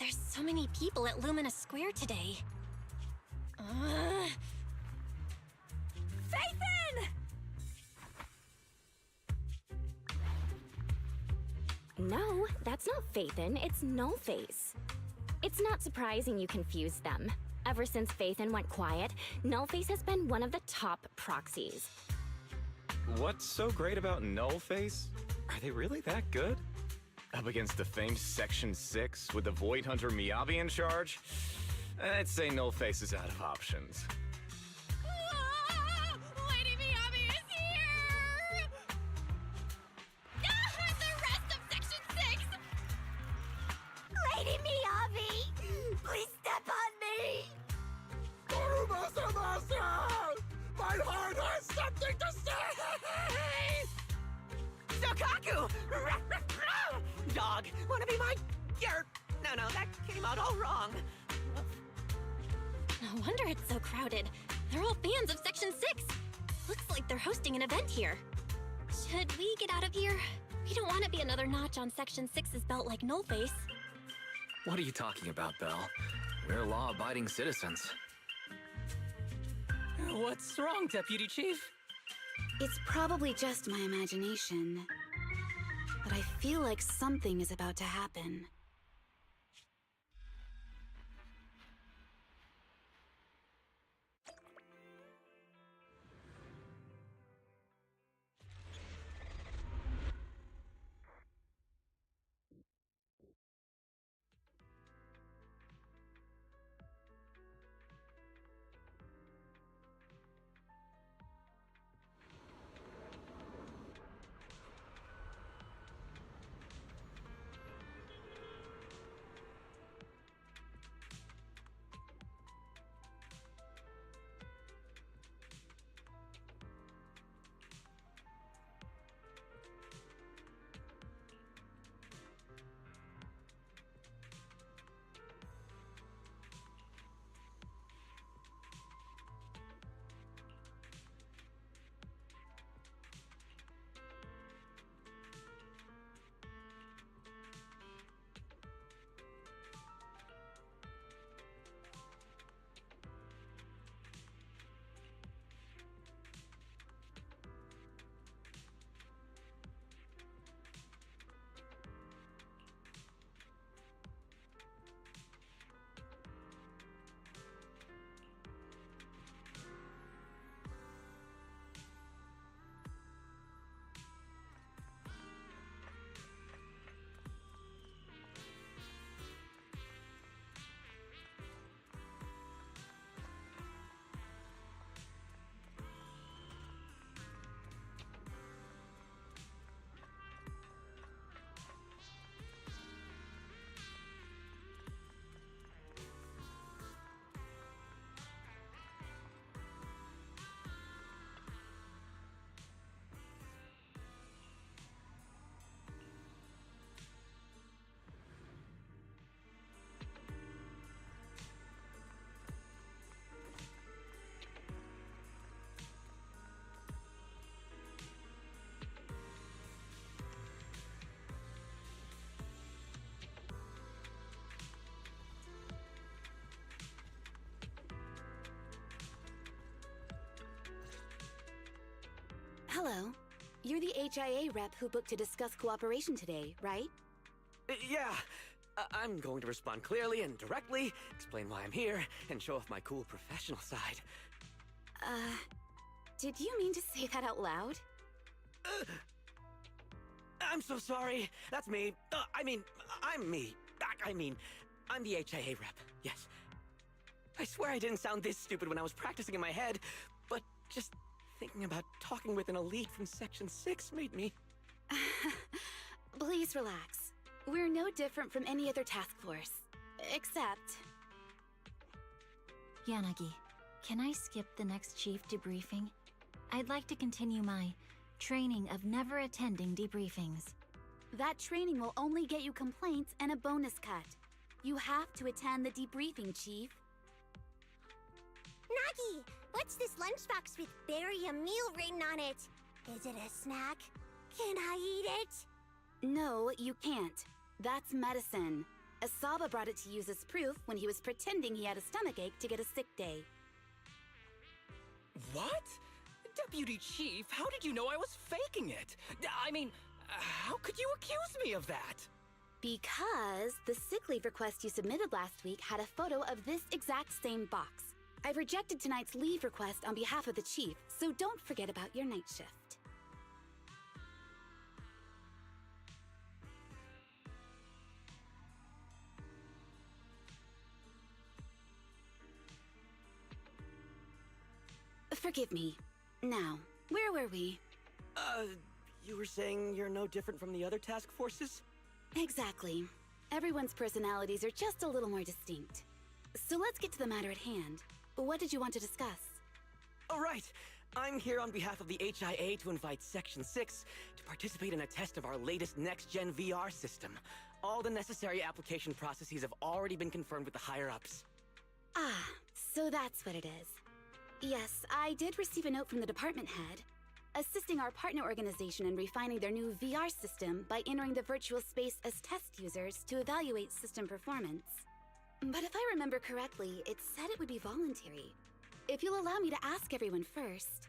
There's so many people at Lumina Square today. Phaethon! No, that's not Phaethon, it's Nullface. It's not surprising you confused them. Ever since Phaethon went quiet, Nullface has been one of the top proxies. What's so great about Nullface? Are they really that good? Up against the famed Section 6 with the Void Hunter Miyabi in charge? I'd say Nullface is out of options. Lady Miyabi is here! The rest of Section 6! Lady Miyabi! Please step on me! My heart has something to say! Dokaku! Dog, wanna be my... No, that came out all wrong. No wonder it's so crowded. They're all fans of Section 6. Looks like they're hosting an event here. Should we get out of here? We don't want to be another notch on Section 6's belt like Nullface. What are you talking about, Belle? We're law-abiding citizens. What's wrong, Deputy Chief? It's probably just my imagination. But I feel like something is about to happen. Hello. You're the HIA rep who booked to discuss cooperation today, right? Yeah. I'm going to respond clearly and directly, explain why I'm here, and show off my cool professional side. Did you mean to say that out loud? I'm so sorry. That's me. I'm me. I'm the HIA rep. Yes. I swear I didn't sound this stupid when I was practicing in my head, but just thinking about talking with an elite from Section 6 made me... Please relax. We're no different from any other task force. Except... Yanagi, can I skip the next chief debriefing? I'd like to continue my training of never attending debriefings. That training will only get you complaints and a bonus cut. You have to attend the debriefing, Chief. Nagi, what's this lunchbox with "bury a meal" written on it? Is it a snack? Can I eat it? No, you can't. That's medicine. Asaba brought it to use as proof when he was pretending he had a stomachache to get a sick day. What? Deputy Chief, how did you know I was faking it? I mean, how could you accuse me of that? Because the sick leave request you submitted last week had a photo of this exact same box. I've rejected tonight's leave request on behalf of the Chief, so don't forget about your night shift. Forgive me. Now, where were we? You were saying you're no different from the other task forces? Exactly. Everyone's personalities are just a little more distinct. So let's get to the matter at hand. What did you want to discuss? Oh, right. I'm here on behalf of the HIA to invite Section 6 to participate in a test of our latest next-gen VR system. All the necessary application processes have already been confirmed with the higher-ups. Ah, so that's what it is. Yes, I did receive a note from the department head, assisting our partner organization in refining their new VR system by entering the virtual space as test users to evaluate system performance. But if I remember correctly, it said it would be voluntary. If you'll allow me to ask everyone first.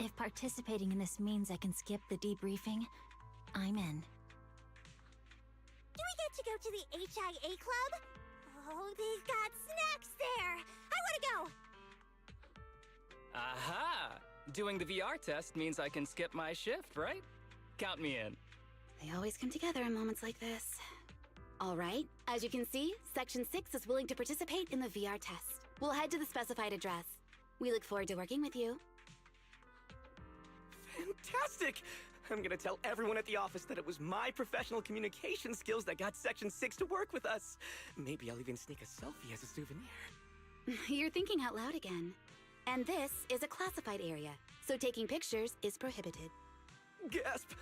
If participating in this means I can skip the debriefing, I'm in. Do we get to go to the HIA club? Oh, they've got snacks there! I wanna go! Aha! Doing the VR test means I can skip my shift, right? Count me in. They always come together in moments like this. All right, as you can see, Section 6 is willing to participate in the VR test. We'll head to the specified address. We look forward to working with you. Fantastic! I'm gonna tell everyone at the office that it was my professional communication skills that got Section 6 to work with us. Maybe I'll even sneak a selfie as a souvenir. You're thinking out loud again. And this is a classified area, so taking pictures is prohibited. Gasp!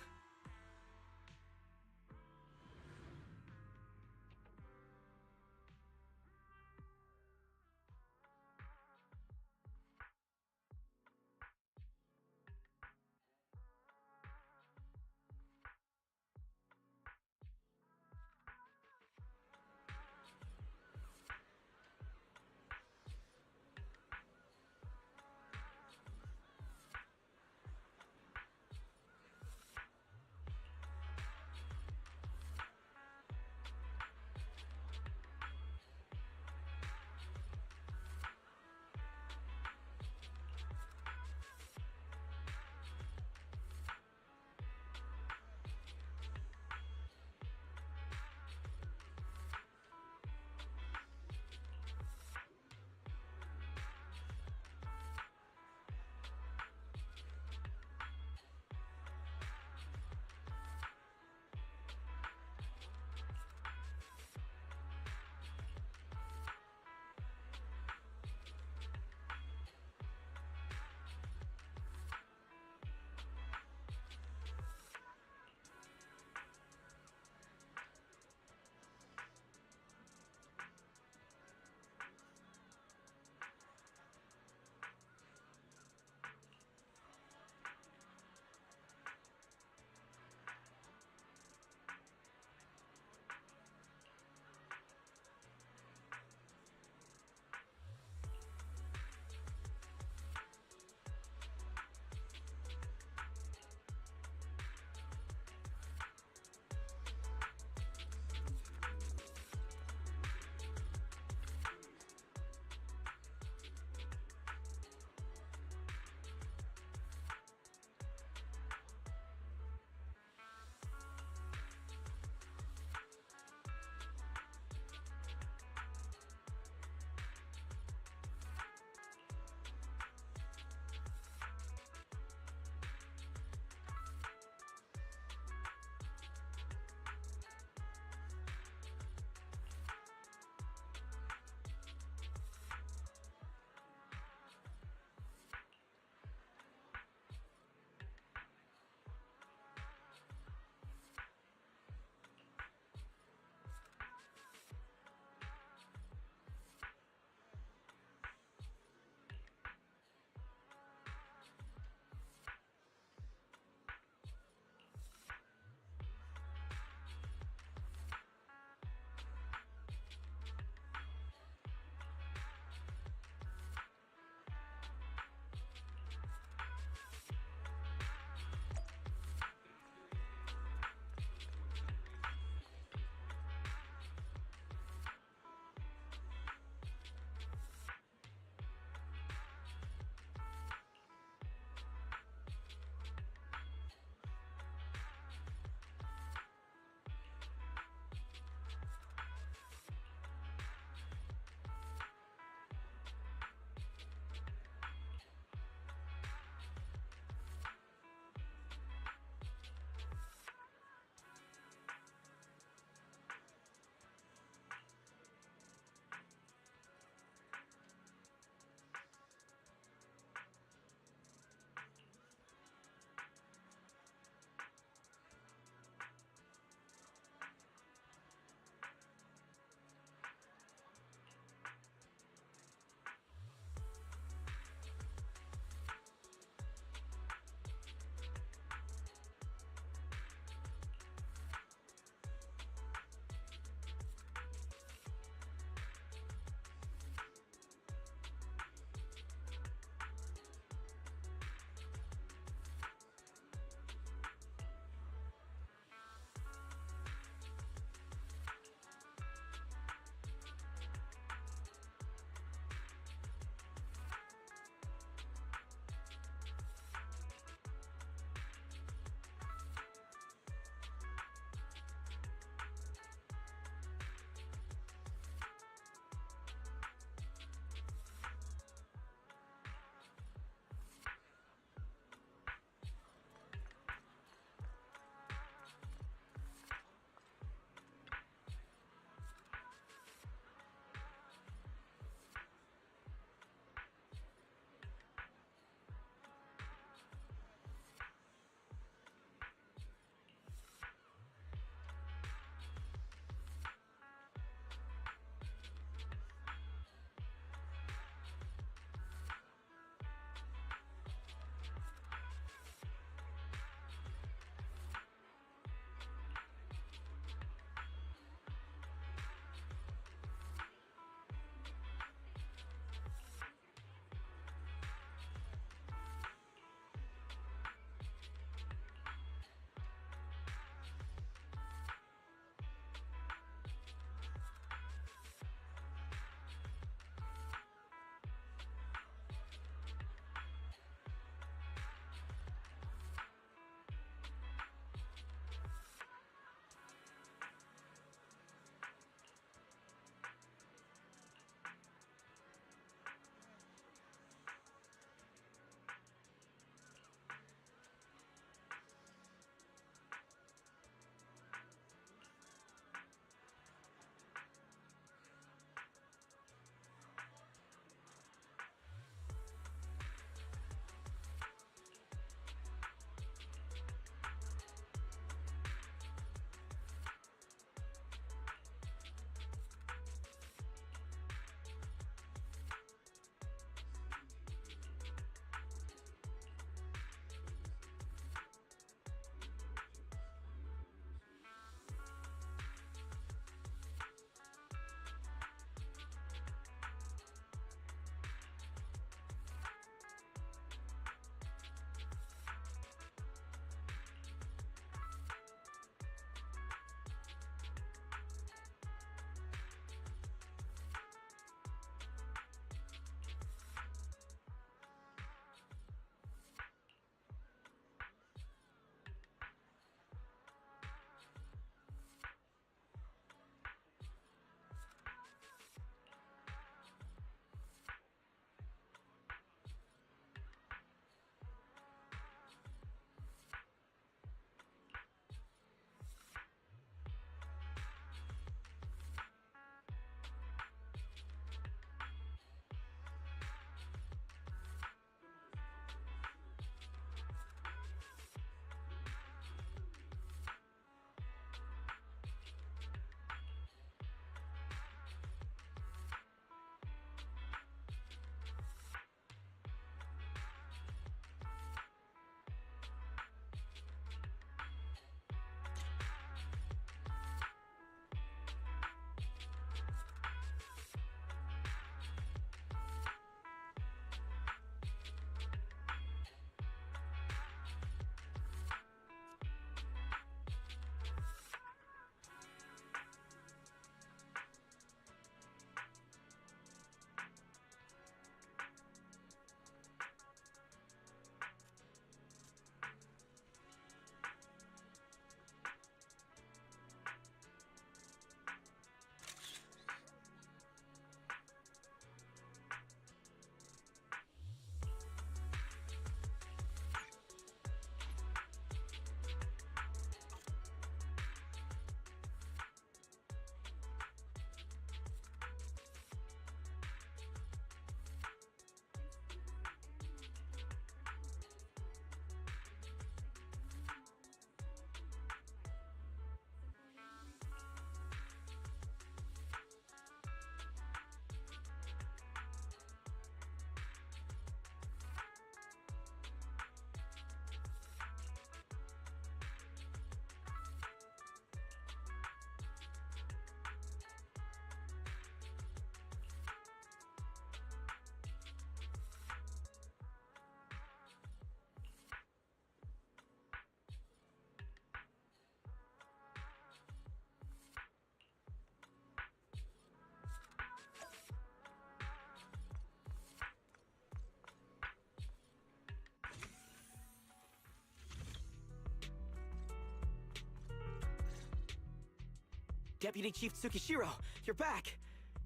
Deputy Chief Tsukishiro, you're back.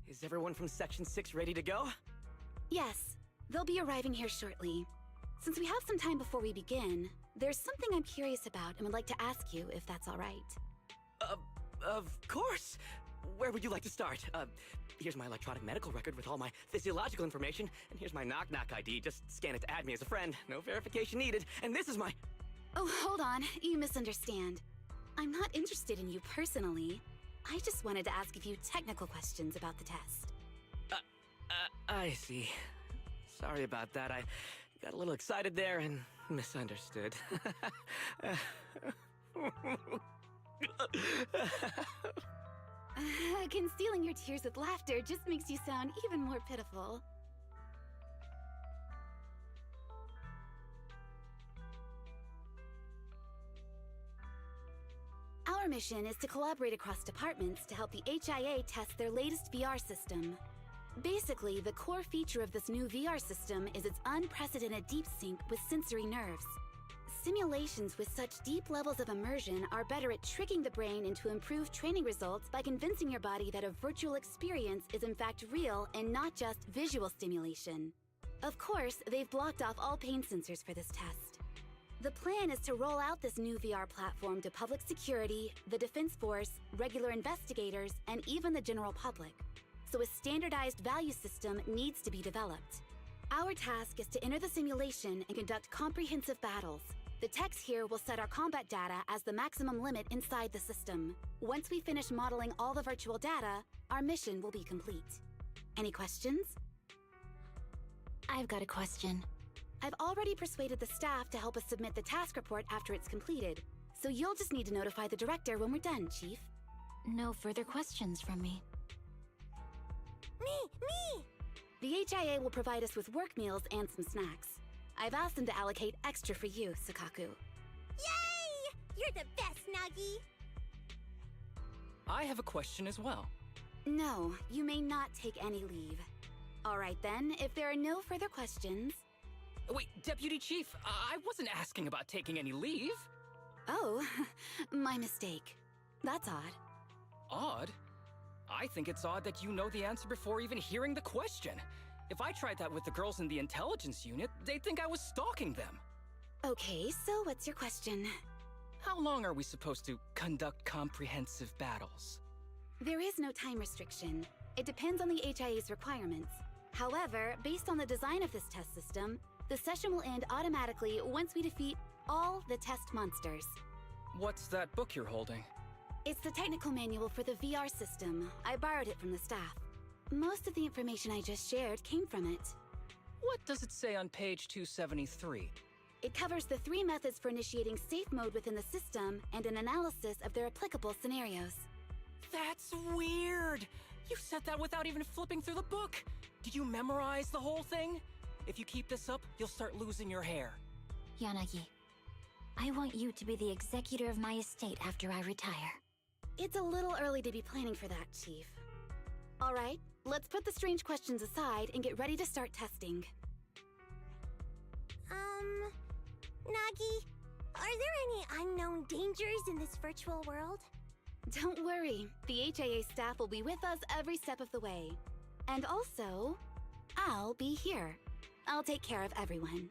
Is everyone from Section 6 ready to go? Yes, they'll be arriving here shortly. Since we have some time before we begin, there's something I'm curious about and would like to ask you if that's all right. Of course. Where would you like to start? Here's my electronic medical record with all my physiological information, and here's my knock-knock ID. Just scan it to add me as a friend. No verification needed. And this is my... Oh, hold on. You misunderstand. I'm not interested in you personally. I just wanted to ask a few technical questions about the test. I see. Sorry about that. I got a little excited there and misunderstood. Concealing your tears with laughter just makes you sound even more pitiful. Our mission is to collaborate across departments to help the HIA test their latest VR system. Basically, the core feature of this new VR system is its unprecedented deep sync with sensory nerves. Simulations with such deep levels of immersion are better at tricking the brain into improved training results by convincing your body that a virtual experience is in fact real and not just visual stimulation. Of course, they've blocked off all pain sensors for this test. The plan is to roll out this new VR platform to public security, the Defense Force, regular investigators, and even the general public. So a standardized value system needs to be developed. Our task is to enter the simulation and conduct comprehensive battles. The techs here will set our combat data as the maximum limit inside the system. Once we finish modeling all the virtual data, our mission will be complete. Any questions? I've got a question. I've already persuaded the staff to help us submit the task report after it's completed, so you'll just need to notify the director when we're done, Chief. No further questions from me. Me! The HIA will provide us with work meals and some snacks. I've asked them to allocate extra for you, Sakaku. Yay! You're the best, Nagi! I have a question as well. No, you may not take any leave. All right then, if there are no further questions... Wait, Deputy Chief, I wasn't asking about taking any leave. Oh, my mistake. That's odd. Odd? I think it's odd that you know the answer before even hearing the question. If I tried that with the girls in the intelligence unit, they'd think I was stalking them. Okay, so what's your question? How long are we supposed to conduct comprehensive battles? There is no time restriction. It depends on the HIA's requirements. However, based on the design of this test system, the session will end automatically once we defeat all the test monsters. What's that book you're holding? It's the technical manual for the VR system. I borrowed it from the staff. Most of the information I just shared came from it. What does it say on page 273? It covers the 3 methods for initiating safe mode within the system and an analysis of their applicable scenarios. That's weird! You said that without even flipping through the book! Did you memorize the whole thing? If you keep this up, you'll start losing your hair. Yanagi, I want you to be the executor of my estate after I retire. It's a little early to be planning for that, Chief. All right, let's put the strange questions aside and get ready to start testing. Nagi, are there any unknown dangers in this virtual world? Don't worry, the HIA staff will be with us every step of the way. And also, I'll be here. I'll take care of everyone.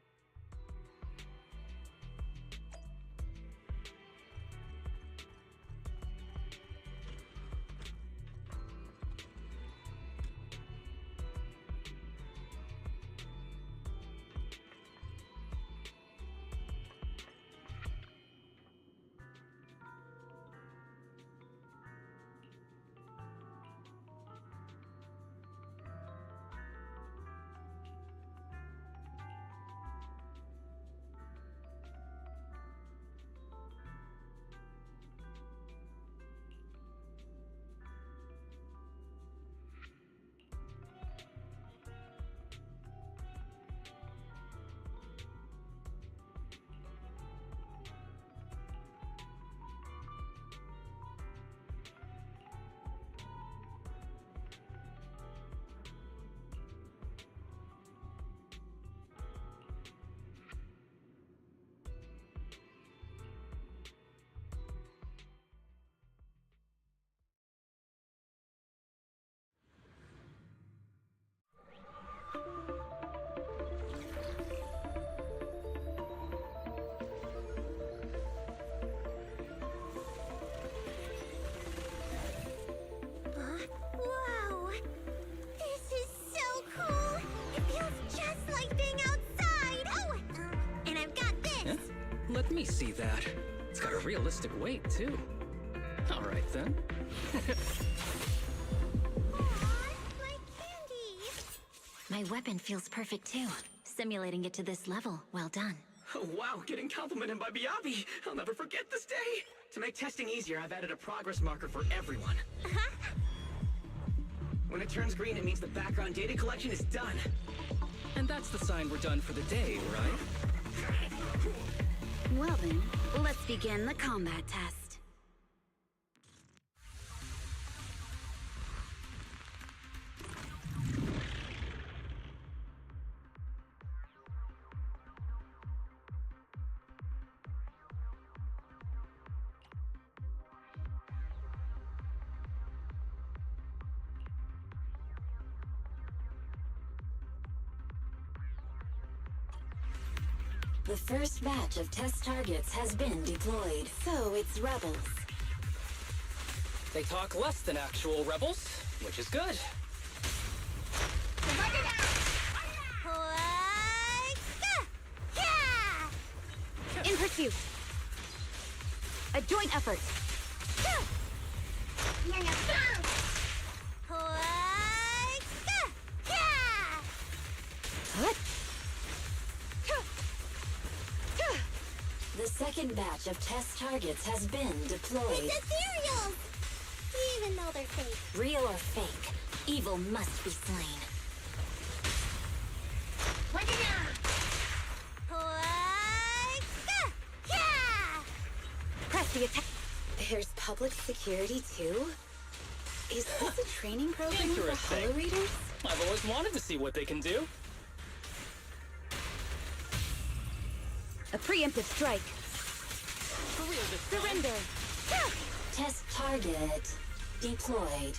be that. It's got a realistic weight, too. Alright then. My candy! My weapon feels perfect too. Simulating it to this level, well done. Oh, wow, getting complimented by Biabi! I'll never forget this day! To make testing easier, I've added a progress marker for everyone. When it turns green, it means the background data collection is done. And that's the sign we're done for the day, right? Well then, let's begin the combat test. The first batch of test targets has been deployed. So it's rebels. They talk less than actual rebels, which is good. In pursuit. A joint effort. The second batch of test targets has been deployed. It's a cereal! Even though they're fake. Real or fake, evil must be slain. Press the attack. There's public security too? Is this a training program for Interesting. Hollow Readers? I've always wanted to see what they can do. A preemptive strike. Surrender. Test target deployed.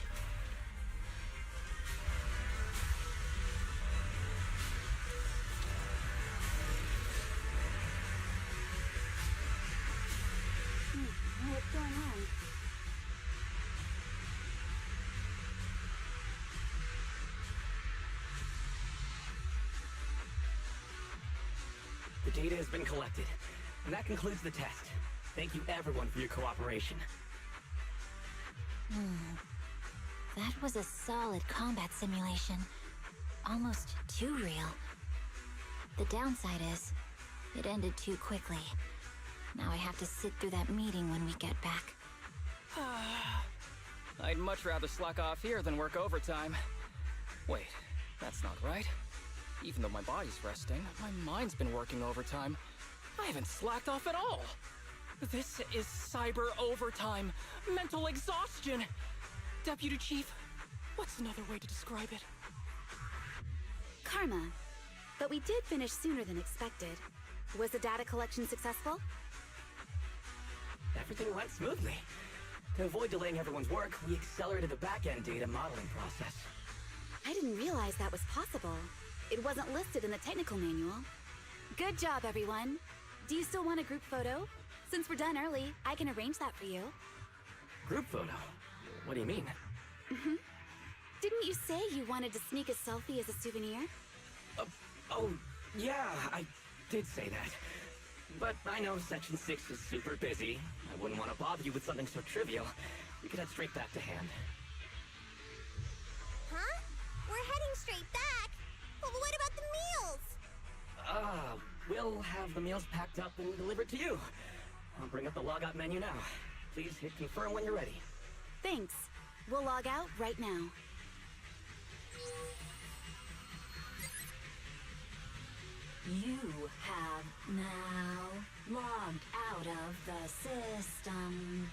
What's going on? The data has been collected, and that concludes the test. Thank you everyone for your cooperation. That was a solid combat simulation. Almost too real. The downside is, it ended too quickly. Now I have to sit through that meeting when we get back. I'd much rather slack off here than work overtime. Wait, that's not right. Even though my body's resting, my mind's been working overtime. I haven't slacked off at all. This is cyber overtime. Mental exhaustion. Deputy Chief, what's another way to describe it? Karma. But we did finish sooner than expected. Was the data collection successful? Everything went smoothly. To avoid delaying everyone's work, we accelerated the back-end data modeling process. I didn't realize that was possible. It wasn't listed in the technical manual. Good job, everyone. Do you still want a group photo? Since we're done early, I can arrange that for you. Group photo? What do you mean? Didn't you say you wanted to sneak a selfie as a souvenir? Oh, yeah, I did say that. But I know Section 6 is super busy. I wouldn't want to bother you with something so trivial. We could head straight back to hand. Huh? We're heading straight back. Well, what about the meals? We'll have the meals packed up and delivered to you. I'll bring up the logout menu now. Please hit confirm when you're ready. Thanks. We'll log out right now. You have now logged out of the system.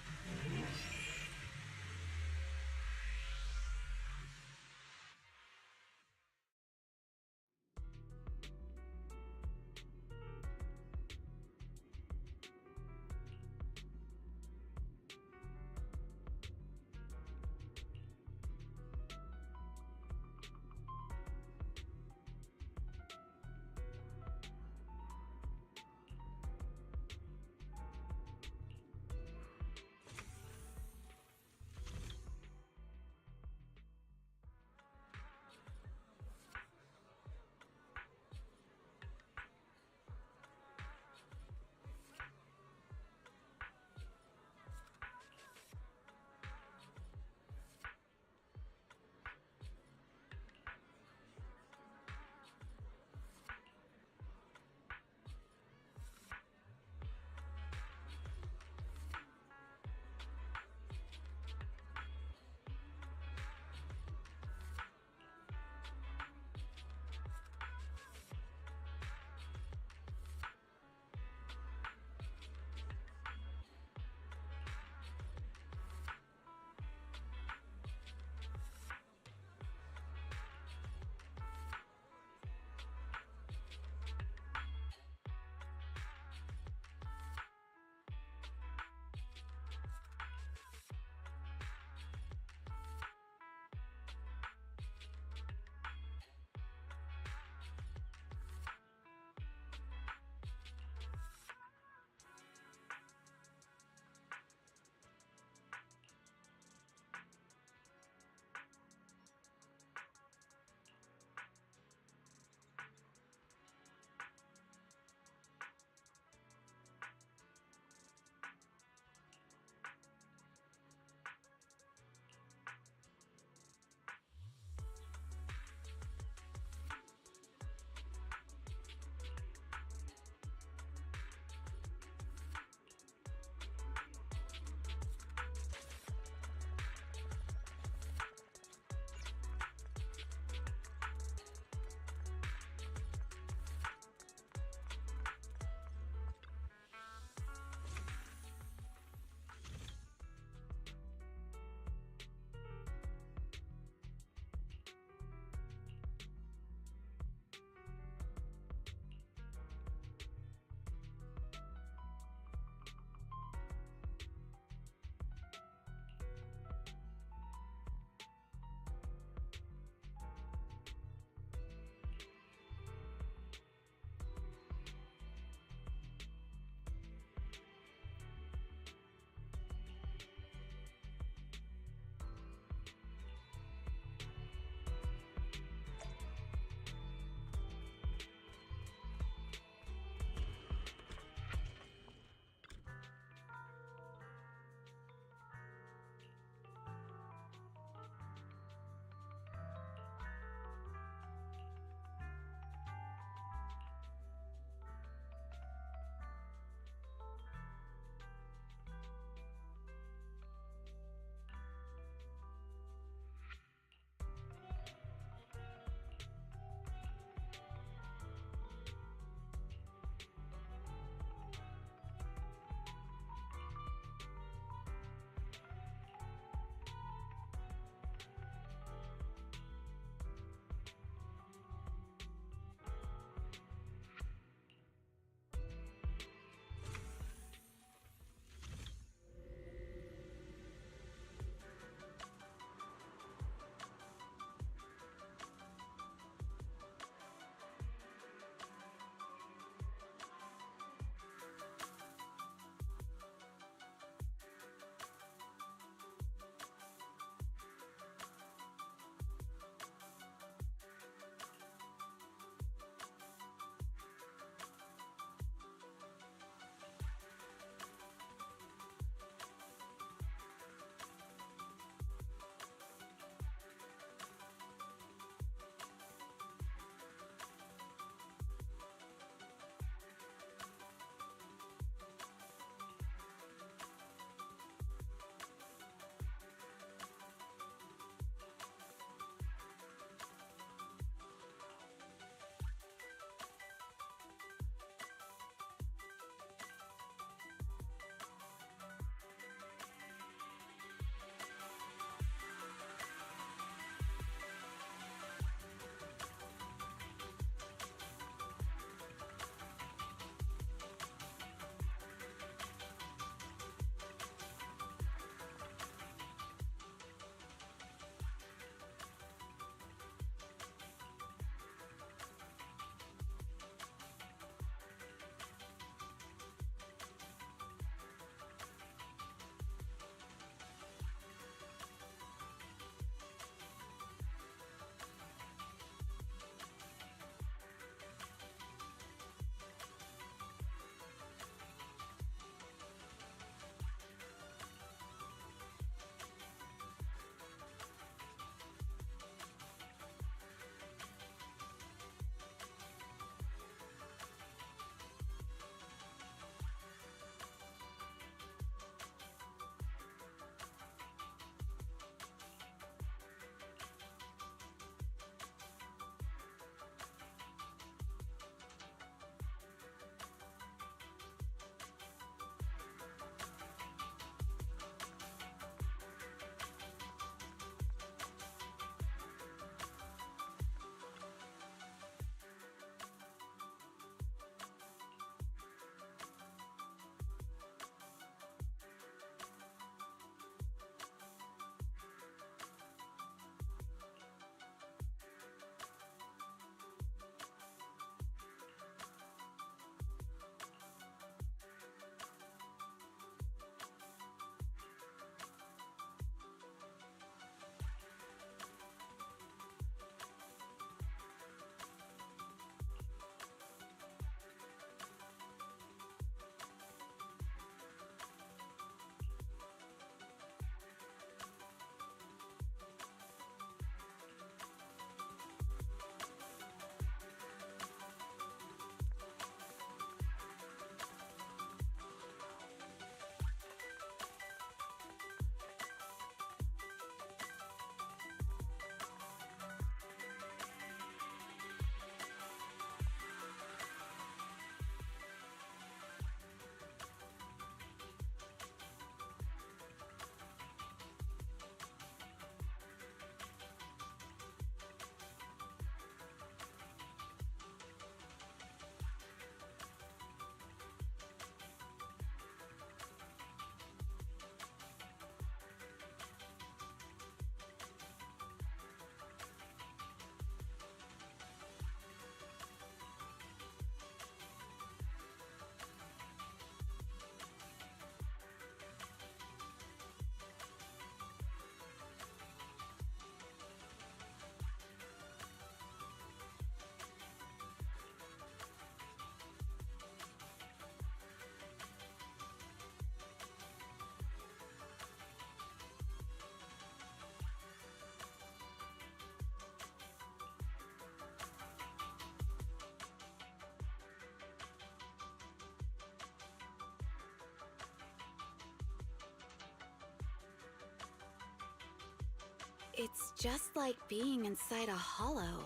It's just like being inside a hollow.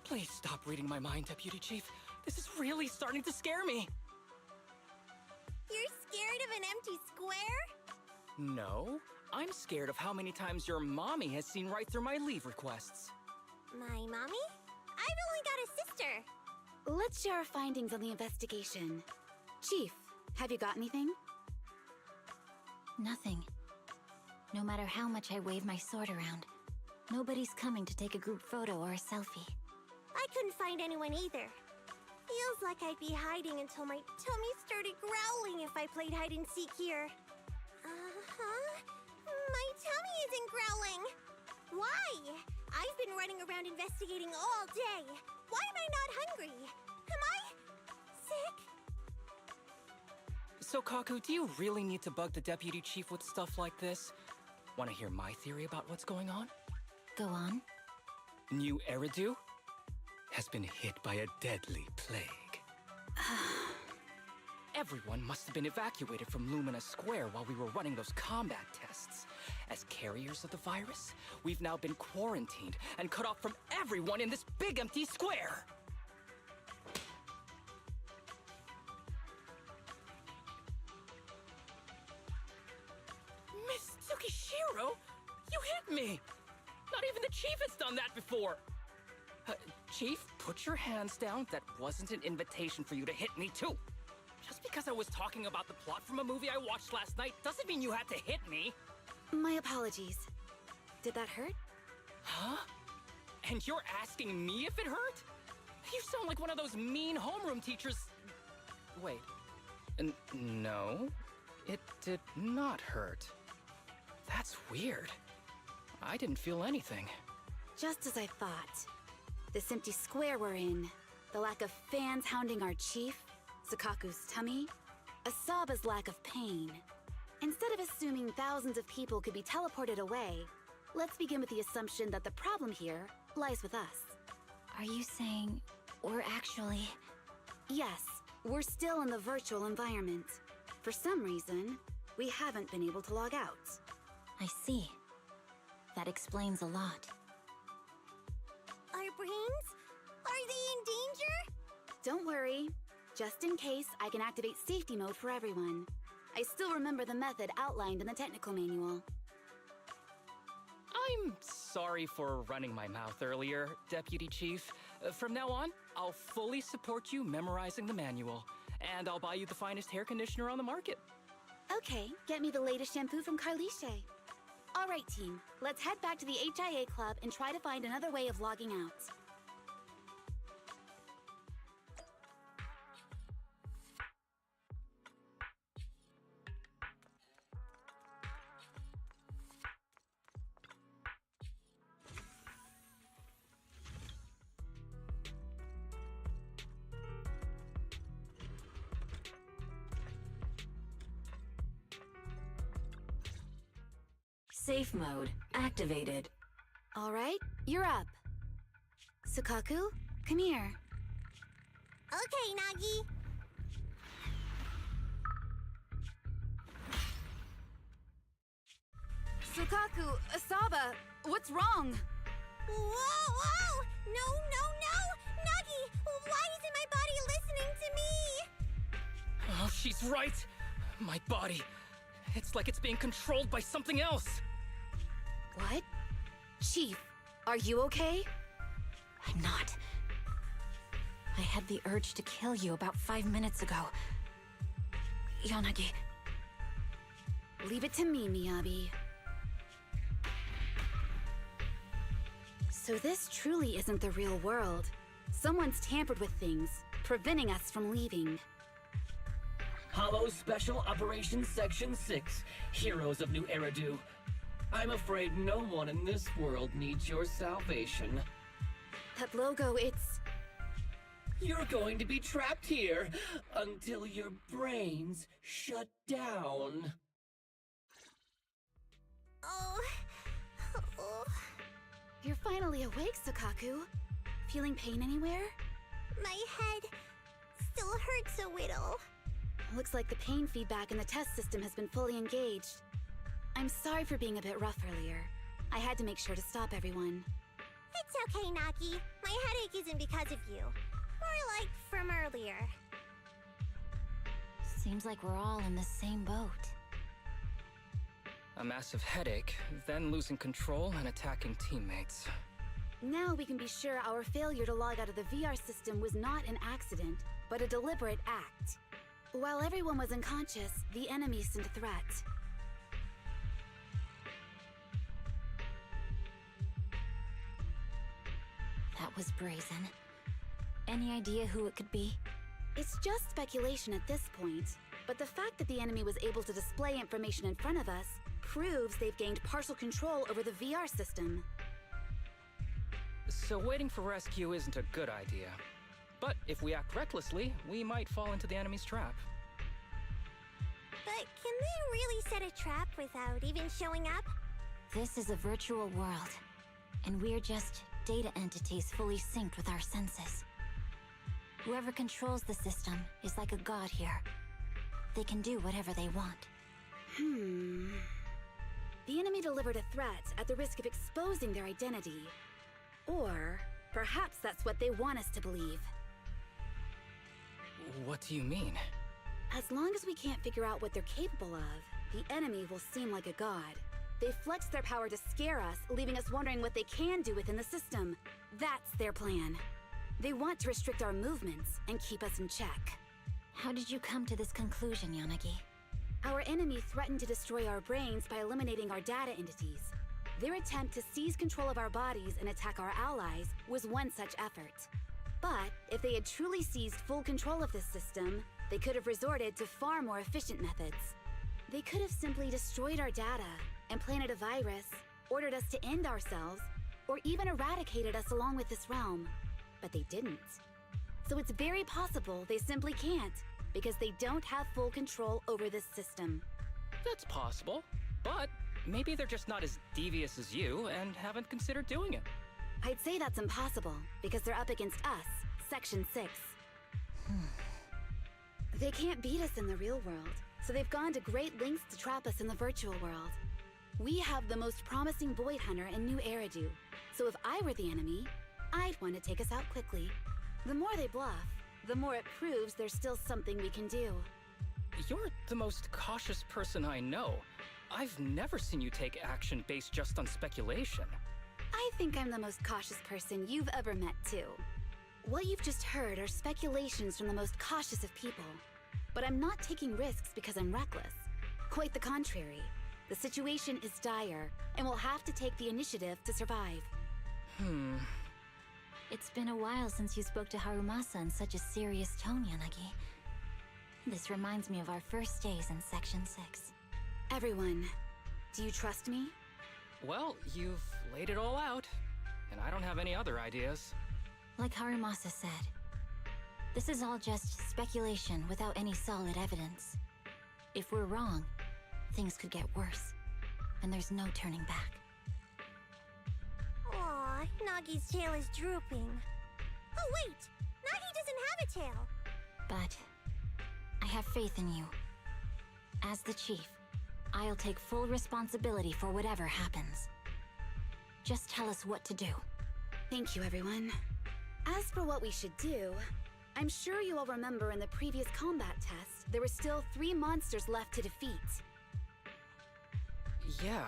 Please stop reading my mind, Deputy Chief. This is really starting to scare me. You're scared of an empty square? No, I'm scared of how many times your mommy has seen right through my leave requests. My mommy? I've only got a sister. Let's share our findings on the investigation. Chief, have you got anything? Nothing. No matter how much I wave my sword around, nobody's coming to take a group photo or a selfie. I couldn't find anyone either. Feels like I'd be hiding until my tummy started growling if I played hide and seek here. My tummy isn't growling. Why? I've been running around investigating all day. Why am I not hungry? Am I sick? So, Kaku, do you really need to bug the Deputy Chief with stuff like this? Want to hear my theory about what's going on? Go on. New Eridu has been hit by a deadly plague. Everyone must have been evacuated from Lumina Square while we were running those combat tests. As carriers of the virus, we've now been quarantined and cut off from everyone in this big empty square. Miss Tsukishiro, you hit me! Not even the Chief has done that before! Chief, put your hands down. That wasn't an invitation for you to hit me too. Just because I was talking about the plot from a movie I watched last night doesn't mean you had to hit me. My apologies. Did that hurt? Huh? And you're asking me if it hurt? You sound like one of those mean homeroom teachers. Wait. No, it did not hurt. That's weird. I didn't feel anything. Just as I thought. This empty square we're in, the lack of fans hounding our chief, Sakaku's tummy, Asaba's lack of pain. Instead of assuming thousands of people could be teleported away, let's begin with the assumption that the problem here lies with us. Are you saying we're actually... Yes, we're still in the virtual environment. For some reason, we haven't been able to log out. I see. That explains a lot. Our brains? Are they in danger? Don't worry. Just in case, I can activate safety mode for everyone. I still remember the method outlined in the technical manual. I'm sorry for running my mouth earlier, Deputy Chief. From now on, I'll fully support you memorizing the manual, and I'll buy you the finest hair conditioner on the market. Okay, get me the latest shampoo from Carliche. All right, team. Let's head back to the HIA Club and try to find another way of logging out. Safe mode activated. All right, you're up. Sukaku, come here. Okay, Nagi. Sukaku, Asaba, what's wrong? Whoa! No! Nagi, why isn't my body listening to me? Oh, she's right. My body. It's like it's being controlled by something else. What? Chief, are you okay? I'm not. I had the urge to kill you about 5 minutes ago. Yanagi. Leave it to me, Miyabi. So this truly isn't the real world. Someone's tampered with things, preventing us from leaving. Hollow Special Operations Section 6, Heroes of New Eridu. I'm afraid no one in this world needs your salvation. That logo, it's... You're going to be trapped here until your brains shut down. Oh. You're finally awake, Sukaku. Feeling pain anywhere? My head still hurts a little. Looks like the pain feedback in the test system has been fully engaged. I'm sorry for being a bit rough earlier. I had to make sure to stop everyone. It's okay, Nagi. My headache isn't because of you. More like from earlier. Seems like we're all in the same boat. A massive headache, then losing control and attacking teammates. Now we can be sure our failure to log out of the VR system was not an accident, but a deliberate act. While everyone was unconscious, the enemy sent a threat. That was brazen. Any idea who it could be? It's just speculation at this point, but the fact that the enemy was able to display information in front of us proves they've gained partial control over the VR system. So waiting for rescue isn't a good idea. But if we act recklessly, we might fall into the enemy's trap. But can they really set a trap without even showing up? This is a virtual world, and we're just data entities fully synced with our senses. Whoever controls the system is like a god here. They can do whatever they want. The enemy delivered a threat at the risk of exposing their identity. Or perhaps that's what they want us to believe. What do you mean? As long as we can't figure out what they're capable of, the enemy will seem like a god. They flex their power to scare us, leaving us wondering what they can do within the system. That's their plan. They want to restrict our movements and keep us in check. How did you come to this conclusion, Yanagi? Our enemy threatened to destroy our brains by eliminating our data entities. Their attempt to seize control of our bodies and attack our allies was one such effort. But if they had truly seized full control of this system, they could have resorted to far more efficient methods. They could have simply destroyed our data, implanted a virus, ordered us to end ourselves, or even eradicated us along with this realm. But they didn't. So it's very possible they simply can't, because they don't have full control over this system. That's possible, but maybe they're just not as devious as you and haven't considered doing it. I'd say that's impossible, because they're up against us, Section 6. They can't beat us in the real world, so they've gone to great lengths to trap us in the virtual world. We have the most promising Void Hunter in New Eridu, so if I were the enemy, I'd want to take us out quickly. The more they bluff, the more it proves there's still something we can do. You're the most cautious person I know. I've never seen you take action based just on speculation. I think I'm the most cautious person you've ever met, too. What you've just heard are speculations from the most cautious of people. But I'm not taking risks because I'm reckless. Quite the contrary. The situation is dire, and we'll have to take the initiative to survive. It's been a while since you spoke to Harumasa in such a serious tone, Yanagi. This reminds me of our first days in Section 6. Everyone, do you trust me? Well, you've laid it all out, and I don't have any other ideas. Like Harumasa said, this is all just speculation without any solid evidence. If we're wrong, things could get worse, and there's no turning back. Aw, Nagi's tail is drooping. Oh wait! Nagi doesn't have a tail! But I have faith in you. As the chief, I'll take full responsibility for whatever happens. Just tell us what to do. Thank you, everyone. As for what we should do, I'm sure you all remember in the previous combat test, there were still 3 monsters left to defeat. Yeah.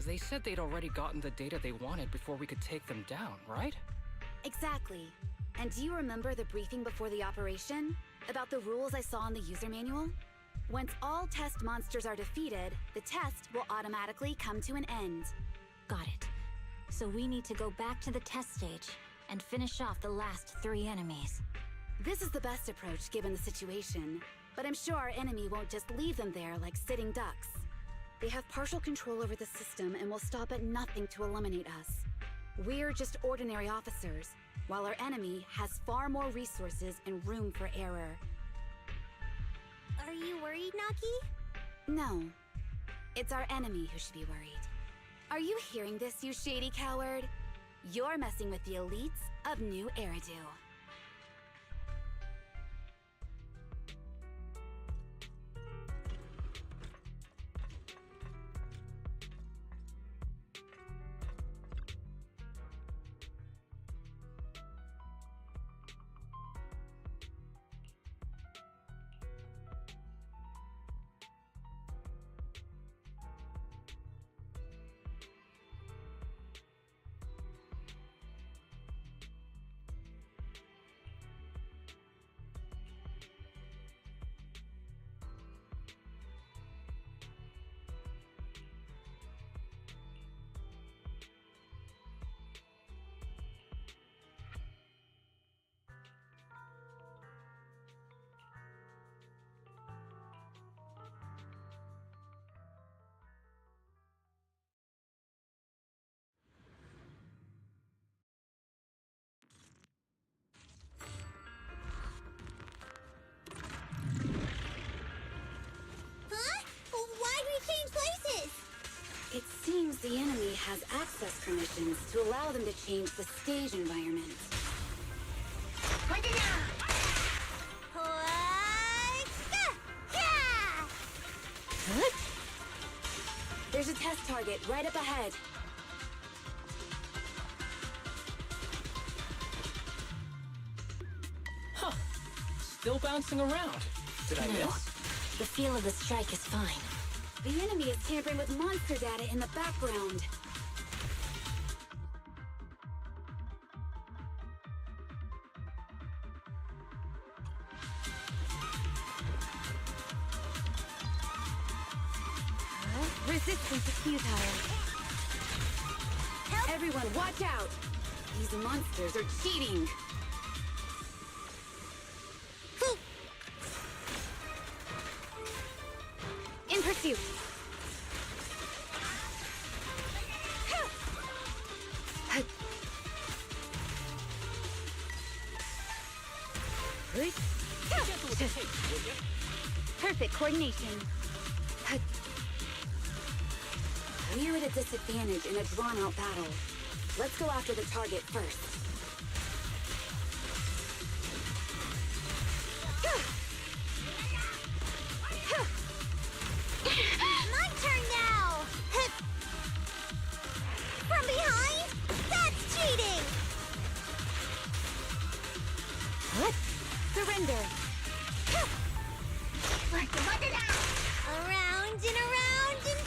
They said they'd already gotten the data they wanted before we could take them down, right? Exactly. And do you remember the briefing before the operation? About the rules I saw in the user manual? Once all test monsters are defeated, the test will automatically come to an end. Got it. So we need to go back to the test stage and finish off the last 3 enemies. This is the best approach given the situation, but I'm sure our enemy won't just leave them there like sitting ducks. They have partial control over the system and will stop at nothing to eliminate us. We're just ordinary officers, while our enemy has far more resources and room for error. Are you worried, Nagi? No. It's our enemy who should be worried. Are you hearing this, you shady coward? You're messing with the elites of New Eridu. It seems the enemy has access permissions to allow them to change the stage environment. There's a test target right up ahead. Huh. Still bouncing around. Did I No. miss? The feel of the strike is fine. The enemy is tampering with monster data in the background. Resistance is futile. Help! Everyone, watch out! These monsters are cheating! In pursuit! Perfect coordination. We're at a disadvantage in a drawn-out battle. Let's go after the target first. My turn now! From behind? That's cheating! What? Surrender! Around and around and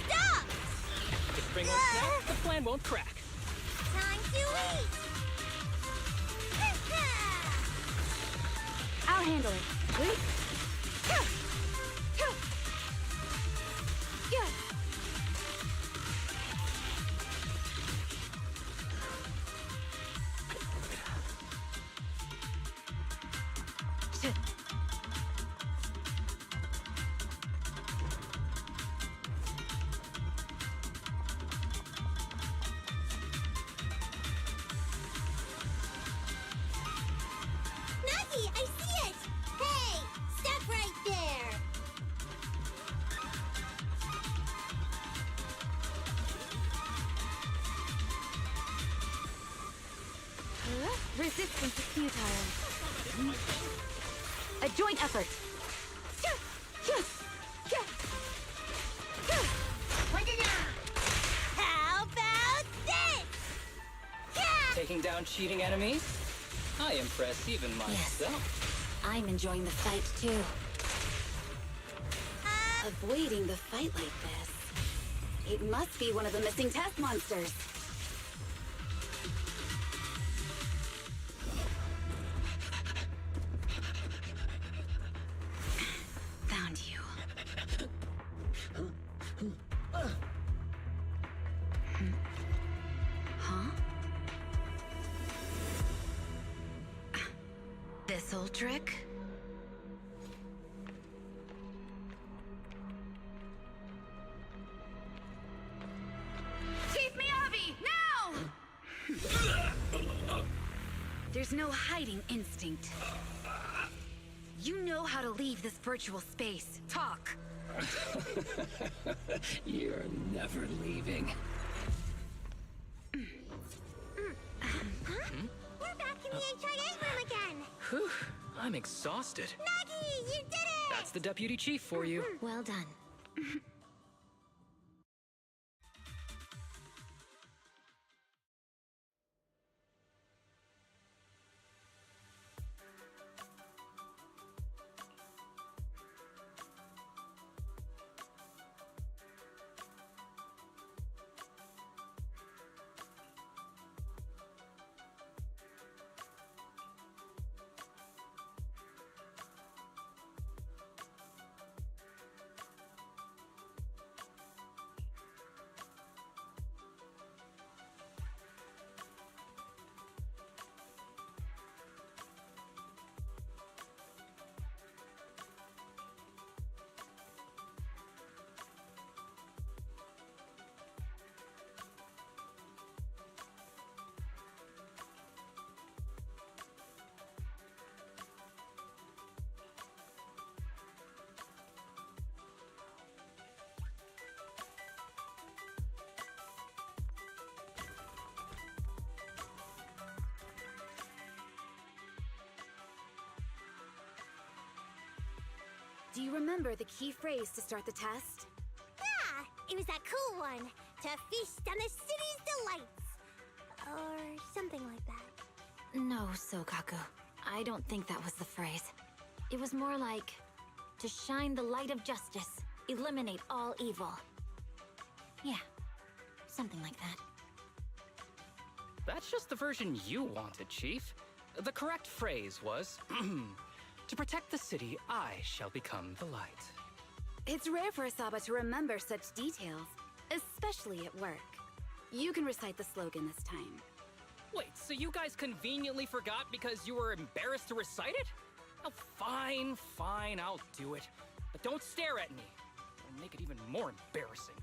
stop! If spring won't snap, the plan won't crack. Time to eat! I'll handle it. Wait. Nagi, I see it! Hey, step right there! Resistance is futile. A joint effort. How about this? Taking down cheating enemies? I impress even myself. I'm enjoying the fight too. Avoiding the fight like this. It must be one of the missing test monsters. Found you. Huh? This old trick? Chase me, Abby! Now! There's no hiding instinct. You know how to leave this virtual space. Talk! You're never leaving. We're back in the HIA room again! Whew, I'm exhausted. Nagi, you did it! That's the deputy chief for you. Well done. Do you remember the key phrase to start the test? Yeah, it was that cool one. To feast on the city's delights. Or something like that. No, Sokaku. I don't think that was the phrase. It was more like, to shine the light of justice, eliminate all evil. Yeah, something like that. That's just the version you wanted, Chief. The correct phrase was, to protect the city, I shall become the light. It's rare for Asaba to remember such details, especially at work. You can recite the slogan this time. Wait, so you guys conveniently forgot because you were embarrassed to recite it? Oh, fine, I'll do it. But don't stare at me. It'll make it even more embarrassing.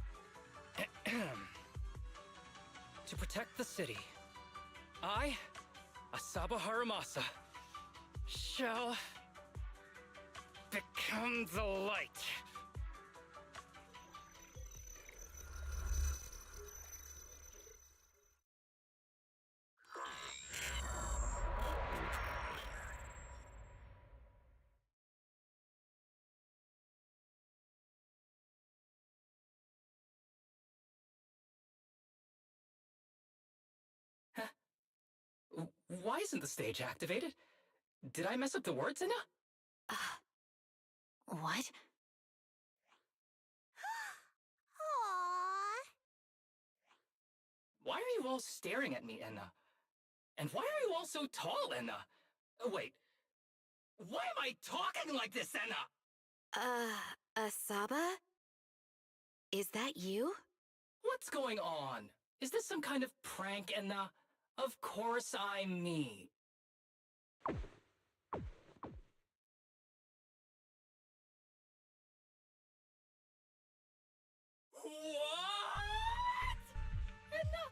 To protect the city, I, Asaba Harumasa, shall become the light. Why isn't the stage activated? Did I mess up the words, Inna? What? Aww. Why are you all staring at me, Enna? And why are you all so tall, Enna? Wait. Why am I talking like this, Enna? Asaba? Is that you? What's going on? Is this some kind of prank, Enna? Of course I'm me. What? Enna?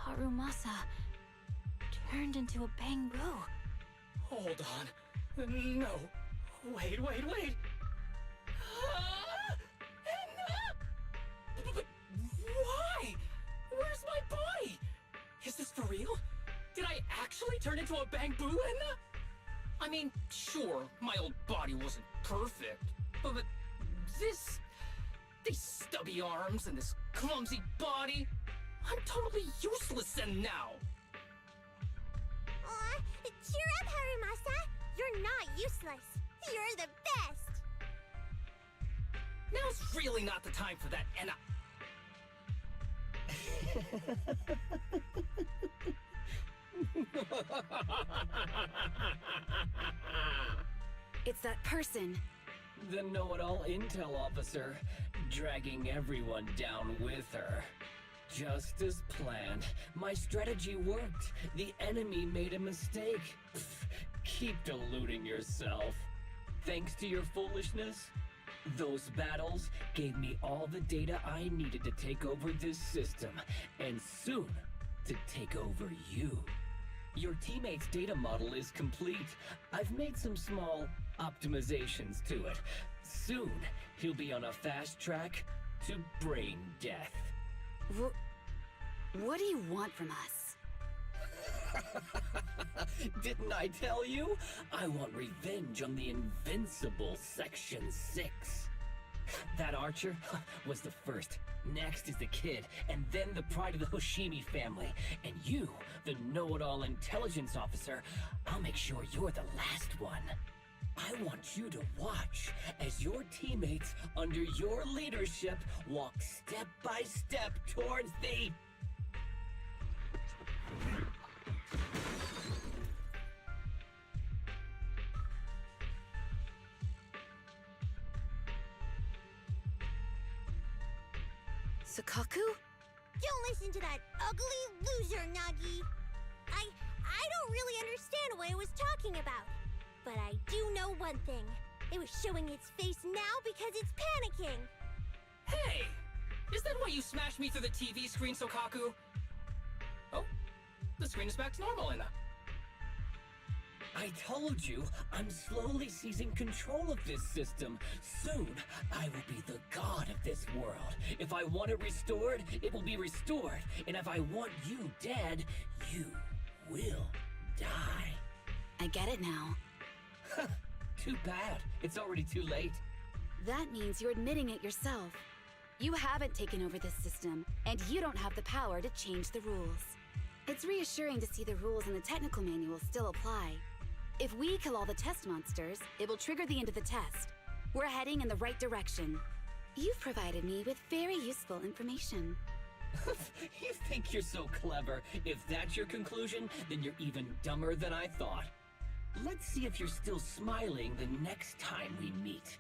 Harumasa turned into a bamboo. Hold on. No. Wait. Enna? But why? Where's my body? Is this for real? Did I actually turn into a bamboo, Enna? I mean, sure, my old body wasn't perfect, but these stubby arms and this clumsy body, I'm totally useless and now. Aw, cheer up, Harumasa. You're not useless. You're the best. Now's really not the time for that, Enna. It's that person. The know-it-all intel officer, dragging everyone down with her. Just as planned. My strategy worked. The enemy made a mistake. Pfft, keep deluding yourself. Thanks to your foolishness, those battles gave me all the data I needed to take over this system, and soon to take over you. Your teammate's data model is complete. I've made some small optimizations to it. Soon, he'll be on a fast track to brain death. What do you want from us? Didn't I tell you? I want revenge on the invincible Section 6. That archer was the first. Next is the kid, and then the pride of the Hoshimi family. And you, the know-it-all intelligence officer, I'll make sure you're the last one. I want you to watch as your teammates, under your leadership, walk step by step towards the... Sukaku? Don't listen to that ugly loser, Nagi. I don't really understand what it was talking about. But I do know one thing. It was showing its face now because it's panicking. Hey! Is that why you smashed me through the TV screen, Sokaku? Oh, the screen is back to normal, Inna. I told you, I'm slowly seizing control of this system. Soon, I will be the god of this world. If I want it restored, it will be restored. And if I want you dead, you will die. I get it now. Too bad. It's already too late. That means you're admitting it yourself. You haven't taken over this system, and you don't have the power to change the rules. It's reassuring to see the rules in the technical manual still apply. If we kill all the test monsters, it will trigger the end of the test. We're heading in the right direction. You've provided me with very useful information. You think you're so clever. If that's your conclusion, then you're even dumber than I thought. Let's see if you're still smiling the next time we meet.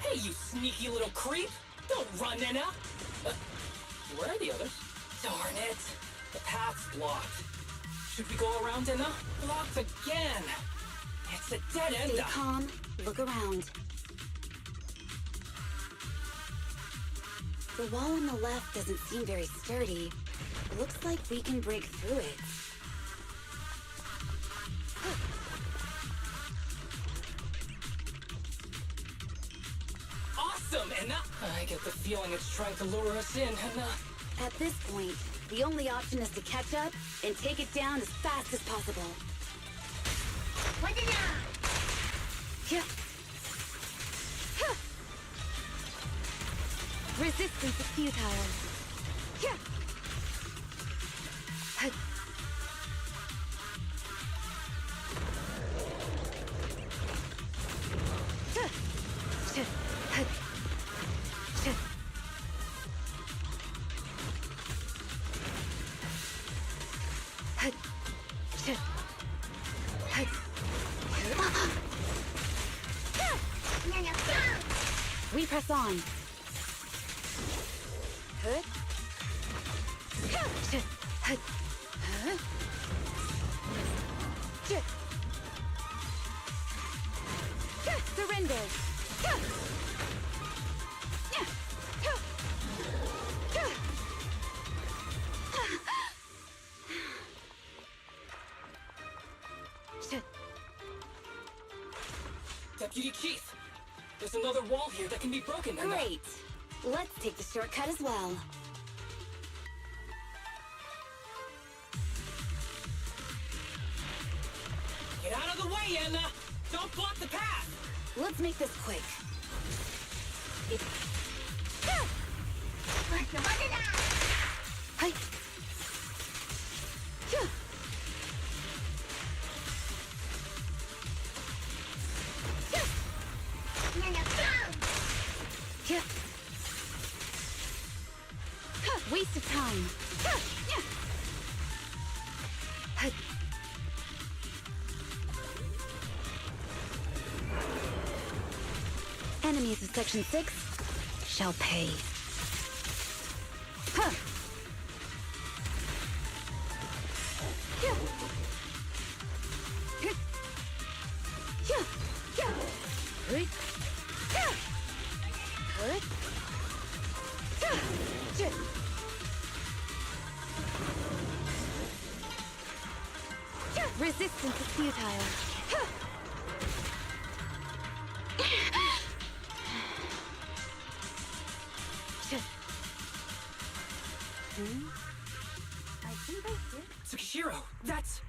Hey, you sneaky little creep! Don't run, Nina! Where are the others? Darn it! The path's blocked. Should we go around, Nina? Blocked again! It's a dead end! Stay calm. Look around. The wall on the left doesn't seem very sturdy. Looks like we can break through it. Awesome, Enna! I get the feeling it's trying to lure us in, Enna. At this point, the only option is to catch up and take it down as fast as possible. Yeah. Resistance is futile. Yeah. We press on. Surrender! Deputy Chief! There's another wall here that can be broken. Great! Let's take the shortcut as well. Get out of the way, Anna! Don't block the path! Let's make this quick. Hi. Waste of time. Enemies of Section 6 shall pay. Resistance is futile. I think I did. Tsukishiro, that's...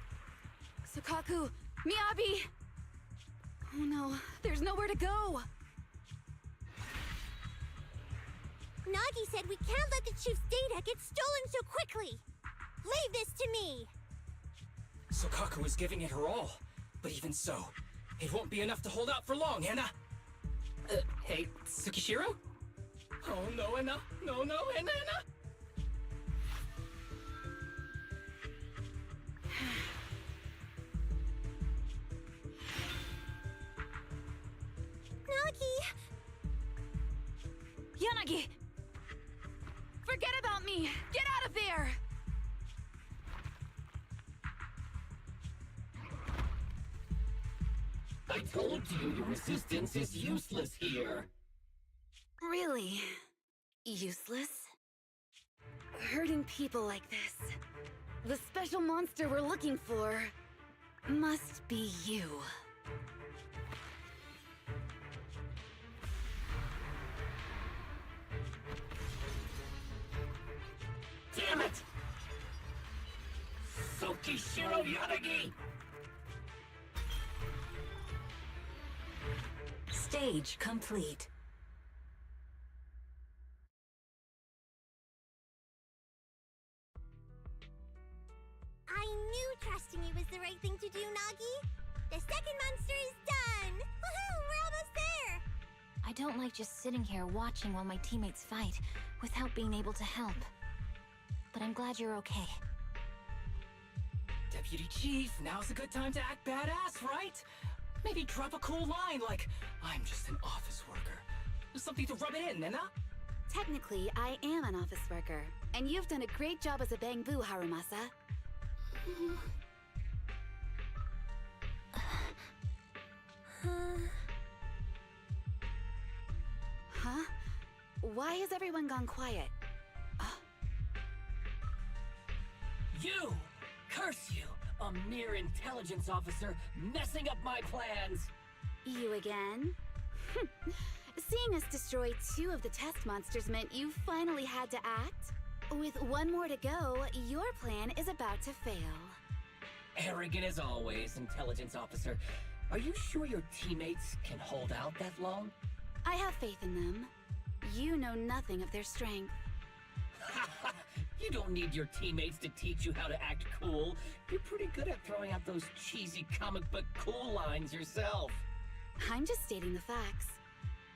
Sukaku, Miyabi! Oh no, there's nowhere to go! Nagi said we can't let the chief's data get stolen so quickly. Leave this to me. Sokaku is giving it her all. But even so, it won't be enough to hold out for long, Anna. Hey, Tsukishiro? Oh no, Anna. No, Anna. Nagi! Yanagi! Forget about me! Get out of there! I told you your resistance is useless here. Really? Useless? Hurting people like this. The special monster we're looking for must be you. Damn it! Tsukishiro Yanagi! Stage complete. I knew trusting you was the right thing to do, Nagi. The second monster is done! Woohoo! We're almost there! I don't like just sitting here watching while my teammates fight without being able to help. But I'm glad you're okay. Deputy Chief, now's a good time to act badass, right? Maybe drop a cool line like, I'm just an office worker. Something to rub it in, Nena? Technically, I am an office worker, and you've done a great job as a bangbu, Harumasa. Huh? Why has everyone gone quiet? You! Curse you! A mere intelligence officer messing up my plans! You again? Seeing us destroy 2 of the test monsters meant you finally had to act? With 1 more to go, your plan is about to fail. Arrogant as always, intelligence officer. Are you sure your teammates can hold out that long? I have faith in them. You know nothing of their strength. You don't need your teammates to teach you how to act cool. You're pretty good at throwing out those cheesy comic book cool lines yourself. I'm just stating the facts.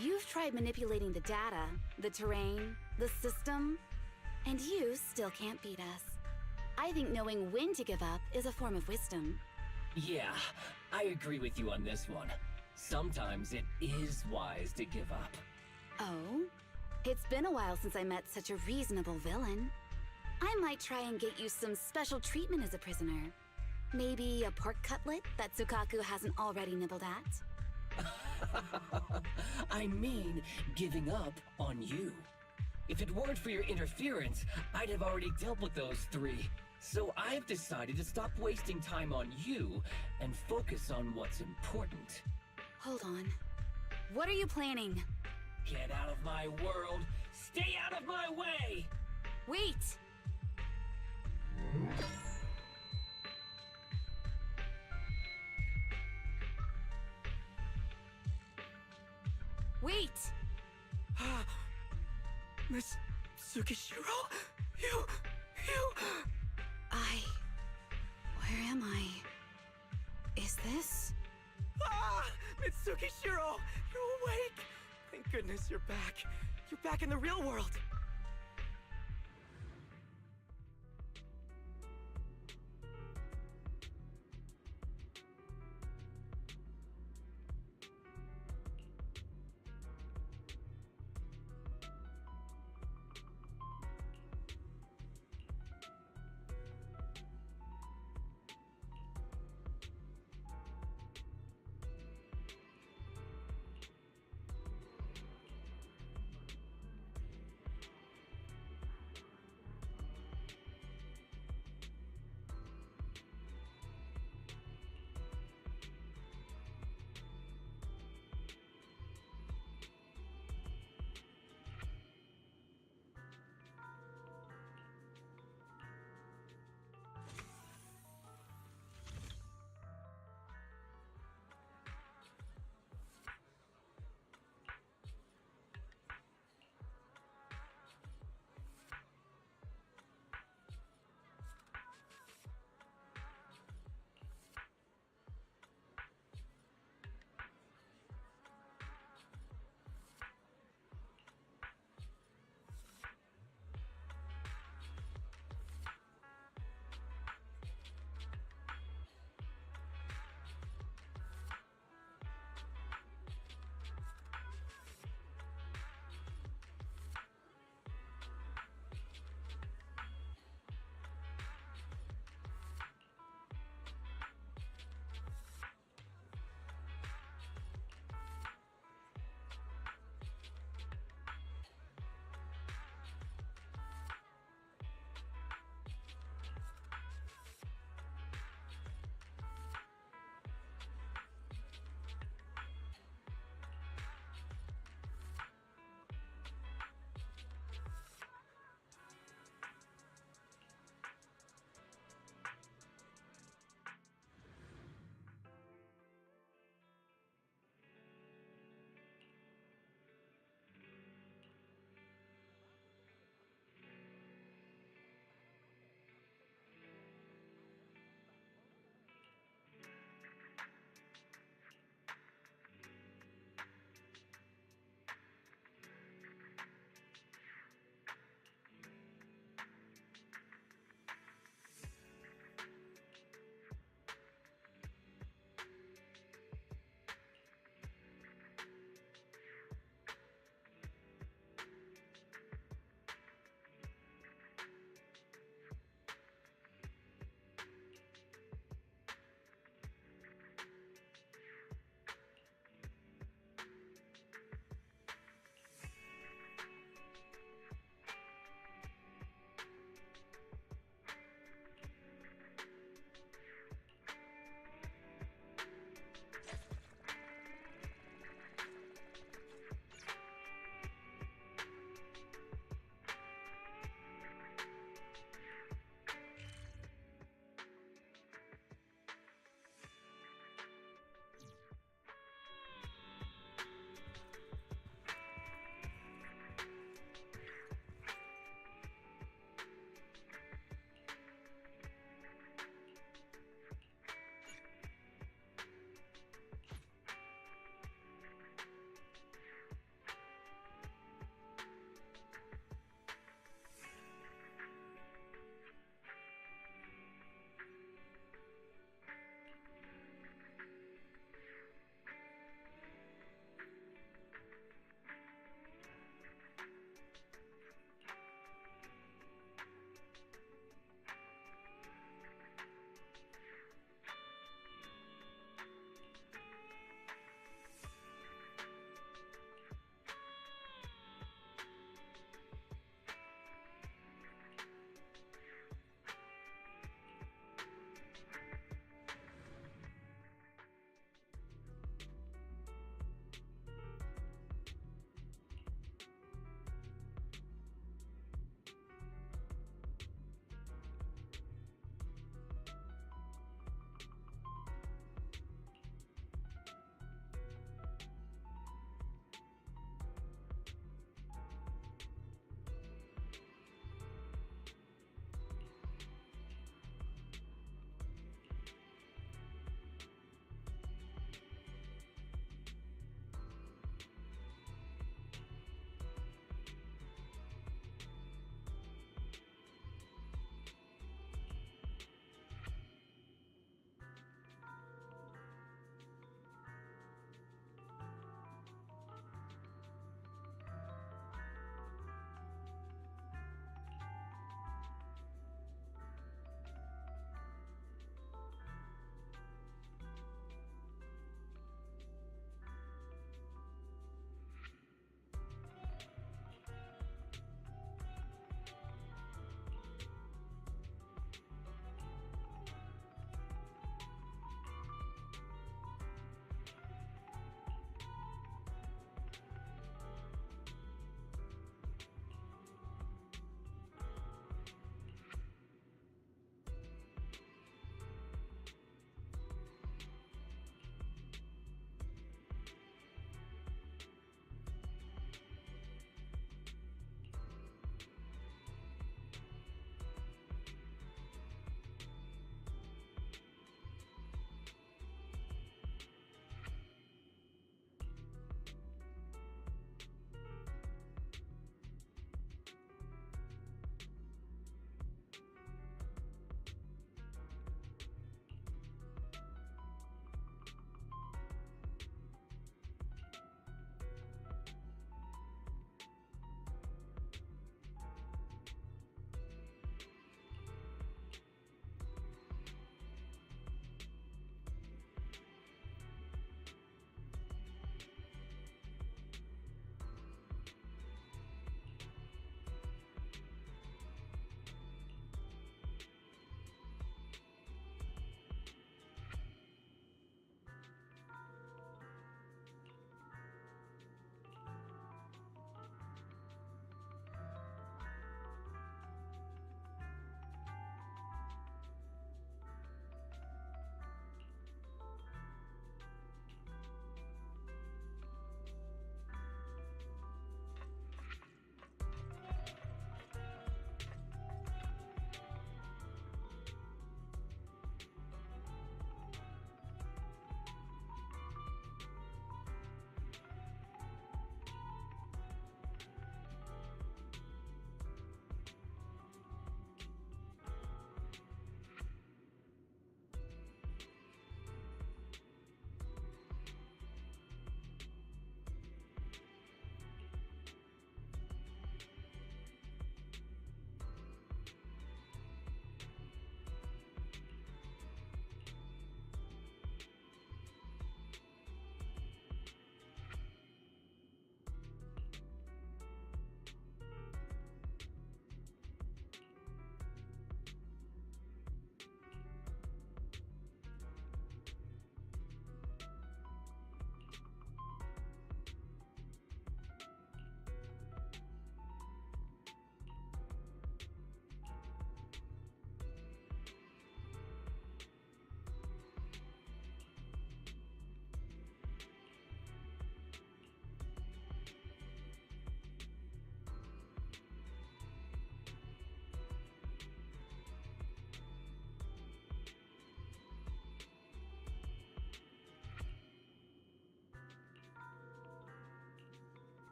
You've tried manipulating the data, the terrain, the system, and you still can't beat us. I think knowing when to give up is a form of wisdom. Yeah, I agree with you on this one. Sometimes it is wise to give up. Oh? It's been a while since I met such a reasonable villain. I might try and get you some special treatment as a prisoner. Maybe a pork cutlet that Sukaku hasn't already nibbled at? I mean, giving up on you. If it weren't for your interference, I'd have already dealt with those three. So I've decided to stop wasting time on you and focus on what's important. Hold on. What are you planning? Get out of my world! Stay out of my way! Wait! Wait! Miss Tsukishiro? Where am I? Is this? Ah! Mitsukishiro! You're awake! Thank goodness you're back. You're back in the real world.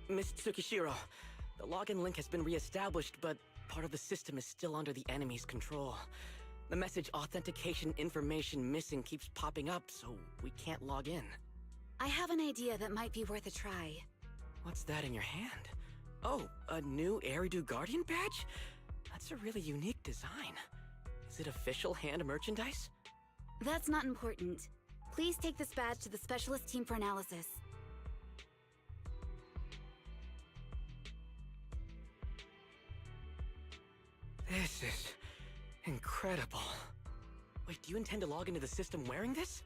Miss Tsukishiro, the login link has been re-established, but part of the system is still under the enemy's control. The message authentication information missing keeps popping up, so we can't log in. I have an idea that might be worth a try. What's that in your hand? Oh, a new Eridu Guardian badge? That's a really unique design. Is it official hand merchandise? That's not important. Please take this badge to the specialist team for analysis. This is incredible. Wait, do you intend to log into the system wearing this?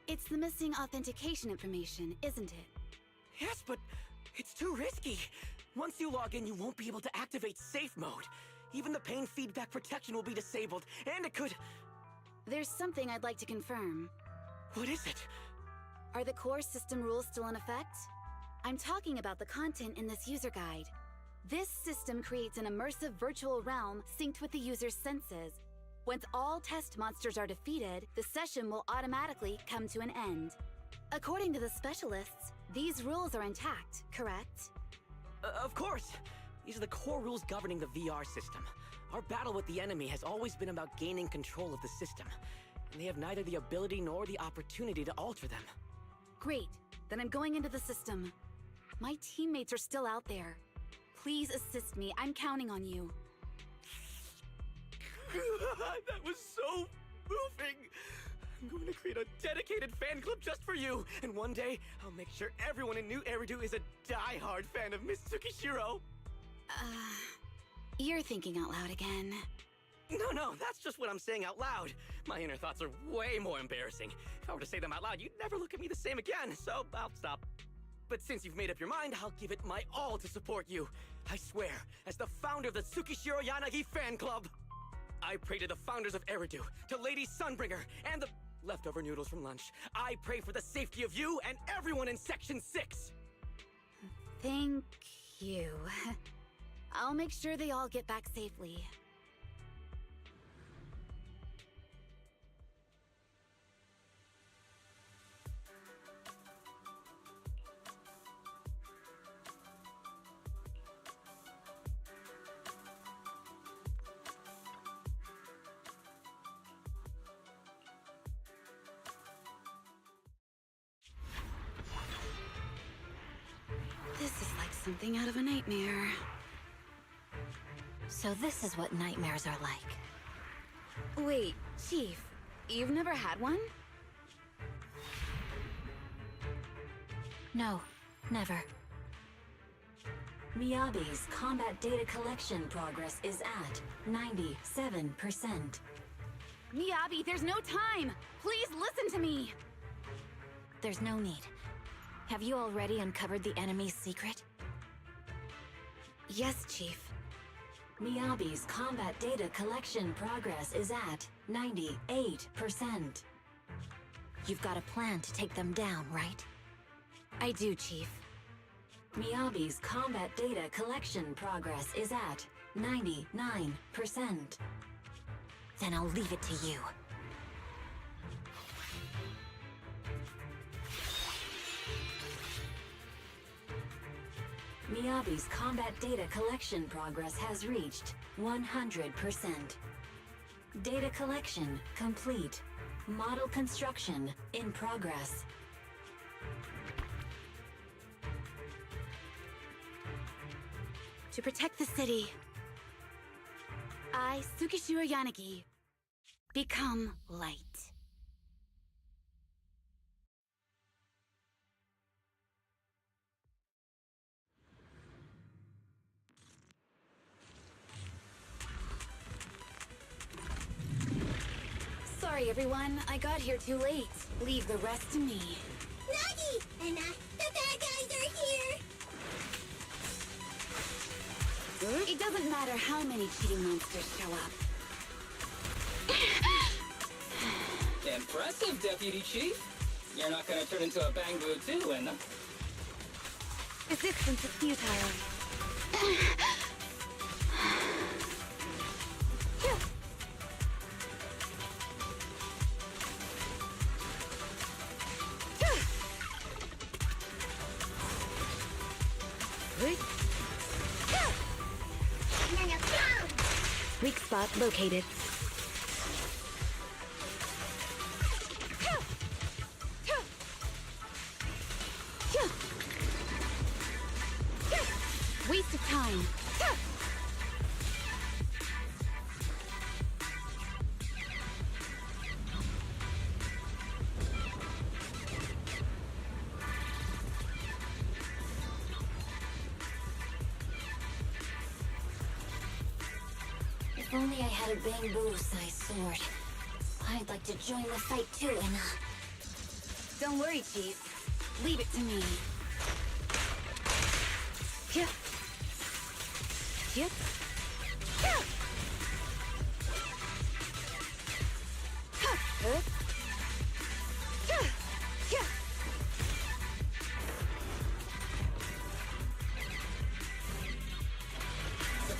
It's the missing authentication information, isn't it? Yes, but it's too risky. Once you log in, you won't be able to activate safe mode. Even the pain feedback protection will be disabled, and it could... There's something I'd like to confirm. What is it? Are the core system rules still in effect? I'm talking about the content in this user guide. This system creates an immersive virtual realm synced with the user's senses. Once all test monsters are defeated, the session will automatically come to an end. According to the specialists, these rules are intact, correct? Of course! These are the core rules governing the VR system. Our battle with the enemy has always been about gaining control of the system, and they have neither the ability nor the opportunity to alter them. Great, then I'm going into the system. My teammates are still out there. Please assist me, I'm counting on you. That was so moving! I'm going to create a dedicated fan club just for you, and one day, I'll make sure everyone in New Eridu is a die-hard fan of Miss Tsukishiro! You're thinking out loud again. No, that's just what I'm saying out loud. My inner thoughts are way more embarrassing. If I were to say them out loud, you'd never look at me the same again, so I'll stop. But since you've made up your mind, I'll give it my all to support you. I swear, as the founder of the Tsukishiro Yanagi fan club, I pray to the founders of Eridu, to Lady Sunbringer, and the leftover noodles from lunch. I pray for the safety of you and everyone in Section 6! Thank you. I'll make sure they all get back safely. This is like something out of a nightmare. So this is what nightmares are like. Wait, Chief, you've never had one? No, never. Miyabi's combat data collection progress is at 97%. Miyabi, there's no time! Please listen to me! There's no need. Have you already uncovered the enemy's secret? Yes, Chief. Miyabi's combat data collection progress is at 98%. You've got a plan to take them down, right? I do, Chief. Miyabi's combat data collection progress is at 99%. Then I'll leave it to you. Miyabi's combat data collection progress has reached 100%. Data collection complete. Model construction in progress. To protect the city, I, Tsukishiro Yanagi, become light. Sorry, everyone. I got here too late. Leave the rest to me. Nagi! And the bad guys are here! It doesn't matter how many cheating monsters show up. Impressive, Deputy Chief. You're not gonna turn into a Bangbu too, and Resistance is futile. Weak spot located. Waste of time. If only I had a bamboo-sized sword. I'd like to join the fight too, Anna. Don't worry, Chief. Leave it to me. Yeah. Yep.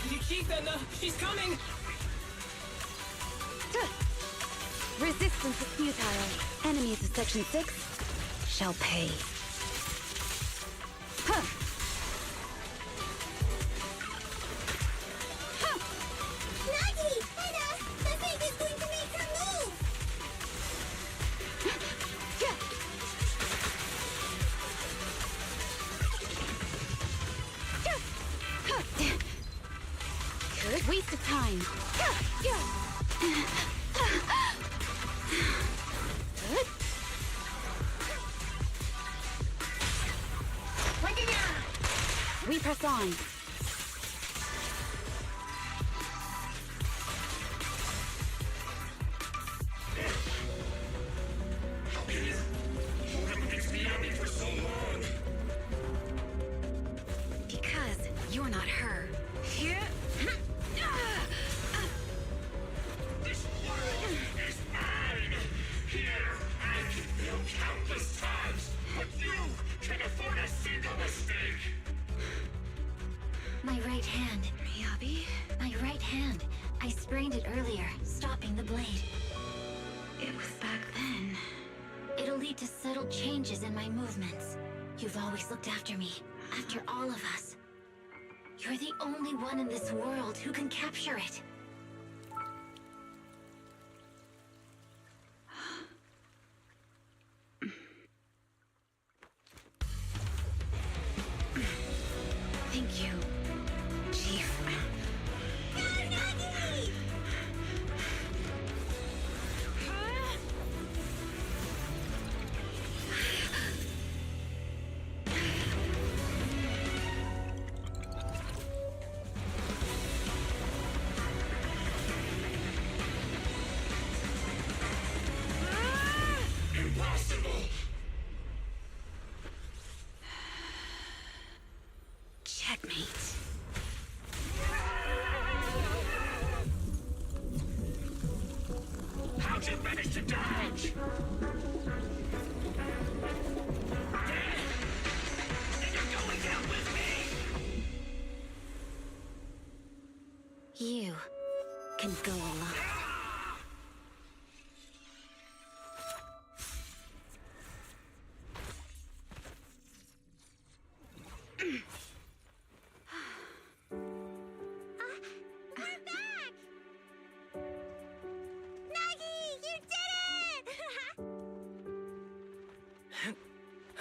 You keep Anna! She's coming! Resistance is futile. Enemies of Section 6 shall pay. Nagi! Anna! The thing is going to make her move! Good waste of time. We press on. Because you're not her. This world is mine! Here, I can fail countless times, but you can afford a single mistake! My right hand. Miyabi? My right hand. I sprained it earlier, stopping the blade. It was back then. It'll lead to subtle changes in my movements. You've always looked after me, after all of us. You're the only one in this world who can capture it. Thank you, Chief. Impossible! Checkmate. How'd you manage to dodge? And you're going down with me! You can go alone. We're back! Nagi, you did it!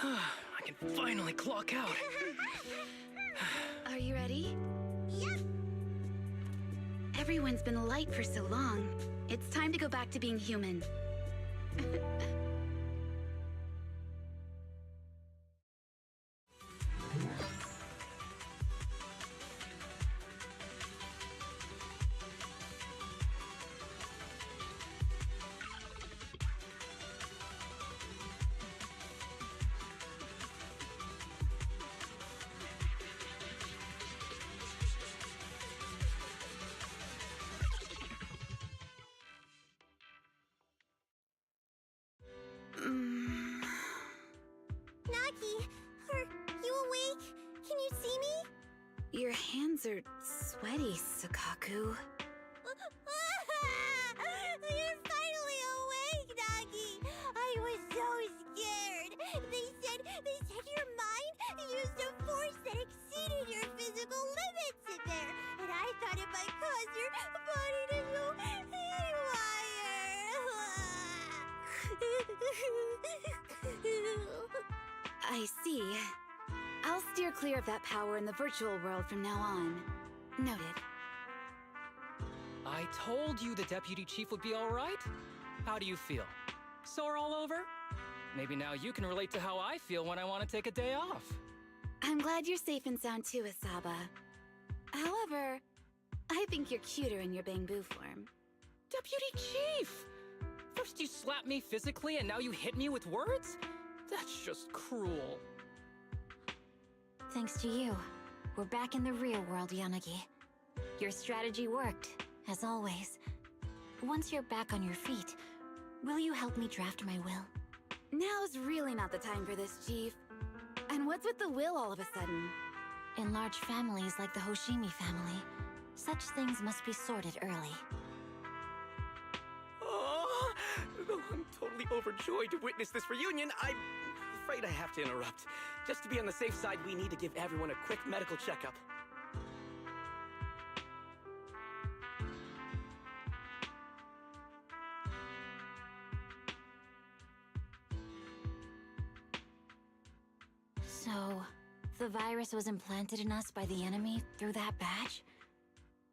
I can finally clock out. Are you ready? Yep. Everyone's been light for so long. It's time to go back to being human. share of that power in the virtual world from now on. Noted. I told you the deputy chief would be all right. How do you feel? Sore all over? Maybe now you can relate to how I feel when I want to take a day off. I'm glad you're safe and sound too, Asaba. However, I think you're cuter in your Bangbu form. Deputy Chief! First you slap me physically and now you hit me with words? That's just cruel. Thanks to you, we're back in the real world, Yanagi. Your strategy worked, as always. Once you're back on your feet, will you help me draft my will? Now's really not the time for this, Chief. And what's with the will all of a sudden? In large families like the Hoshimi family, such things must be sorted early. Oh, though I'm totally overjoyed to witness this reunion, I'm afraid I have to interrupt. Just to be on the safe side, we need to give everyone a quick medical checkup. So, the virus was implanted in us by the enemy through that badge?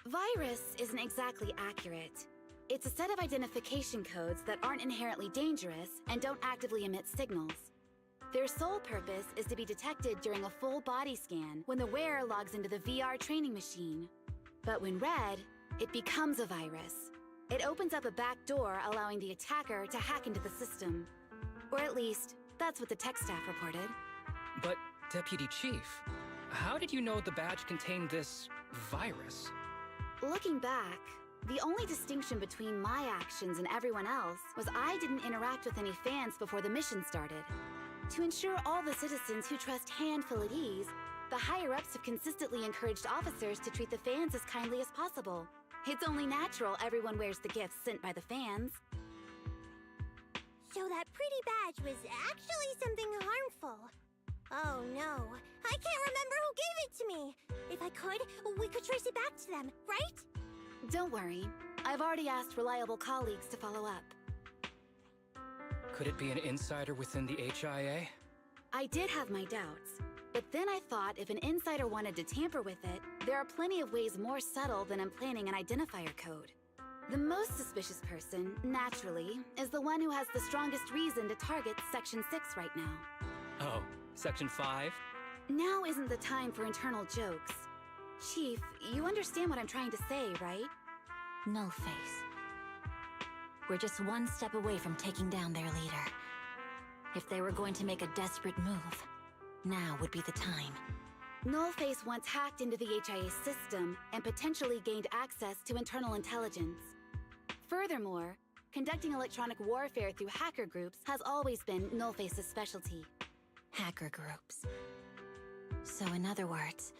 Virus isn't exactly accurate. It's a set of identification codes that aren't inherently dangerous and don't actively emit signals. Their sole purpose is to be detected during a full body scan when the wearer logs into the VR training machine. But when read, it becomes a virus. It opens up a back door, allowing the attacker to hack into the system. Or at least, that's what the tech staff reported. But, Deputy Chief, how did you know the badge contained this virus? Looking back, the only distinction between my actions and everyone else was I didn't interact with any fans before the mission started. To ensure all the citizens who trust Han feel at ease, the higher-ups have consistently encouraged officers to treat the fans as kindly as possible. It's only natural everyone wears the gifts sent by the fans. So that pretty badge was actually something harmful. Oh no, I can't remember who gave it to me. If I could, we could trace it back to them, right? Don't worry. I've already asked reliable colleagues to follow up. Could it be an insider within the HIA? I did have my doubts, but then I thought if an insider wanted to tamper with it, there are plenty of ways more subtle than implanting an identifier code. The most suspicious person, naturally, is the one who has the strongest reason to target Section 6 right now. Oh, Section 5? Now isn't the time for internal jokes. Chief, you understand what I'm trying to say, right? Nullface. We're just one step away from taking down their leader. If they were going to make a desperate move, now would be the time. Nullface once hacked into the HIA system and potentially gained access to internal intelligence. Furthermore, conducting electronic warfare through hacker groups has always been Nullface's specialty. Hacker groups. So in other words,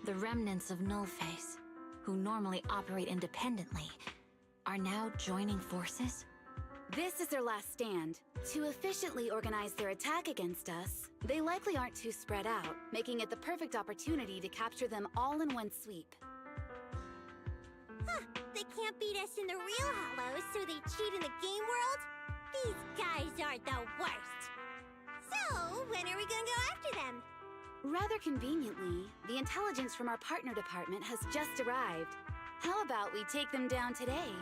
the remnants of Nullface, who normally operate independently, are now joining forces? This is their last stand. To efficiently organize their attack against us, they likely aren't too spread out, making it the perfect opportunity to capture them all in one sweep. Huh, they can't beat us in the real Hollows, so they cheat in the game world? These guys are the worst. So, when are we gonna go after them? Rather conveniently, the intelligence from our partner department has just arrived. How about we take them down today?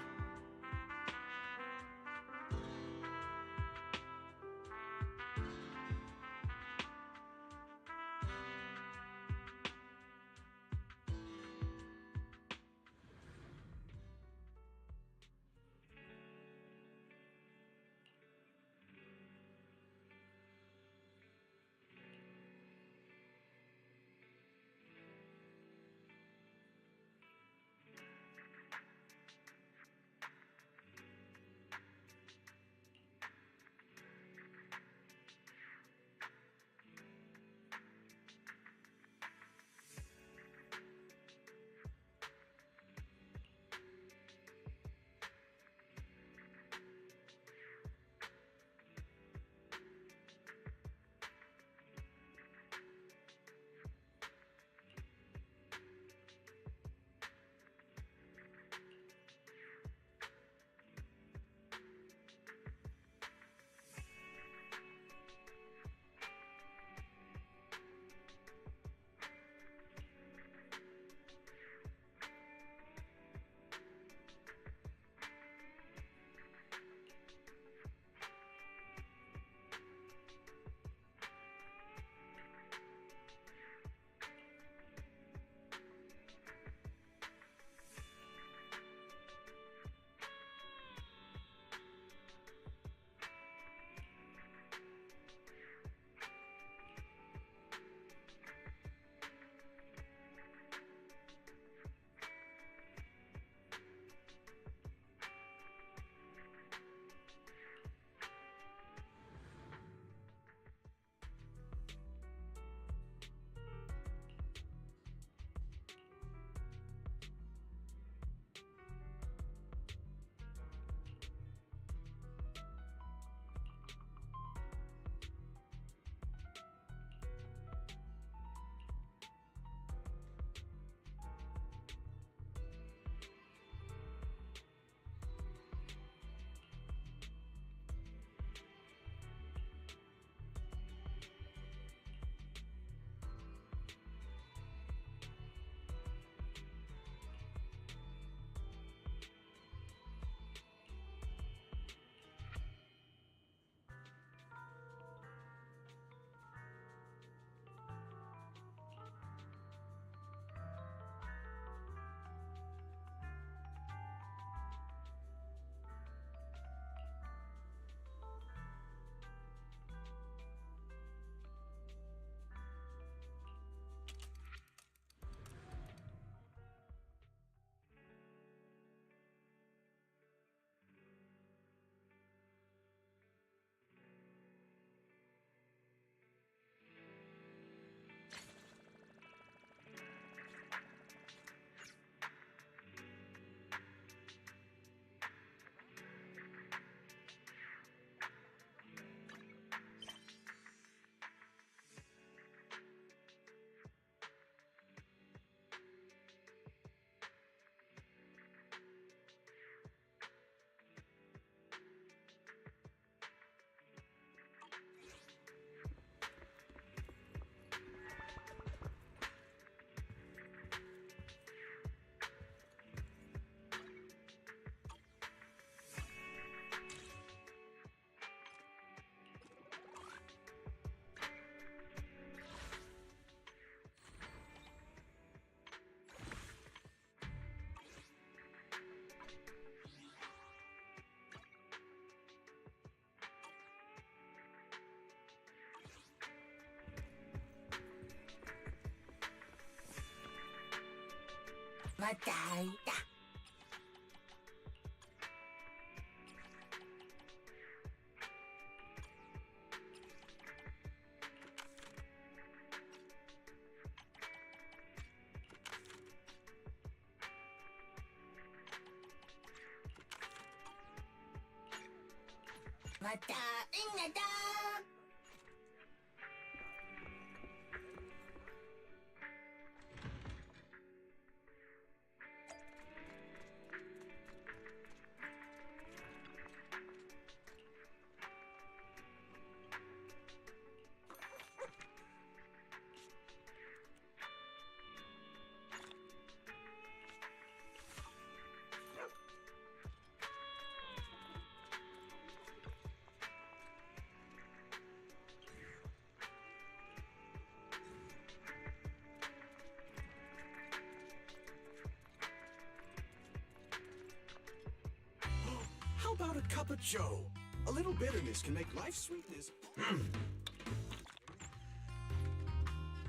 How about a cup of joe? A little bitterness can make life sweetness.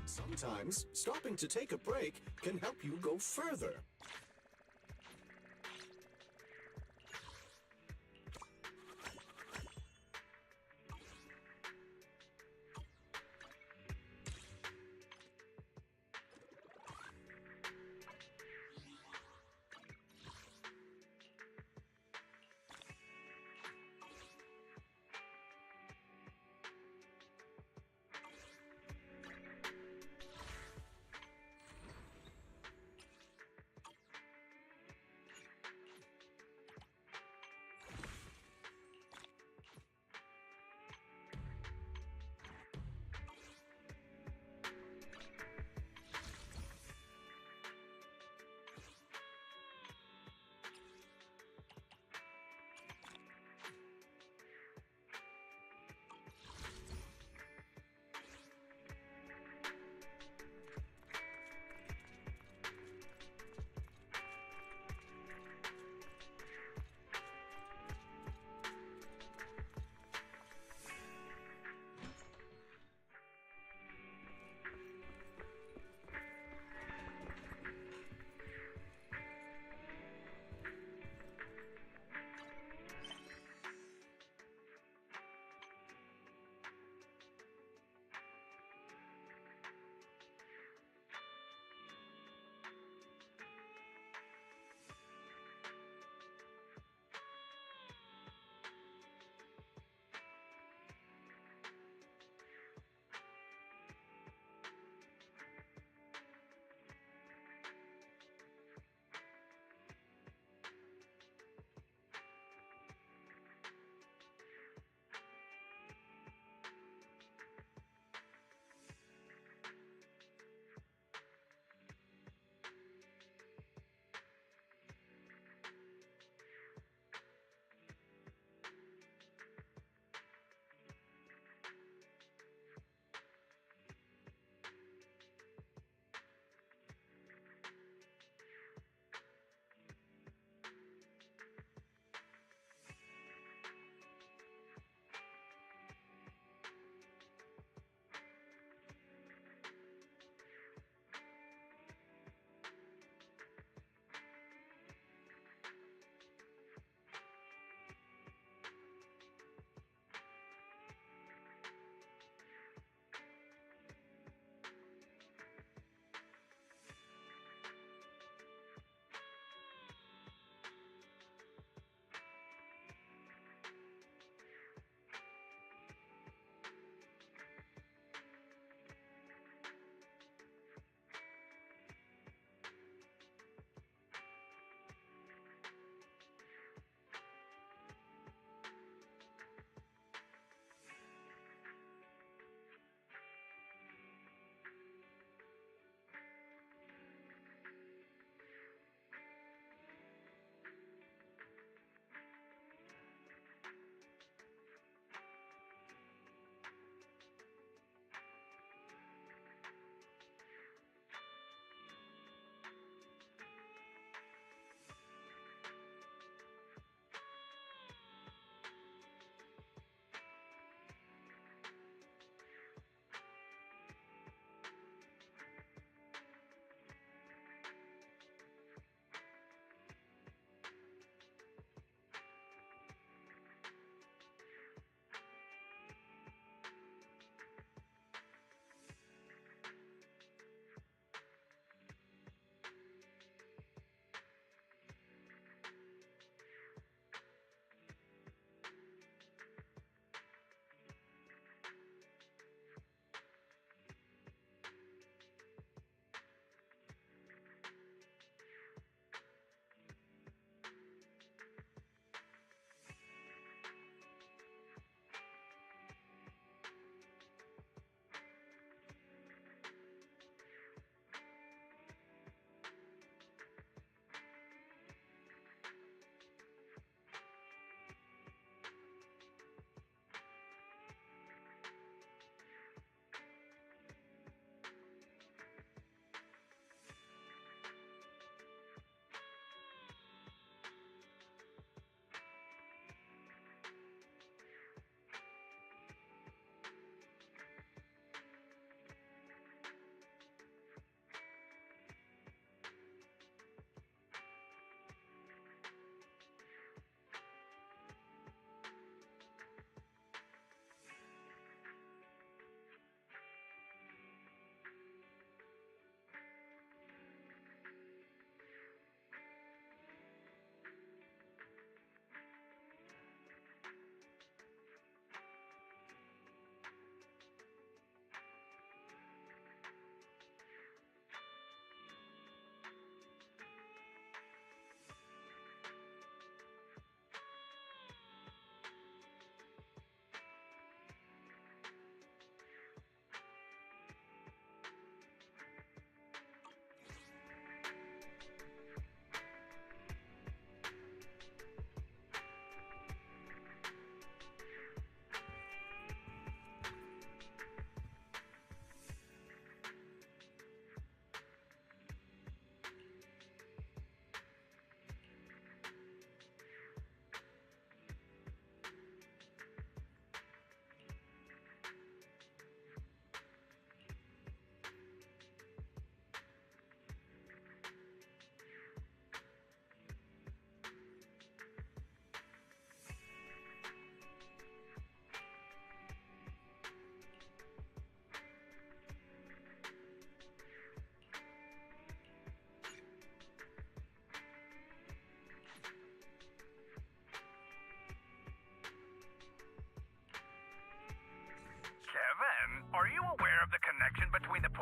Sometimes, stopping to take a break can help you go further.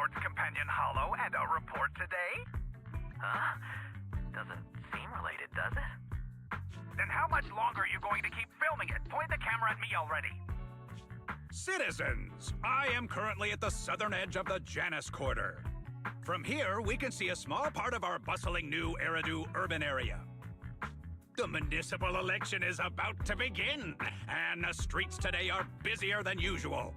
Sports Companion Hollow and a report today? Huh? Doesn't seem related, does it? Then how much longer are you going to keep filming it? Point the camera at me already. Citizens, I am currently at the southern edge of the Janus Quarter. From here, we can see a small part of our bustling new Eridu urban area. The municipal election is about to begin, and the streets today are busier than usual.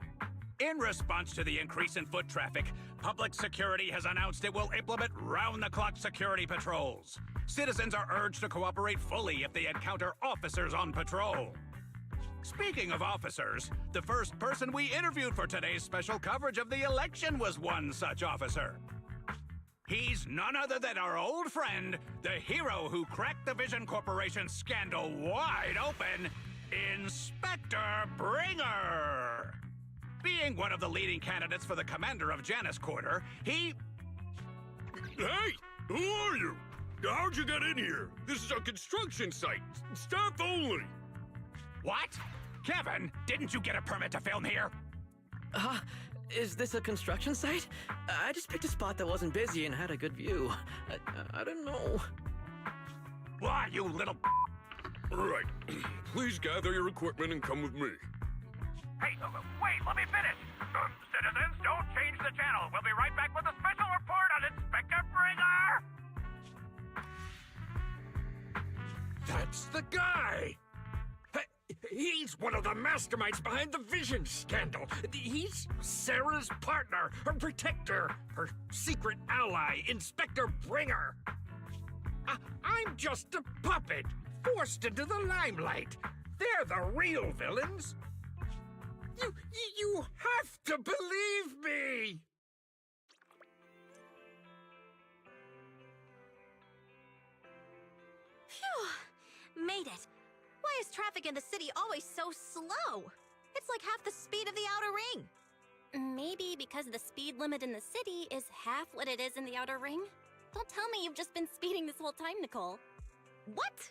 In response to the increase in foot traffic, public security has announced it will implement round-the-clock security patrols. Citizens are urged to cooperate fully if they encounter officers on patrol. Speaking of officers, the first person we interviewed for today's special coverage of the election was one such officer. He's none other than our old friend, the hero who cracked the Vision Corporation scandal wide open, Inspector Bringer. Being one of the leading candidates for the commander of Janus Quarter, he... Hey! Who are you? How'd you get in here? This is a construction site. Staff only. What? Kevin, didn't you get a permit to film here? Is this a construction site? I just picked a spot that wasn't busy and had a good view. I don't know. Why, you little... Right. Please gather your equipment and come with me. Hey, wait, let me finish. Citizens, don't change the channel. We'll be right back with a special report on Inspector Bringer. That's the guy! He's one of the masterminds behind the Vision scandal. He's Sarah's partner, her protector, her secret ally, Inspector Bringer. I'm just a puppet, forced into the limelight. They're the real villains. You have to believe me! Phew! Made it. Why is traffic in the city always so slow? It's like half the speed of the outer ring. Maybe because the speed limit in the city is half what it is in the outer ring? Don't tell me you've just been speeding this whole time, Nicole. What?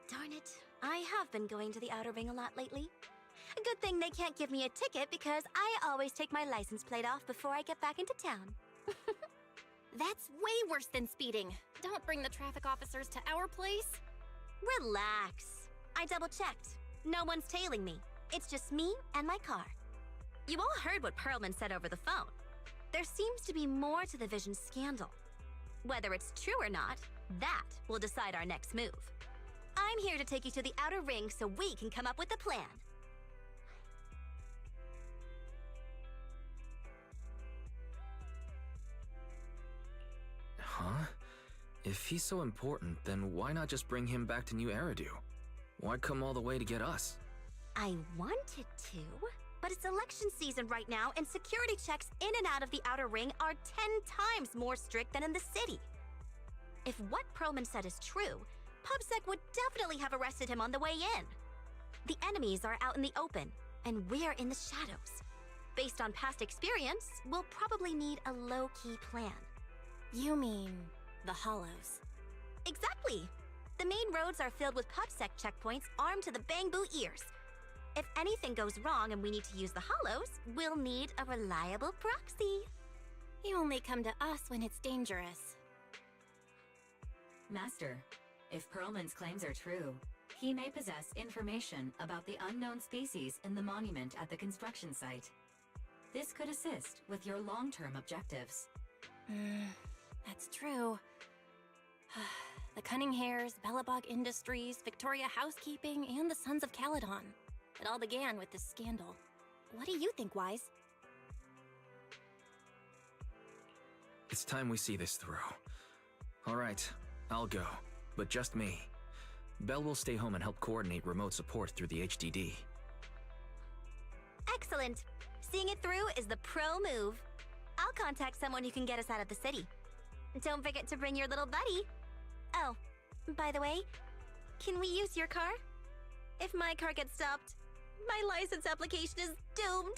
Darn it. I have been going to the outer ring a lot lately. A good thing they can't give me a ticket because I always take my license plate off before I get back into town. That's way worse than speeding. Don't bring the traffic officers to our place. Relax. I double-checked. No one's tailing me. It's just me and my car. You all heard what Perlman said over the phone. There seems to be more to the Vision scandal. Whether it's true or not, that will decide our next move. I'm here to take you to the outer ring so we can come up with a plan. Huh? If he's so important, then why not just bring him back to New Eridu? Why come all the way to get us? I wanted to, but it's election season right now and security checks in and out of the outer ring are 10 times more strict than in the city. If what Perlman said is true, PubSec would definitely have arrested him on the way in. The enemies are out in the open, and we're in the shadows. Based on past experience, we'll probably need a low-key plan. You mean the Hollows? Exactly! The main roads are filled with PubSec checkpoints armed to the bang-boo ears. If anything goes wrong and we need to use the Hollows, we'll need a reliable proxy. You only come to us when it's dangerous. Master, if Perlman's claims are true, he may possess information about the unknown species in the monument at the construction site. This could assist with your long-term objectives. That's true. The Cunning Hares, Bellabog Industries, Victoria Housekeeping, and the Sons of Caledon. It all began with this scandal. What do you think, Wise? It's time we see this through. All right, I'll go, but just me. Belle will stay home and help coordinate remote support through the HDD. Excellent! Seeing it through is the pro move. I'll contact someone who can get us out of the city. Don't forget to bring your little buddy. Oh, by the way, can we use your car? If my car gets stopped, my license application is doomed.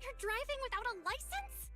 You're driving without a license?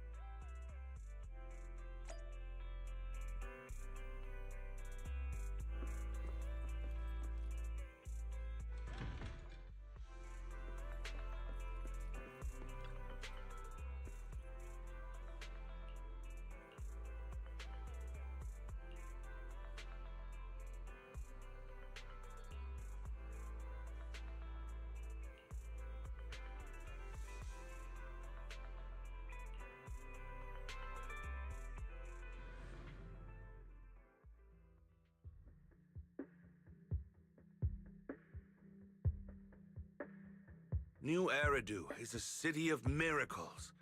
New Eridu is a city of miracles.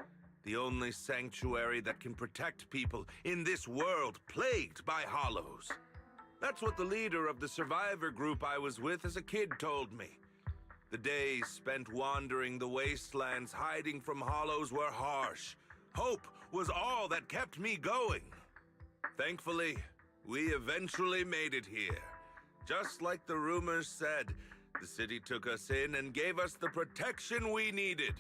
The only sanctuary that can protect people in this world plagued by hollows. That's what the leader of the survivor group I was with as a kid told me. The days spent wandering the wastelands hiding from hollows were harsh. Hope was all that kept me going. Thankfully, we eventually made it here. Just like the rumors said, the city took us in and gave us the protection we needed.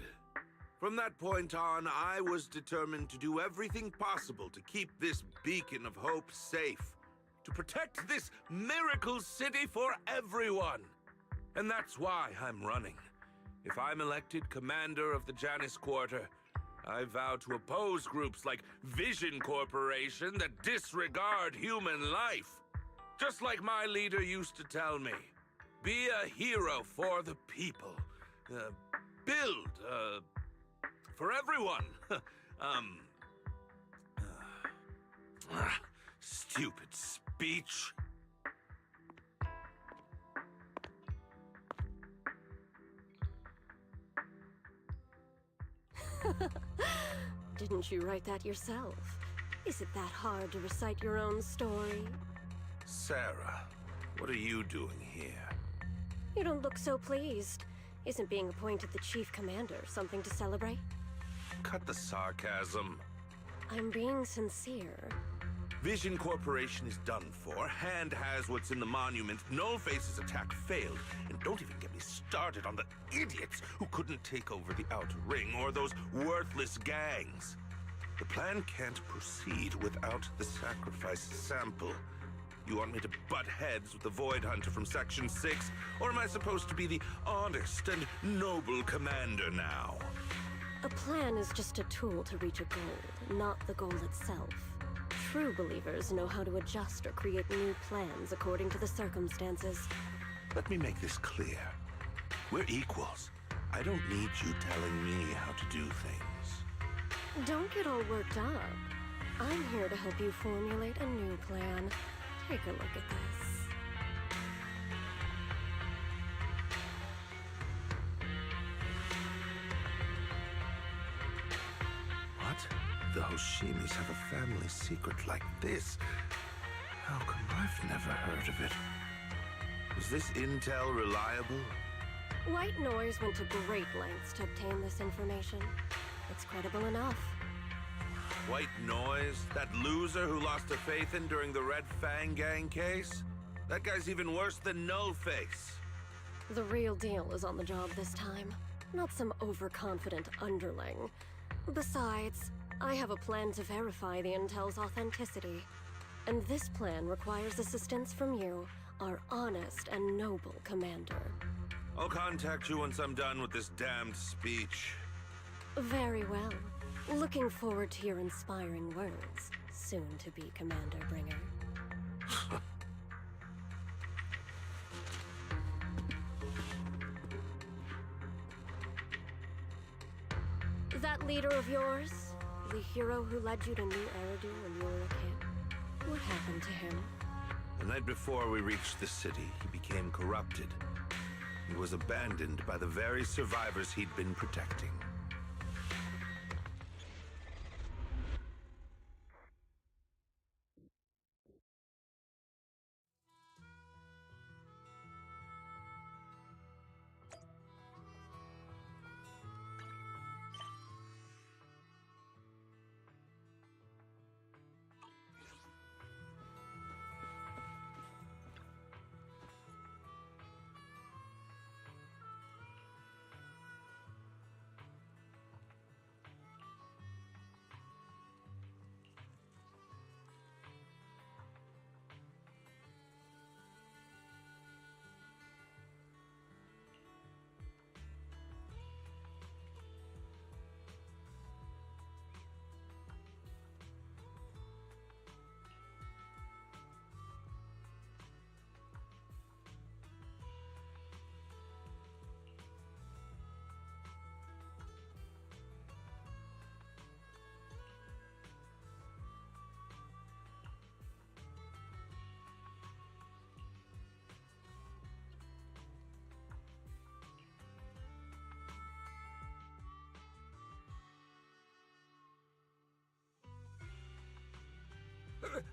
From that point on, I was determined to do everything possible to keep this beacon of hope safe. To protect this miracle city for everyone. And that's why I'm running. If I'm elected commander of the Janus Quarter, I vow to oppose groups like Vision Corporation that disregard human life. Just like my leader used to tell me. Be a hero for the people. Build, for everyone. Stupid speech. Didn't you write that yourself? Is it that hard to recite your own story? Sarah, what are you doing here? You don't look so pleased. Isn't being appointed the chief commander something to celebrate? Cut the sarcasm. I'm being sincere. Vision Corporation is done for. Hand has what's in the monument. Nullface's attack failed. And don't even get me started on the idiots who couldn't take over the Outer Ring or those worthless gangs. The plan can't proceed without the sacrifice sample. You want me to butt heads with the Void Hunter from Section 6? Or am I supposed to be the honest and noble commander now? A plan is just a tool to reach a goal, not the goal itself. True believers know how to adjust or create new plans according to the circumstances. Let me make this clear. We're equals. I don't need you telling me how to do things. Don't get all worked up. I'm here to help you formulate a new plan. Take a look at this. What? The Hoshimis have a family secret like this? How come I've never heard of it? Is this intel reliable? White Noise went to great lengths to obtain this information. It's credible enough. White Noise? That loser who lost to Phaethon during the Red Fang Gang case? That guy's even worse than Nullface. The real deal is on the job this time, not some overconfident underling. Besides, I have a plan to verify the intel's authenticity. And this plan requires assistance from you, our honest and noble commander. I'll contact you once I'm done with this damned speech. Very well. Looking forward to your inspiring words, soon to be Commander Bringer. That leader of yours, the hero who led you to New Eridu when you were a kid, what happened to him? The night before we reached the city, he became corrupted. He was abandoned by the very survivors he'd been protecting.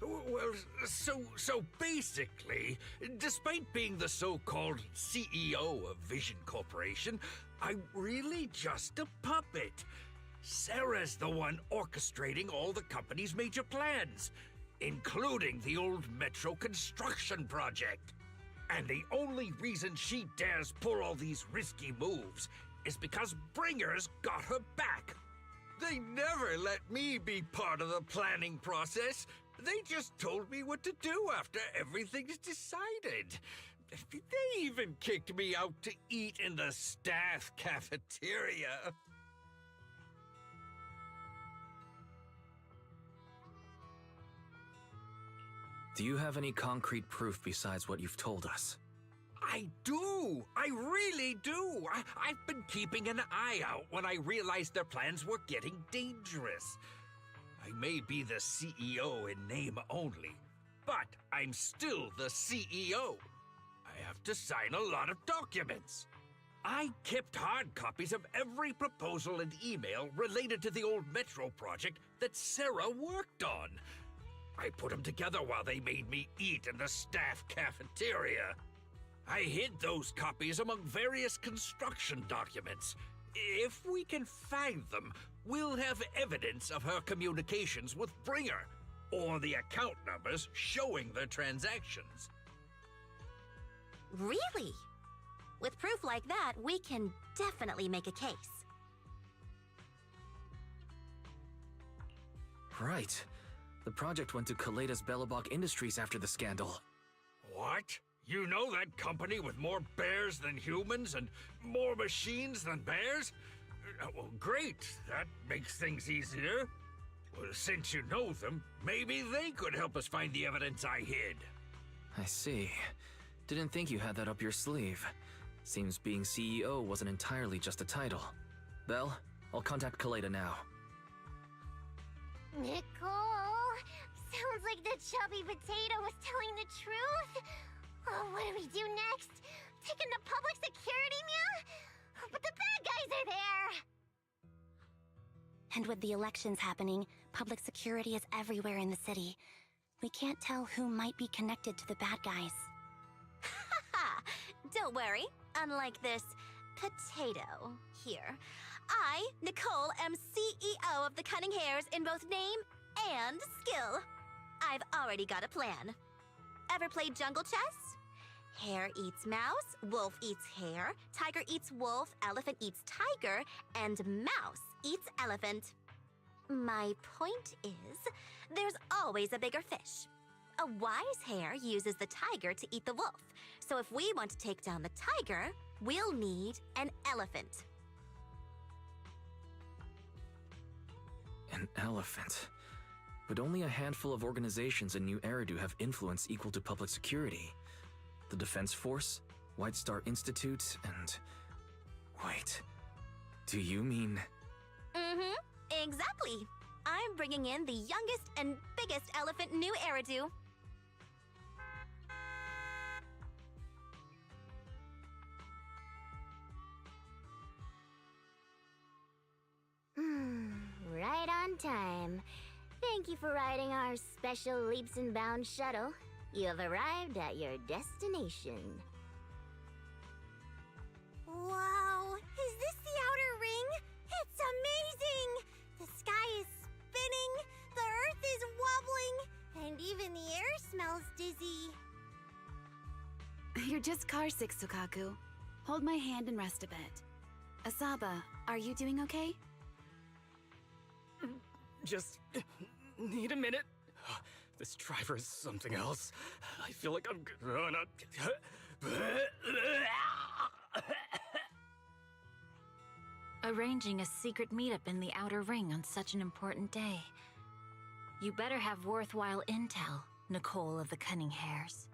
Well, so basically, despite being the so-called CEO of Vision Corporation, I'm really just a puppet. Sarah's the one orchestrating all the company's major plans, including the old metro construction project. And the only reason she dares pull all these risky moves is because Bringer's got her back. They never let me be part of the planning process. They just told me what to do after everything's decided. They even kicked me out to eat in the staff cafeteria. Do you have any concrete proof besides what you've told us? I do! I really do! I've been keeping an eye out when I realized their plans were getting dangerous. I may be the CEO in name only, but I'm still the CEO. I have to sign a lot of documents. I kept hard copies of every proposal and email related to the old metro project that Sarah worked on. I put them together while they made me eat in the staff cafeteria. I hid those copies among various construction documents. If we can find them, we'll have evidence of her communications with Bringer, or the account numbers showing their transactions. Really? With proof like that, we can definitely make a case. Right. The project went to Kaleda's Belobog Industries after the scandal. What? You know that company with more bears than humans and more machines than bears? Well, great. That makes things easier. Well, since you know them, maybe they could help us find the evidence I hid. I see. Didn't think you had that up your sleeve. Seems being CEO wasn't entirely just a title. Belle, I'll contact Kaleda now. Nicole! Sounds like the chubby potato was telling the truth. Oh, what do we do next? Take him to public security, Mia? But the bad guys are there! And with the elections happening, public security is everywhere in the city. We can't tell who might be connected to the bad guys. Haha! Don't worry. Unlike this potato here, I, Nicole, am CEO of the Cunning Hares in both name and skill. I've already got a plan. Ever played jungle chess? Hare eats mouse, wolf eats hare, tiger eats wolf, elephant eats tiger, and mouse eats elephant. My point is, there's always a bigger fish. A wise hare uses the tiger to eat the wolf. So if we want to take down the tiger, we'll need an elephant. An elephant. But only a handful of organizations in New Eridu have influence equal to public security. The Defense Force, White Star Institute, and... Wait. Do you mean... Mm-hmm. Exactly. I'm bringing in the youngest and biggest elephant in New Eridu. Right on time. Thank you for riding our special leaps and bounds shuttle. You have arrived at your destination. Wow! Is this the outer ring? It's amazing! The sky is spinning, the earth is wobbling, and even the air smells dizzy. You're just carsick, Sukaku. Hold my hand and rest a bit. Asaba, are you doing okay? Just need a minute. This driver is something else. I feel like I'm gonna... Arranging a secret meetup in the Outer Ring on such an important day. You better have worthwhile intel, Nicole of the Cunning Hares.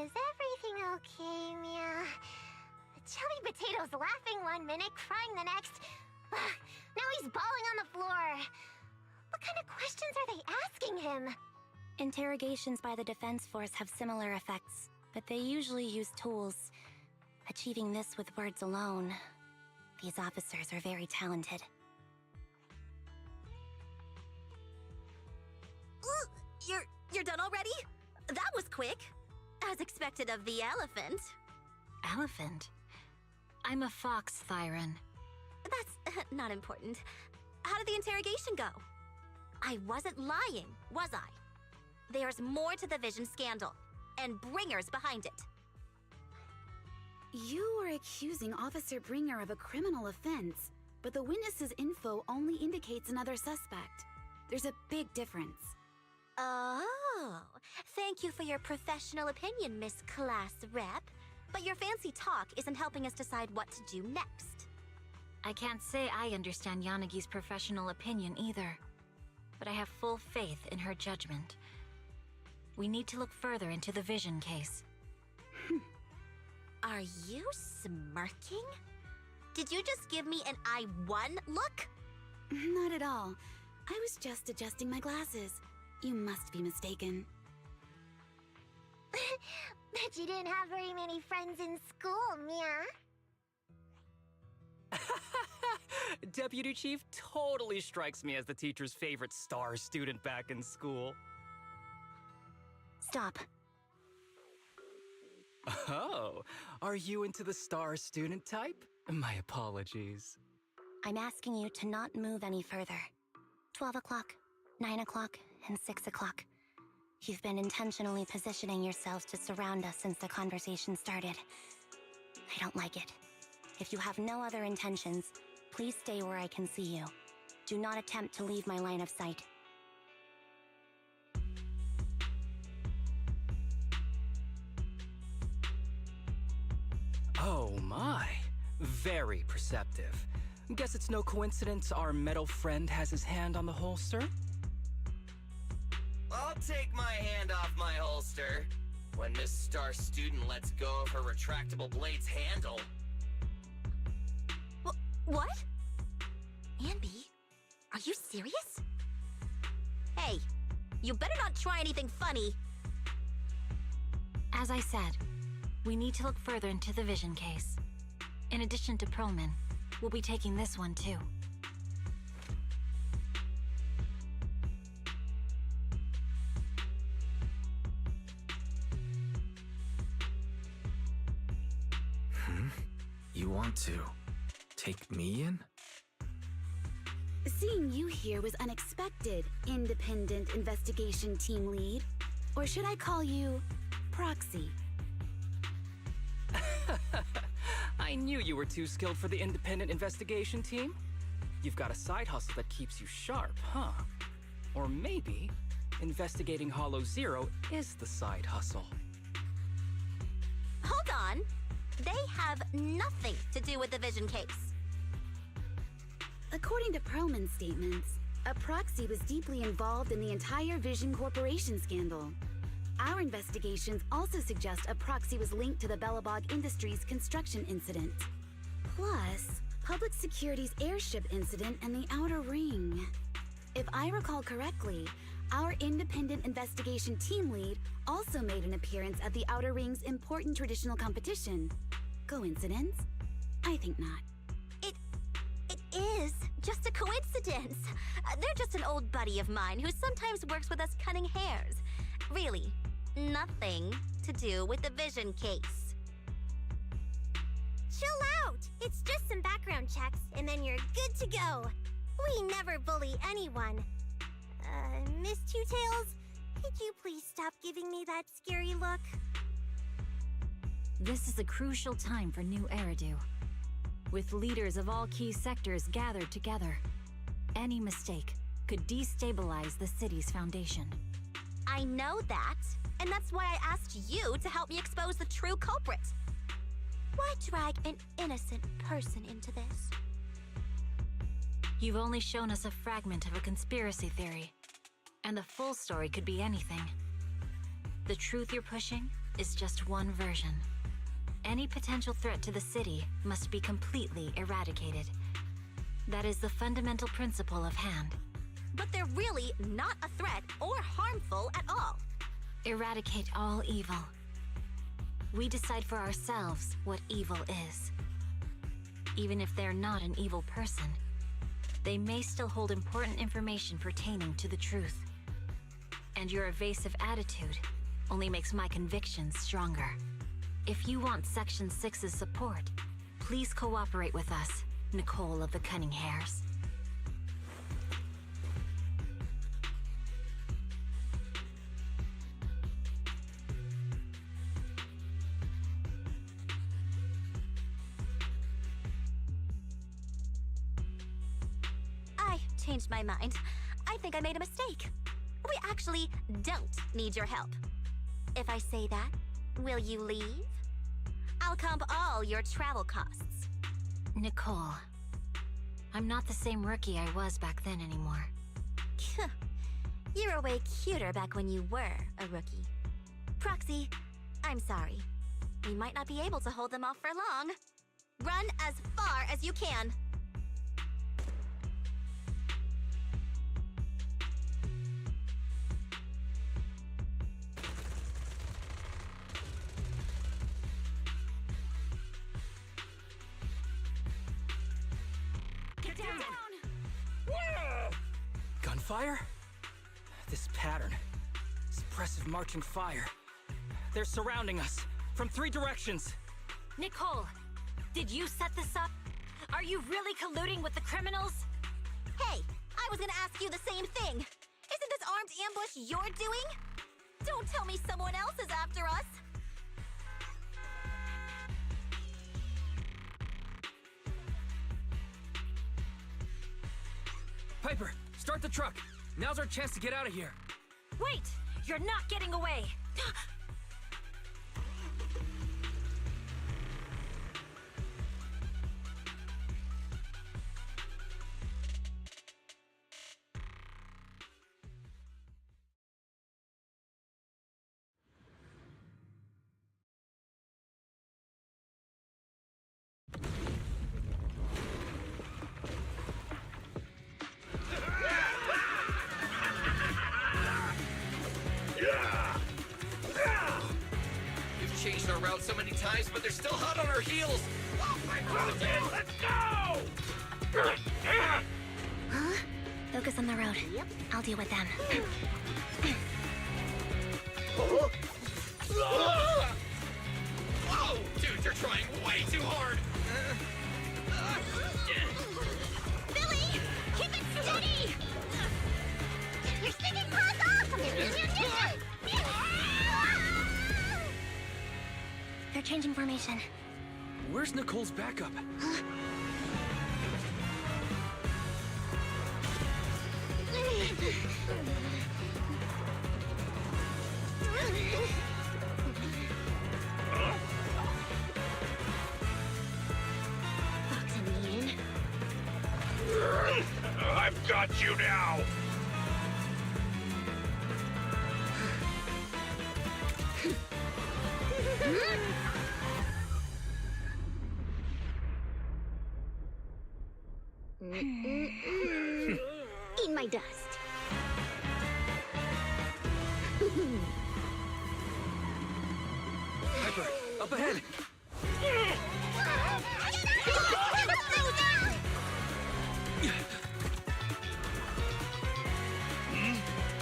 Is everything okay, Mia? Chubby Potato's laughing one minute, crying the next. Now he's bawling on the floor. What kind of questions are they asking him? Interrogations by the Defense Force have similar effects, but they usually use tools. Achieving this with words alone. These officers are very talented. You're done already? That was quick. As expected of the elephant. Elephant? I'm a fox, Thyron. That's not important. How did the interrogation go? I wasn't lying, was I? There's more to the Vision scandal, and Bringer's behind it. You are accusing Officer Bringer of a criminal offense, but the witness's info only indicates another suspect. There's a big difference. Oh, thank you for your professional opinion, Miss Class Rep. But your fancy talk isn't helping us decide what to do next. I can't say I understand Yanagi's professional opinion either, but I have full faith in her judgment. We need to look further into the Vision case. Are you smirking? Did you just give me an I won look? Not at all. I was just adjusting my glasses. You must be mistaken. Bet you didn't have very many friends in school, Mia. Deputy Chief totally strikes me as the teacher's favorite star student back in school. Stop. Oh, are you into the star student type? My apologies. I'm asking you to not move any further. 12 o'clock, 9 o'clock, and 6 o'clock. You've been intentionally positioning yourselves to surround us since the conversation started. I don't like it. If you have no other intentions, please stay where I can see you. Do not attempt to leave my line of sight. Oh my, very perceptive. Guess it's no coincidence our metal friend has his hand on the holster? I'll take my hand off my holster when Miss Star Student lets go of her retractable blade's handle. What? Anby, are you serious? Hey, you better not try anything funny. As I said, we need to look further into the Vision case. In addition to Perlman, we'll be taking this one too. You want to take me in? Seeing you here was unexpected, Independent Investigation Team Lead. Or should I call you Proxy? I knew you were too skilled for the independent investigation team. You've got a side hustle that keeps you sharp, huh? Or maybe investigating Hollow Zero is the side hustle. Hold on. They have nothing to do with the Vision case. According to Perlman's statements, a proxy was deeply involved in the entire Vision Corporation scandal. Our investigations also suggest a proxy was linked to the Belobog Industries construction incident. Plus, Public Security's airship incident and the Outer Ring. If I recall correctly, our independent investigation team lead also made an appearance at the Outer Ring's important traditional competition. Coincidence? I think not. It is just a coincidence. They're just an old buddy of mine who sometimes works with us cunning hares. Really, nothing to do with the Vision case. Chill out! It's just some background checks, and then you're good to go. We never bully anyone. Miss Two Tails, could you please stop giving me that scary look? This is a crucial time for New Eridu. With leaders of all key sectors gathered together, any mistake could destabilize the city's foundation. I know that, and that's why I asked you to help me expose the true culprit. Why drag an innocent person into this? You've only shown us a fragment of a conspiracy theory, and the full story could be anything. The truth you're pushing is just one version. Any potential threat to the city must be completely eradicated. That is the fundamental principle of Hand. But they're really not a threat or harmful at all. Eradicate all evil. We decide for ourselves what evil is. Even if they're not an evil person, they may still hold important information pertaining to the truth. And your evasive attitude only makes my convictions stronger. If you want Section 6's support, please cooperate with us, Nicole of the Cunning Hairs. I changed my mind. I think I made a mistake. We actually don't need your help. If I say that, will you leave? I'll comp all your travel costs. Nicole, I'm not the same rookie I was back then anymore. You were way cuter back when you were a rookie. Proxy, I'm sorry. We might not be able to hold them off for long. Run as far as you can. Get down! Gunfire? This pattern. Suppressive marching fire. They're surrounding us from 3 directions. Nicole, did you set this up? Are you really colluding with the criminals? Hey, I was gonna ask you the same thing. Isn't this armed ambush you're doing? Don't tell me someone else is after us. Piper, start the truck. Now's our chance to get out of here. Wait! You're not getting away! We've changed our route so many times, but they're still hot on our heels. Let's go! Huh? Focus on the road. Yep. I'll deal with them. Whoa! Dude, you're trying way too hard! Billy! Keep it steady! You're sticking close off! They're changing formation. Where's Nicole's backup? I've got you now! Eat my dust. Piper, up ahead!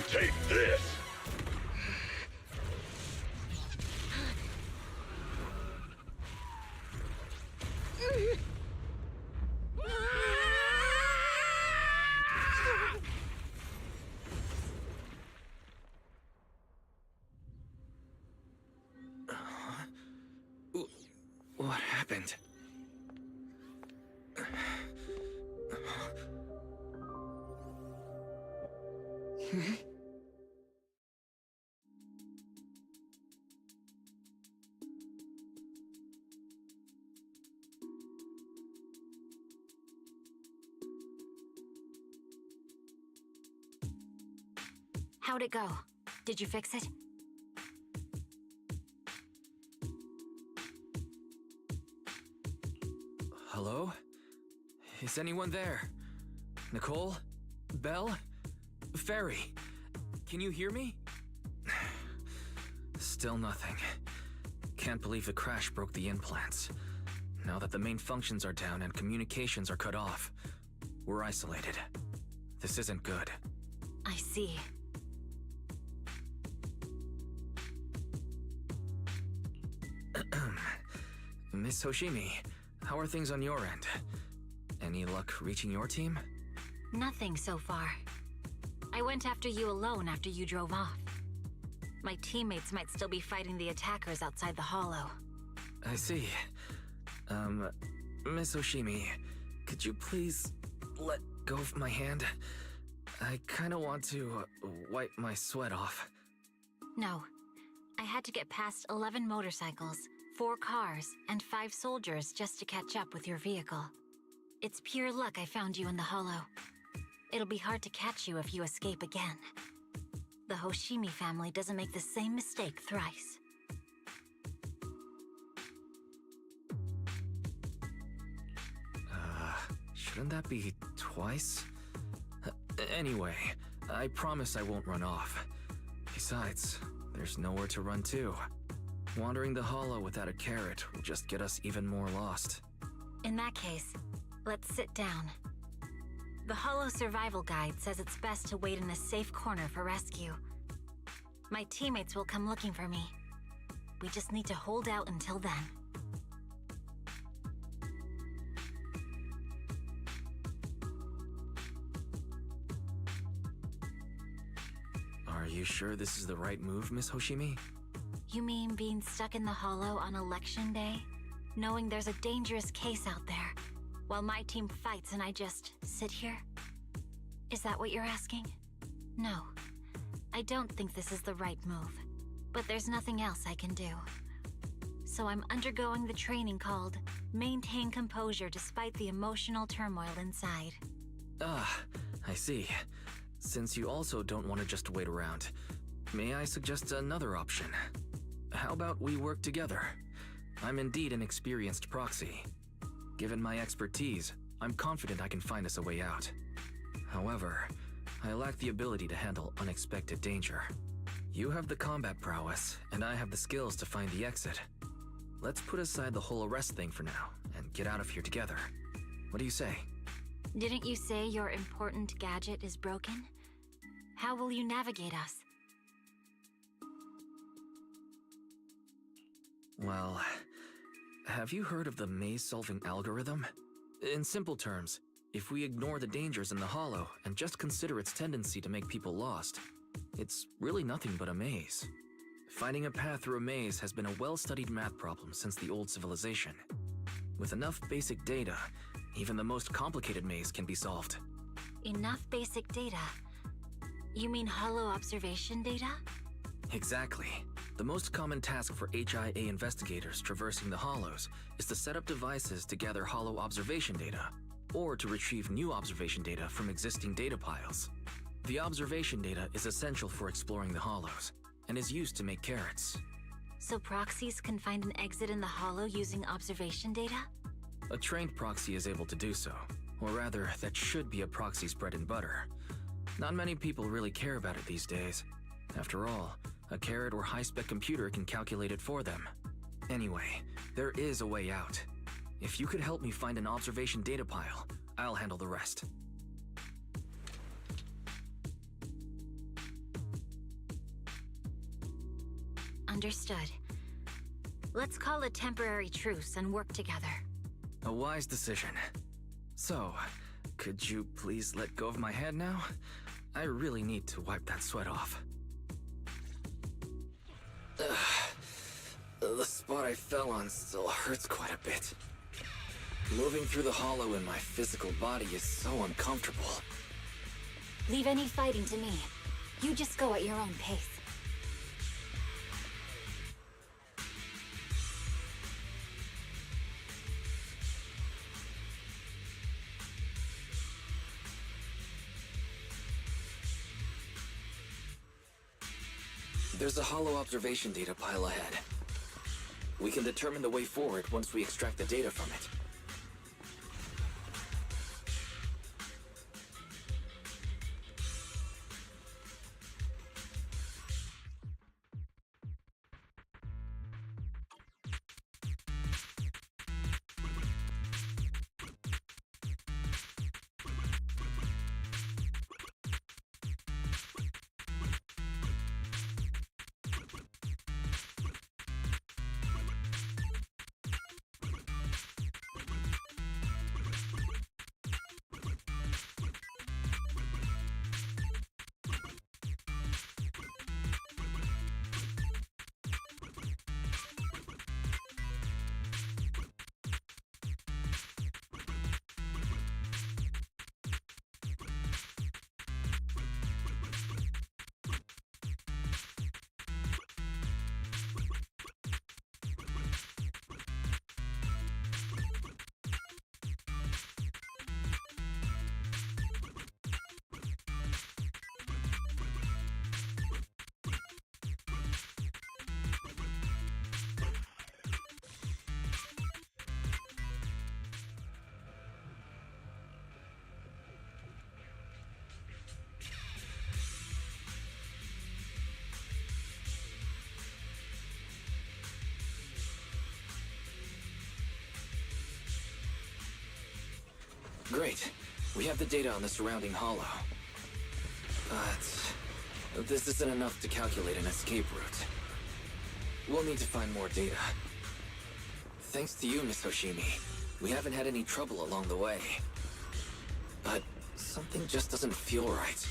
Take this! What happened? How'd it go? Did you fix it? Hello? Is anyone there? Nicole? Belle? Fairy? Can you hear me? Still nothing. Can't believe the crash broke the implants. Now that the main functions are down and communications are cut off, we're isolated. This isn't good. I see. Miss Hoshimi, how are things on your end? Any luck reaching your team? Nothing so far. I went after you alone after you drove off. My teammates might still be fighting the attackers outside the hollow. I see. Miss Hoshimi, could you please let go of my hand? I kinda want to wipe my sweat off. No. I had to get past 11 motorcycles, 4 cars, and 5 soldiers just to catch up with your vehicle. It's pure luck I found you in the hollow. It'll be hard to catch you if you escape again. The Hoshimi family doesn't make the same mistake thrice. Shouldn't that be twice? Anyway, I promise I won't run off. Besides, there's nowhere to run to. Wandering the hollow without a carrot will just get us even more lost. In that case, let's sit down. The Hollow Survival Guide says it's best to wait in a safe corner for rescue. My teammates will come looking for me. We just need to hold out until then. Are you sure this is the right move, Miss Hoshimi? You mean being stuck in the hollow on election day? Knowing there's a dangerous case out there, while my team fights and I just sit here? Is that what you're asking? No. I don't think this is the right move, but there's nothing else I can do. So I'm undergoing the training called Maintain Composure Despite the Emotional Turmoil Inside. Ah, I see. Since you also don't want to just wait around, may I suggest another option? How about we work together? I'm indeed an experienced proxy. Given my expertise, I'm confident I can find us a way out. However, I lack the ability to handle unexpected danger. You have the combat prowess, and I have the skills to find the exit. Let's put aside the whole arrest thing for now, and get out of here together. What do you say? Didn't you say your important gadget is broken? How will you navigate us? Well, have you heard of the maze-solving algorithm? In simple terms, if we ignore the dangers in the hollow and just consider its tendency to make people lost, it's really nothing but a maze. Finding a path through a maze has been a well-studied math problem since the old civilization. With enough basic data, even the most complicated maze can be solved. Enough basic data? You mean hollow observation data? Exactly. The most common task for HIA investigators traversing the hollows is to set up devices to gather hollow observation data, or to retrieve new observation data from existing data piles. The observation data is essential for exploring the hollows, and is used to make carrots. So proxies can find an exit in the hollow using observation data? A trained proxy is able to do so, or rather, that should be a proxy's bread and butter. Not many people really care about it these days. After all, a carrot or high-spec computer can calculate it for them. Anyway, there is a way out. If you could help me find an observation data pile, I'll handle the rest. Understood. Let's call a temporary truce and work together. A wise decision. So, could you please let go of my head now? I really need to wipe that sweat off. The spot I fell on still hurts quite a bit. Moving through the hollow in my physical body is so uncomfortable. Leave any fighting to me. You just go at your own pace. There's a hollow observation data pile ahead. We can determine the way forward once we extract the data from it. Great. We have the data on the surrounding hollow. But this isn't enough to calculate an escape route. We'll need to find more data. Thanks to you, Miss Hoshimi, we haven't had any trouble along the way. But something just doesn't feel right.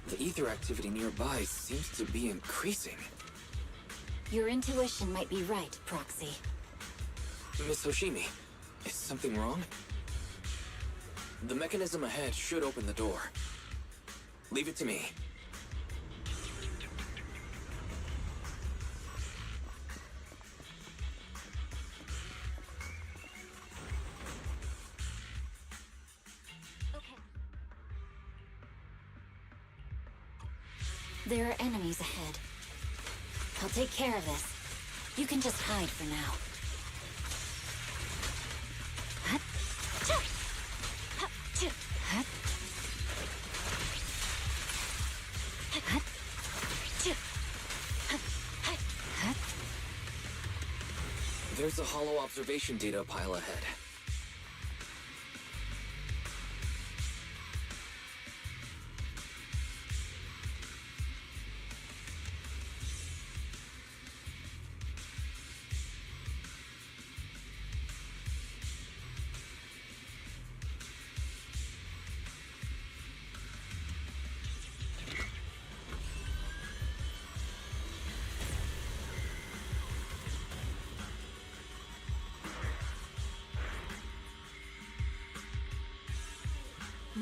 The ether activity nearby seems to be increasing. Your intuition might be right, Proxy. Miss Hoshimi, is something wrong? The mechanism ahead should open the door. Leave it to me. There are enemies ahead. I'll take care of this. You can just hide for now. There's a hollow observation data pile ahead.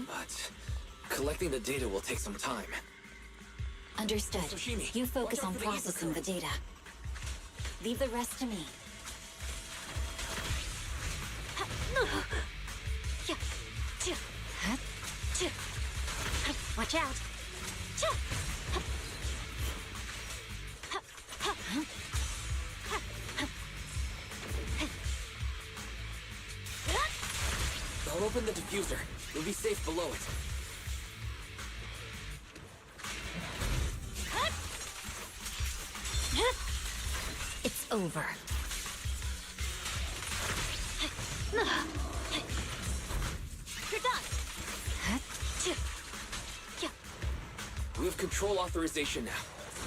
But collecting the data will take some time. Understood. Hoshimi, You focus watch out on for the ether processing the data. Leave the rest to me. Watch out. I'll open the diffuser. You'll be safe below it. It's over. You're done! We have control authorization now.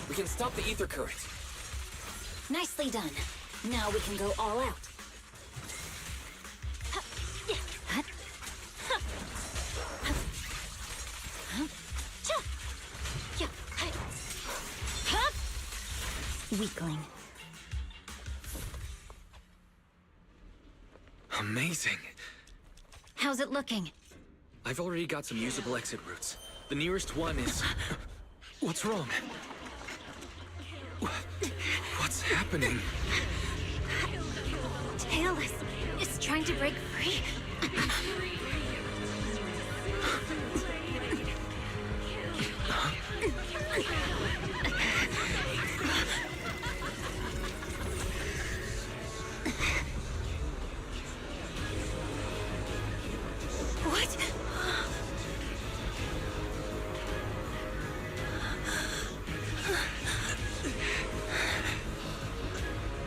We can stop the ether current. Nicely done. Now we can go all out. Weakling. Amazing. How's it looking? I've already got some usable exit routes. The nearest one is... What's wrong? What's happening? Tailless is trying to break free. What?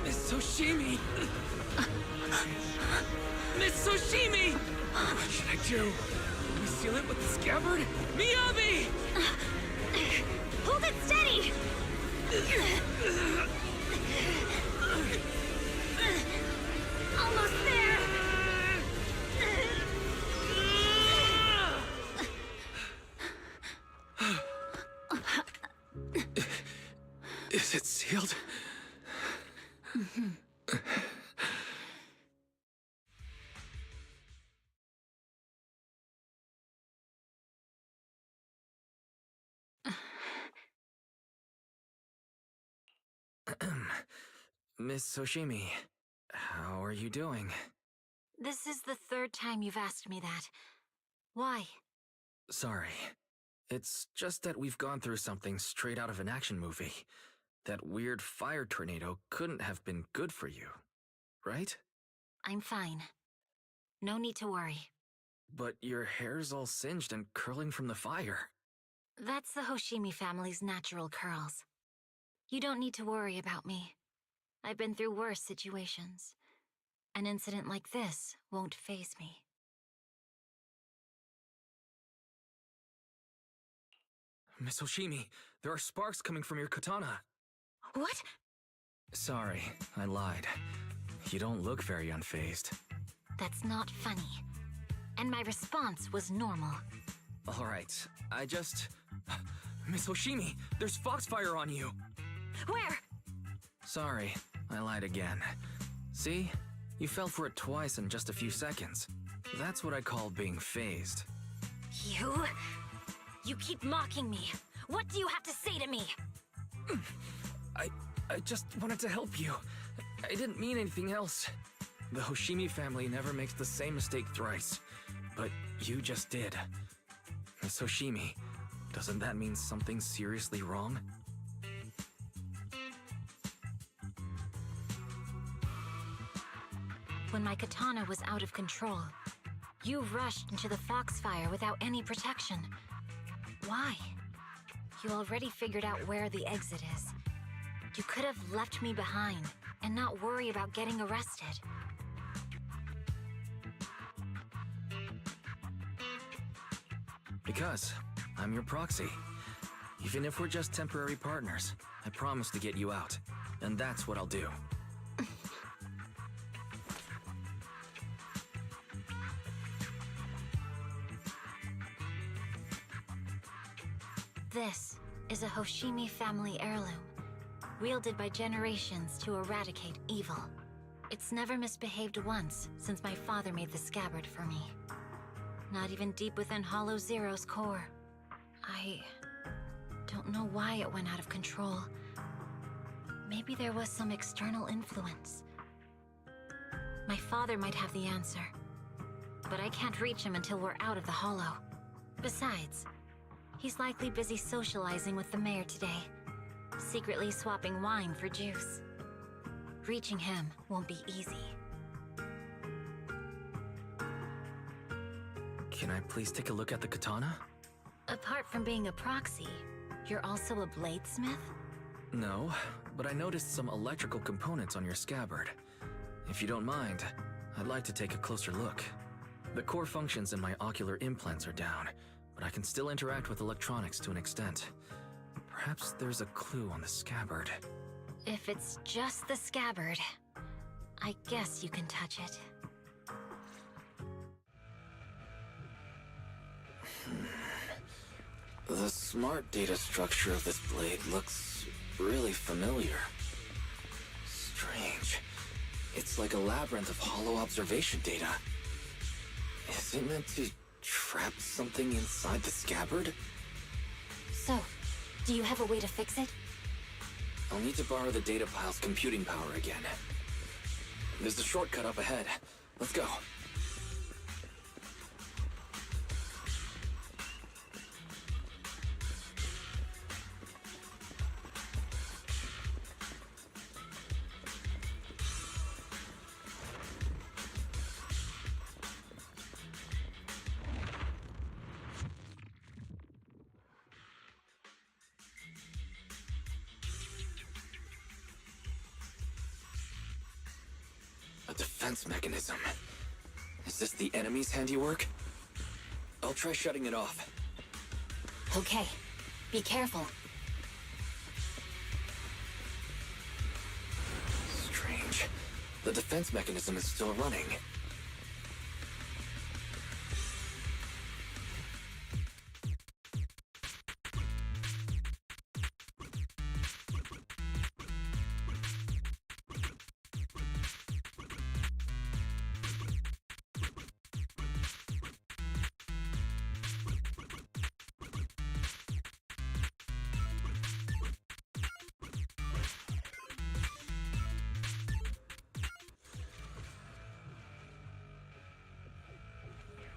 Miss Hoshimi! Miss Hoshimi! What should I do? We seal it with the scabbard? Miyabi! Hold it steady! Almost there! Is it sealed? Miss Hoshimi, how are you doing? This is the third time you've asked me that. Why? Sorry. It's just that we've gone through something straight out of an action movie. That weird fire tornado couldn't have been good for you, right? I'm fine. No need to worry. But your hair's all singed and curling from the fire. That's the Hoshimi family's natural curls. You don't need to worry about me. I've been through worse situations. An incident like this won't faze me. Miss Hoshimi, there are sparks coming from your katana. What? Sorry, I lied. You don't look very unfazed. That's not funny. And my response was normal. Alright, I just... Miss Hoshimi, there's foxfire on you! Where? Sorry, I lied again. See? You fell for it twice in just a few seconds. That's what I call being phased. You keep mocking me. What do you have to say to me? I just wanted to help you. I didn't mean anything else. The Hoshimi family never makes the same mistake thrice. But you just did. Miss Hoshimi, doesn't that mean something seriously wrong? When my katana was out of control, you rushed into the foxfire without any protection. Why? You already figured out where the exit is. You could have left me behind and not worry about getting arrested. Because I'm your proxy. Even if we're just temporary partners, I promise to get you out. And that's what I'll do. This is a Hoshimi family heirloom, wielded by generations to eradicate evil. It's never misbehaved once since my father made the scabbard for me. Not even deep within Hollow Zero's core. I don't know why it went out of control. Maybe there was some external influence. My father might have the answer, but I can't reach him until we're out of the Hollow. Besides, he's likely busy socializing with the mayor today, secretly swapping wine for juice. Reaching him won't be easy. Can I please take a look at the katana? Apart from being a proxy, you're also a bladesmith? No, but I noticed some electrical components on your scabbard. If you don't mind, I'd like to take a closer look. The core functions in my ocular implants are down, but I can still interact with electronics to an extent. Perhaps there's a clue on the scabbard. If it's just the scabbard, I guess you can touch it. The smart data structure of this blade looks really familiar. Strange. It's like a labyrinth of hollow observation data. Is it meant to trap something inside the scabbard? So, do you have a way to fix it? I'll need to borrow the data pile's computing power again. There's a shortcut up ahead. Let's go. Mechanism. Is this the enemy's handiwork? I'll try shutting it off. Okay, be careful. Strange. The defense mechanism is still running.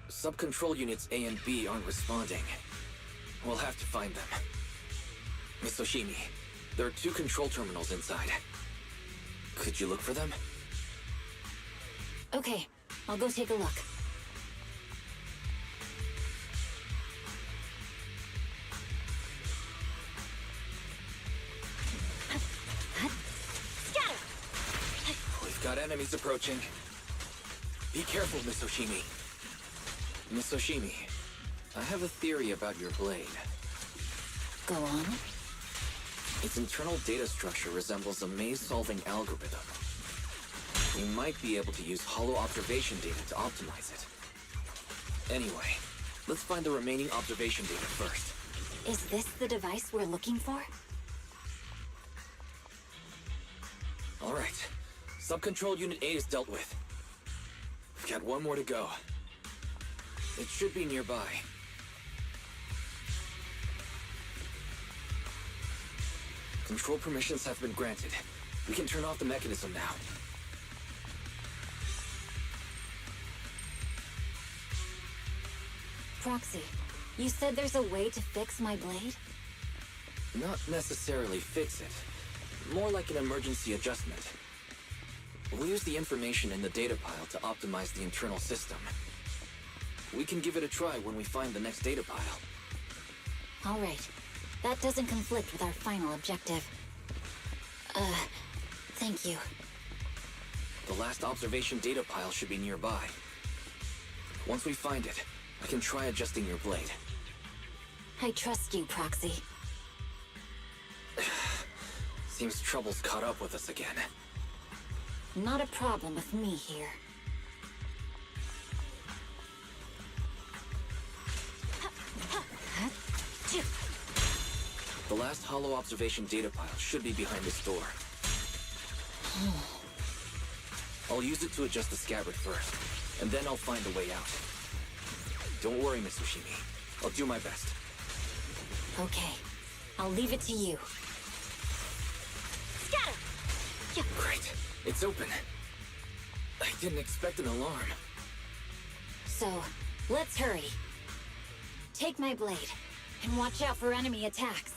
Sub-control units A and B aren't responding. We'll have to find them. Miss Hoshimi, there are 2 control terminals inside. Could you look for them? Okay, I'll go take a look. We've got enemies approaching. Be careful, Miss Hoshimi. Miss Hoshimi, I have a theory about your blade. Go on. Its internal data structure resembles a maze-solving algorithm. We might be able to use hollow observation data to optimize it. Anyway, let's find the remaining observation data first. Is this the device we're looking for? Alright. Sub-control Unit A is dealt with. We've got one more to go. It should be nearby. Control permissions have been granted. We can turn off the mechanism now. Proxy, you said there's a way to fix my blade? Not necessarily fix it. More like an emergency adjustment. We'll use the information in the data pile to optimize the internal system. We can give it a try when we find the next data pile. All right. That doesn't conflict with our final objective. Thank you. The last observation data pile should be nearby. Once we find it, I can try adjusting your blade. I trust you, Proxy. Seems trouble's caught up with us again. Not a problem with me here. The last hollow observation data pile should be behind this door. I'll use it to adjust the scabbard first, and then I'll find a way out. Don't worry, Miss Ushimi. I'll do my best. Okay. I'll leave it to you. Scatter! Great. It's open. I didn't expect an alarm. So, let's hurry. Take my blade, and watch out for enemy attacks.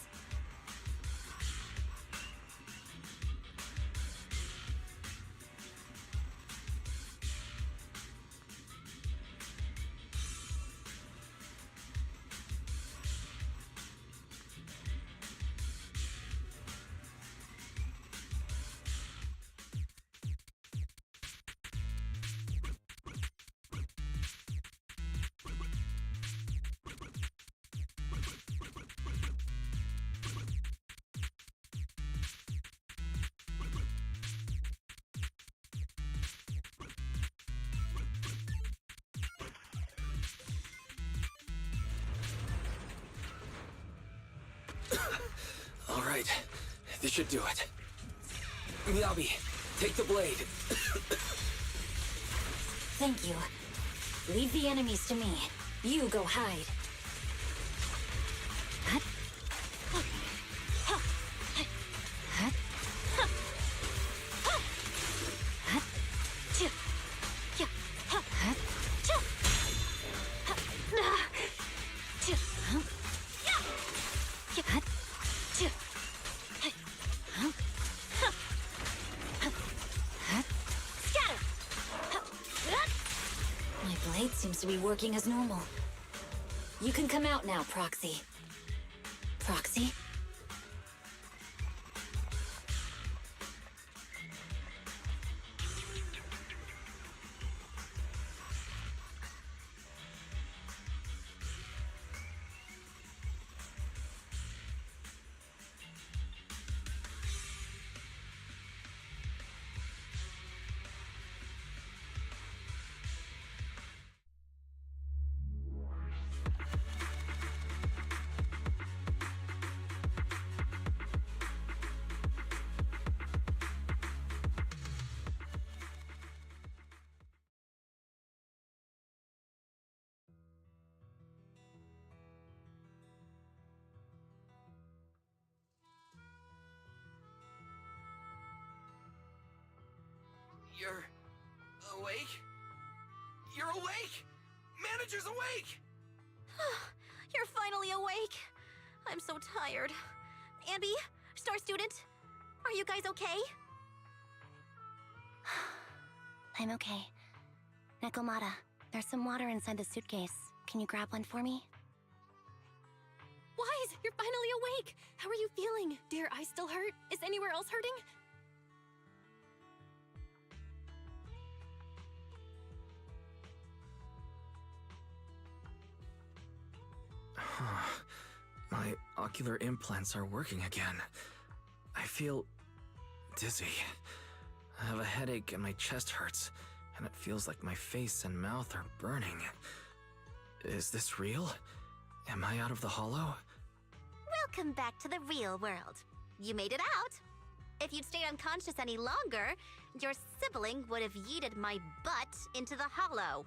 All right. This should do it. Miyabi, take the blade. Thank you. Leave the enemies to me. You go hide. Seems to be working as normal. You can come out now, Proxy. Proxy? You're awake? You're awake! Manager's awake! You're finally awake. I'm so tired. Ambi, Star Student, are you guys okay? I'm okay. Nekomata, there's some water inside the suitcase. Can you grab one for me? Wise, you're finally awake! How are you feeling? Do your eyes still hurt? Is anywhere else hurting? My ocular implants are working again. I feel dizzy. I have a headache and my chest hurts, and it feels like my face and mouth are burning. Is this real? Am I out of the hollow? Welcome back to the real world. You made it out. If you'd stayed unconscious any longer, your sibling would have yeeted my butt into the hollow.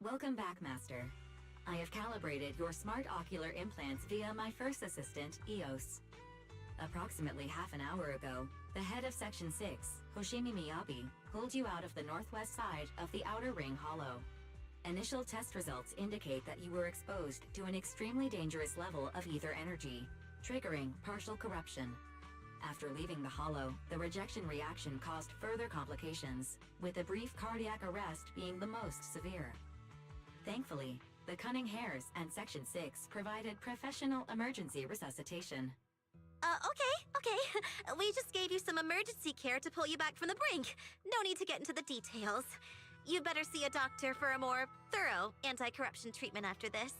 Welcome back, Master. I have calibrated your smart ocular implants via my first assistant, EOS. Approximately half an hour ago, the head of Section 6, Hoshimi Miyabi, pulled you out of the northwest side of the Outer Ring Hollow. Initial test results indicate that you were exposed to an extremely dangerous level of ether energy, triggering partial corruption. After leaving the hollow, the rejection reaction caused further complications, with a brief cardiac arrest being the most severe. Thankfully, the Cunning Hares and Section 6 provided professional emergency resuscitation. Okay. We just gave you some emergency care to pull you back from the brink. No need to get into the details. You'd better see a doctor for a more thorough anti-corruption treatment after this.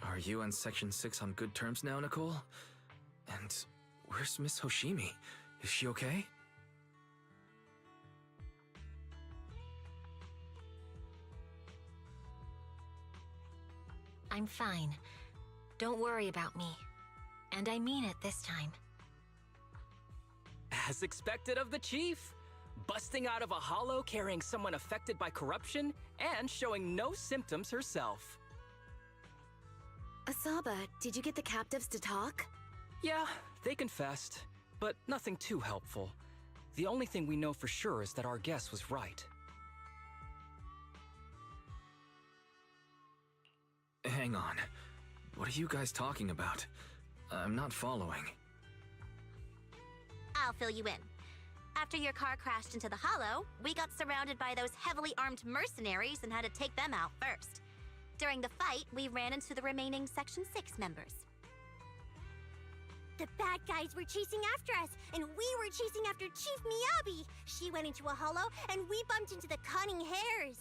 Are you and Section 6 on good terms now, Nicole? And where's Miss Hoshimi? Is she okay? I'm fine. Don't worry about me. And I mean it this time. As expected of the chief. Busting out of a hollow carrying someone affected by corruption and showing no symptoms herself. Asaba, did you get the captives to talk? Yeah, they confessed, but nothing too helpful. The only thing we know for sure is that our guess was right. Hang on. What are you guys talking about? I'm not following. I'll fill you in. After your car crashed into the hollow, we got surrounded by those heavily armed mercenaries and had to take them out first. During the fight, we ran into the remaining Section 6 members. The bad guys were chasing after us, and we were chasing after Chief Miyabi. She went into a hollow, and we bumped into the Cunning Hares.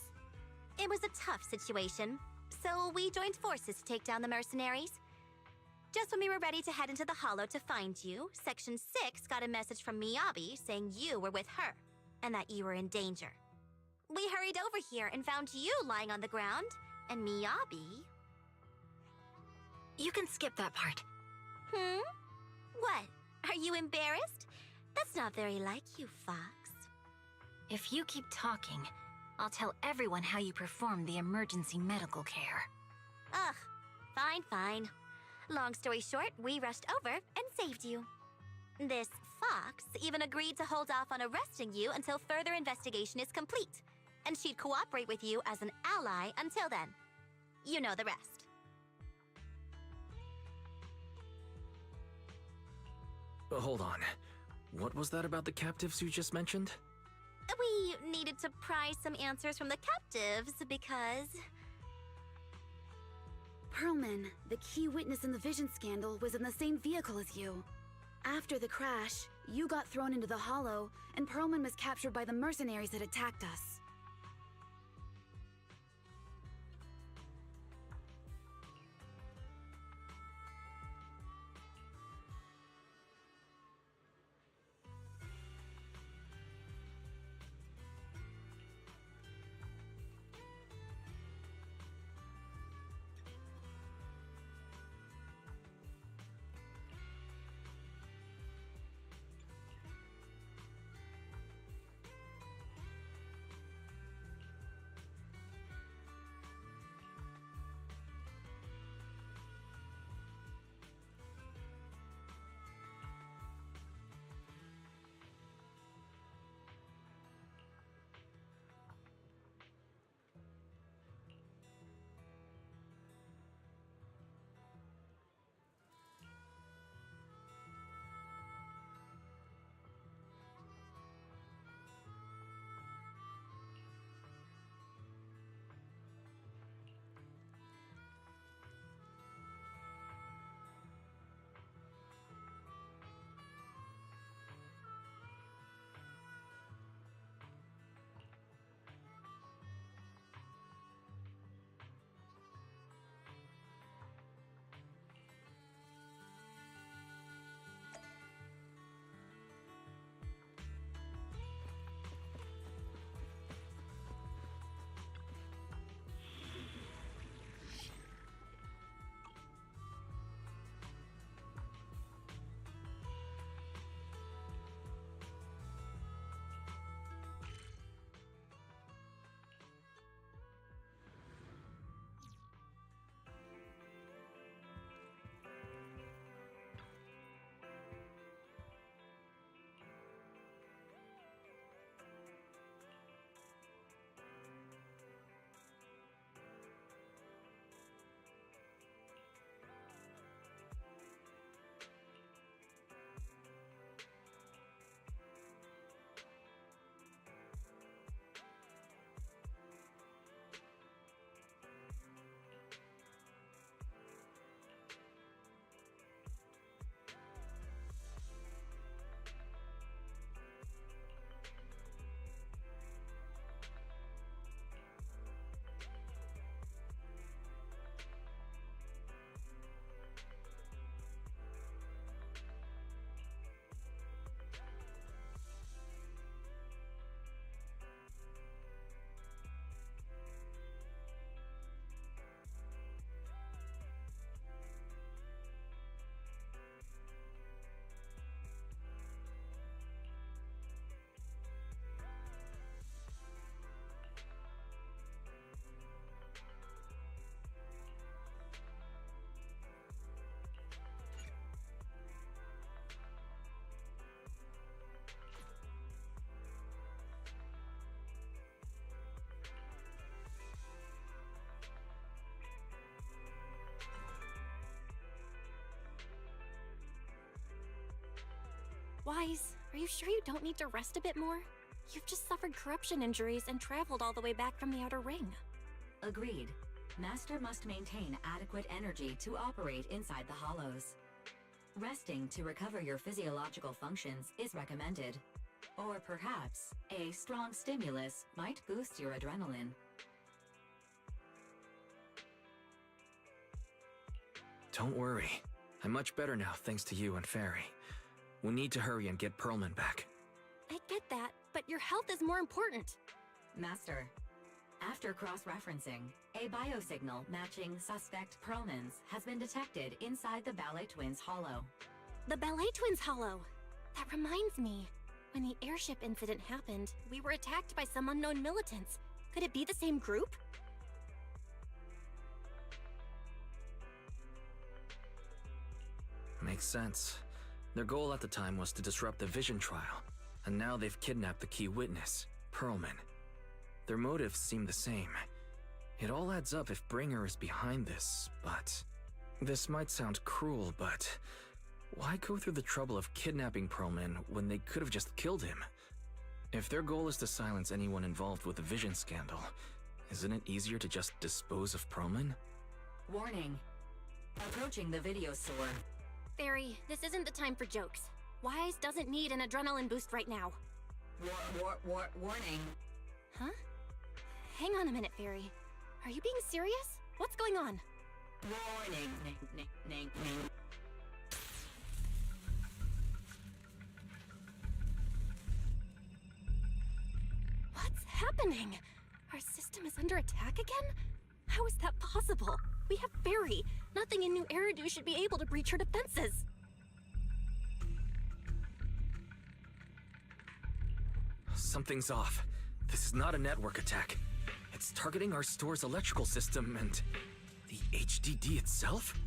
It was a tough situation, so we joined forces to take down the mercenaries. Just when we were ready to head into the hollow to find you, Section 6 got a message from Miyabi saying you were with her, and that you were in danger. We hurried over here and found you lying on the ground, and Miyabi... You can skip that part. What? Are you embarrassed? That's not very like you, Fox. If you keep talking, I'll tell everyone how you performed the emergency medical care. Ugh, fine. Long story short, we rushed over and saved you. This Fox even agreed to hold off on arresting you until further investigation is complete, and she'd cooperate with you as an ally until then. You know the rest. Hold on. What was that about the captives you just mentioned? We needed to pry some answers from the captives because... Pearlman, the key witness in the Vision scandal, was in the same vehicle as you. After the crash, you got thrown into the hollow, and Pearlman was captured by the mercenaries that attacked us. Wise, are you sure you don't need to rest a bit more? You've just suffered corruption injuries and traveled all the way back from the Outer Ring. Agreed. Master must maintain adequate energy to operate inside the hollows. Resting to recover your physiological functions is recommended. Or perhaps, a strong stimulus might boost your adrenaline. Don't worry. I'm much better now thanks to you and Fairy. We need to hurry and get Pearlman back. I get that, but your health is more important. Master, after cross-referencing, a biosignal matching suspect Pearlman's has been detected inside the Ballet Twins Hollow. The Ballet Twins Hollow. That reminds me. When the airship incident happened, we were attacked by some unknown militants. Could it be the same group? Makes sense. Their goal at the time was to disrupt the Vision trial, and now they've kidnapped the key witness, Pearlman. Their motives seem the same. It all adds up if Bringer is behind this, but... This might sound cruel, but... Why go through the trouble of kidnapping Pearlman when they could have just killed him? If their goal is to silence anyone involved with the Vision scandal, isn't it easier to just dispose of Pearlman? Warning. Approaching the video store. Fairy, this isn't the time for jokes. Wise doesn't need an adrenaline boost right now. Warning. Huh? Hang on a minute, Fairy. Are you being serious? What's going on? Warning. What's happening? Our system is under attack again? How is that possible? We have Fairy. Nothing in New Eridu should be able to breach her defenses. Something's off. This is not a network attack. It's targeting our store's electrical system and... the HDD itself?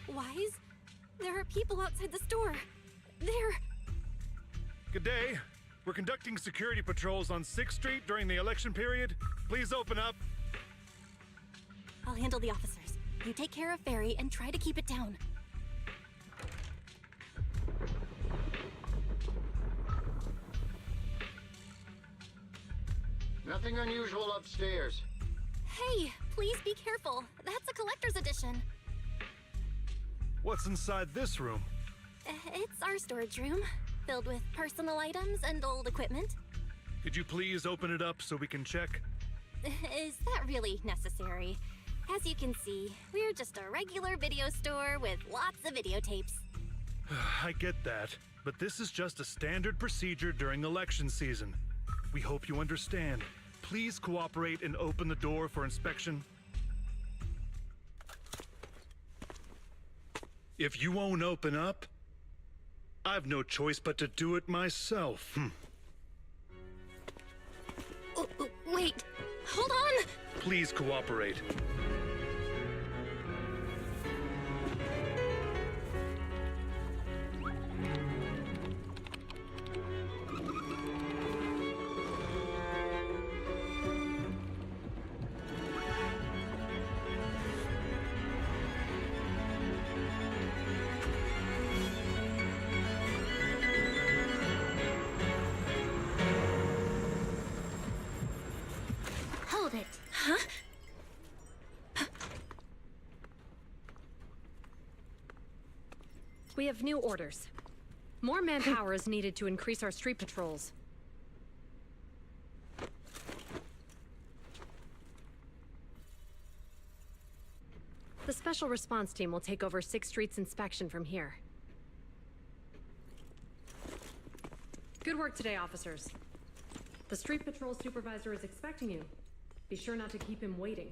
Wise? There are people outside the store. They're... Good day. We're conducting security patrols on 6th Street during the election period. Please open up. I'll handle the officers. You take care of Fairy and try to keep it down. Nothing unusual upstairs. Hey, please be careful. That's a collector's edition. What's inside this room? It's our storage room, filled with personal items and old equipment. Could you please open it up so we can check? Is that really necessary? As you can see, we're just a regular video store with lots of videotapes. I get that, but this is just a standard procedure during election season. We hope you understand. Please cooperate and open the door for inspection. If you won't open up, I've no choice but to do it myself. Wait, hold on! Please cooperate. Hold it. Huh? We have new orders. More manpower is needed to increase our street patrols. The Special Response Team will take over 6th Street's inspection from here. Good work today, officers. The Street Patrol Supervisor is expecting you. Be sure not to keep him waiting.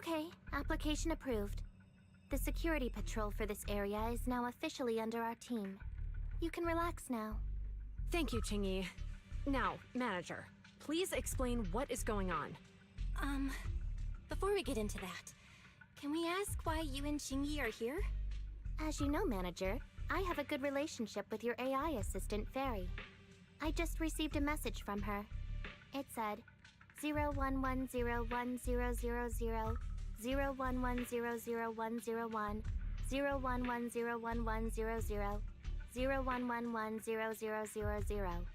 Okay, application approved. The security patrol for this area is now officially under our team. You can relax now. Thank you, Qingyi. Now, manager, please explain what is going on. Before we get into that, can we ask why you and Qingyi are here? As you know, manager, I have a good relationship with your AI assistant, Fairy. I just received a message from her. It said, 01101000, 01100101, 01101100, 01110000.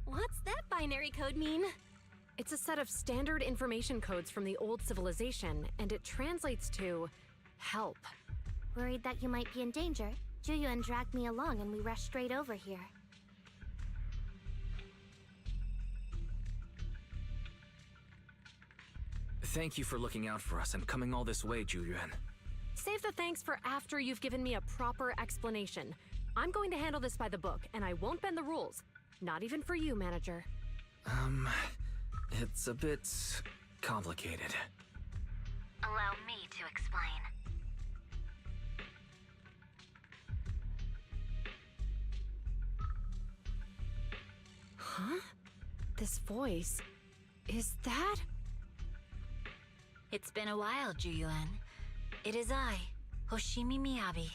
What's that binary code mean? It's a set of standard information codes from the old civilization, and it translates to help. Worried that you might be in danger, Juyuan dragged me along and we rushed straight over here. Thank you for looking out for us and coming all this way, Juyuan. Save the thanks for after you've given me a proper explanation. I'm going to handle this by the book, and I won't bend the rules. Not even for you, manager. It's a bit complicated. Allow me to explain. Huh? This voice... is that... It's been a while, Juyuan. It is I, Hoshimi Miyabi.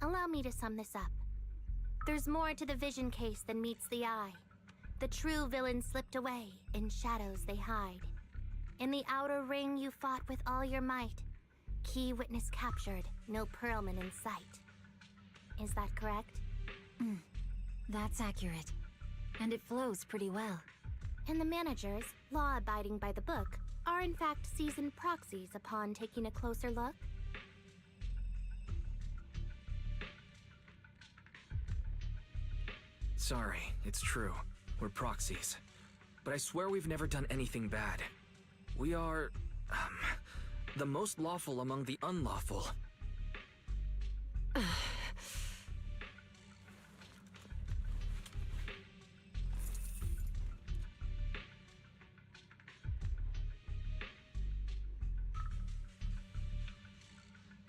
Allow me to sum this up. There's more to the vision case than meets the eye. The true villain slipped away, in shadows they hide. In the outer ring you fought with all your might. Key witness captured, no Pearlman in sight. Is that correct? That's accurate. And it flows pretty well. And the managers, law-abiding by the book, are in fact seasoned proxies upon taking a closer look? Sorry, it's true. We're proxies. But I swear we've never done anything bad. We are, the most lawful among the unlawful.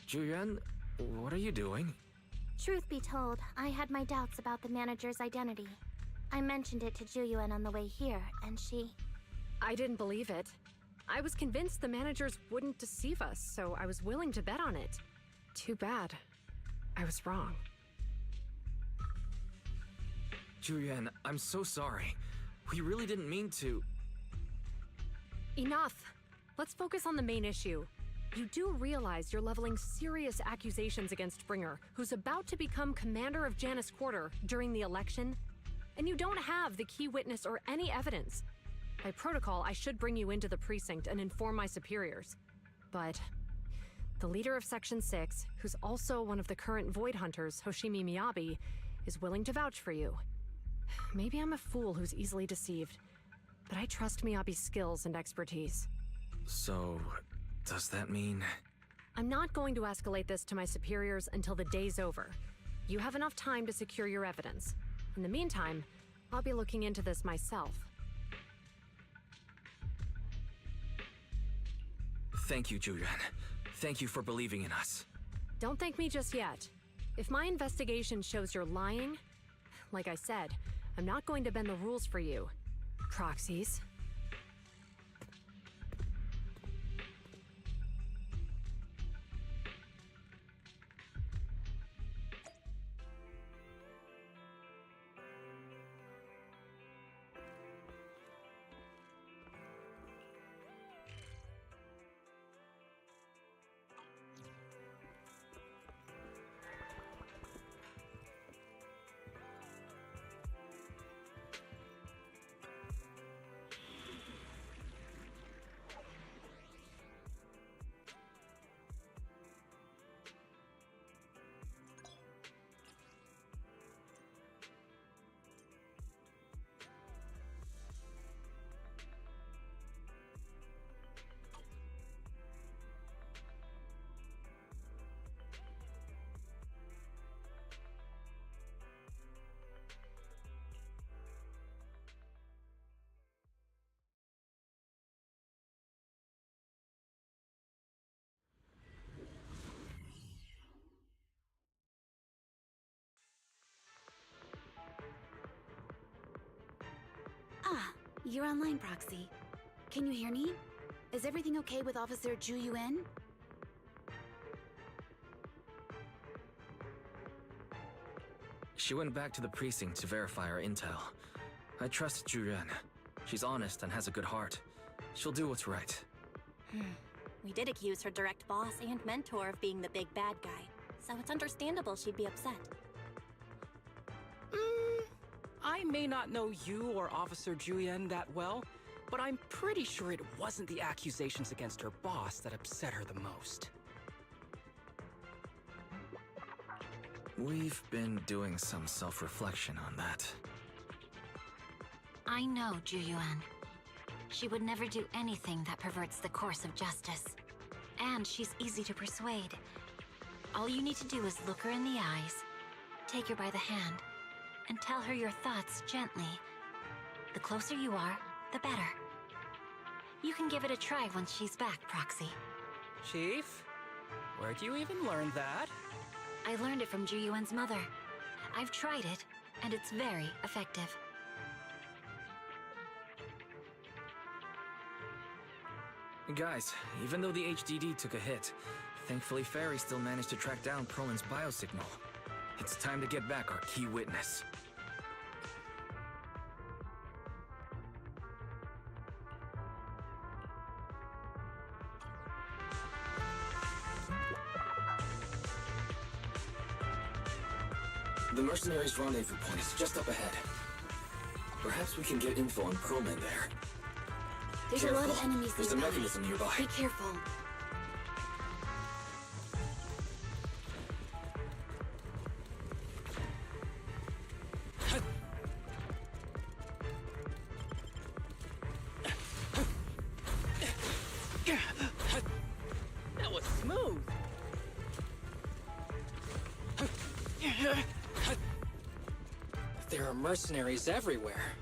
Juyuan, what are you doing? Truth be told, I had my doubts about the manager's identity. I mentioned it to Juyuan on the way here, and she... I didn't believe it. I was convinced the managers wouldn't deceive us, so I was willing to bet on it. Too bad. I was wrong. Juyuan, I'm so sorry. We really didn't mean to... Enough! Let's focus on the main issue. You do realize you're leveling serious accusations against Springer, who's about to become commander of Janus Quarter during the election? And you don't have the key witness or any evidence. By protocol, I should bring you into the precinct and inform my superiors. But the leader of Section 6, who's also one of the current Void Hunters, Hoshimi Miyabi, is willing to vouch for you. Maybe I'm a fool who's easily deceived, but I trust Miyabi's skills and expertise. So... does that mean... I'm not going to escalate this to my superiors until the day's over. You have enough time to secure your evidence. In the meantime, I'll be looking into this myself. Thank you, Juyuan. Thank you for believing in us. Don't thank me just yet. If my investigation shows you're lying, like I said, I'm not going to bend the rules for you. Proxies. You're online, Proxy. Can you hear me? Is everything okay with Officer Ju Yuen? She went back to the precinct to verify our intel. I trust Juren. She's honest and has a good heart. She'll do what's right. We did accuse her direct boss and mentor of being the big bad guy, so it's understandable she'd be upset. I may not know you or Officer Juyen that well, but I'm pretty sure it wasn't the accusations against her boss that upset her the most. We've been doing some self-reflection on that. I know Ju Yuan. She would never do anything that perverts the course of justice. And she's easy to persuade. All you need to do is look her in the eyes, take her by the hand, and tell her your thoughts gently. The closer you are, the better. You can give it a try once she's back, Proxy. Chief? Where'd you even learn that? I learned it from Ju Yuan's mother. I've tried it, and it's very effective. Guys, even though the HDD took a hit, thankfully Fairy still managed to track down Perlman's biosignal. It's time to get back our key witness. The mercenaries' rendezvous point is just up ahead. Perhaps we can get info on Perlman there. There's a lot of enemies There's a nearby. mechanism nearby. Be careful. That was smooth. There are mercenaries everywhere.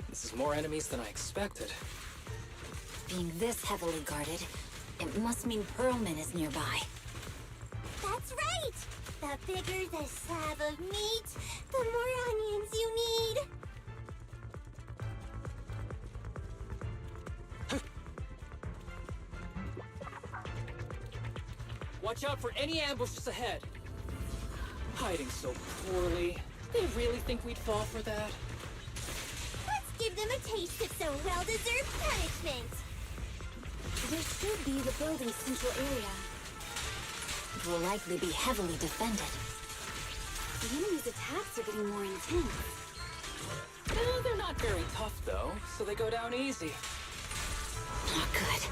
This is more enemies than I expected. Being this heavily guarded, it must mean Perlman is nearby. That's right! The bigger the slab of meat, the more onions you need. Watch out for any ambushes ahead. Hiding so poorly. They really think we'd fall for that? Let's give them a taste of some well-deserved punishment. There should be the building's central area. It will likely be heavily defended. The enemy's attacks are getting more intense. They're not very tough, though, so they go down easy. Not good.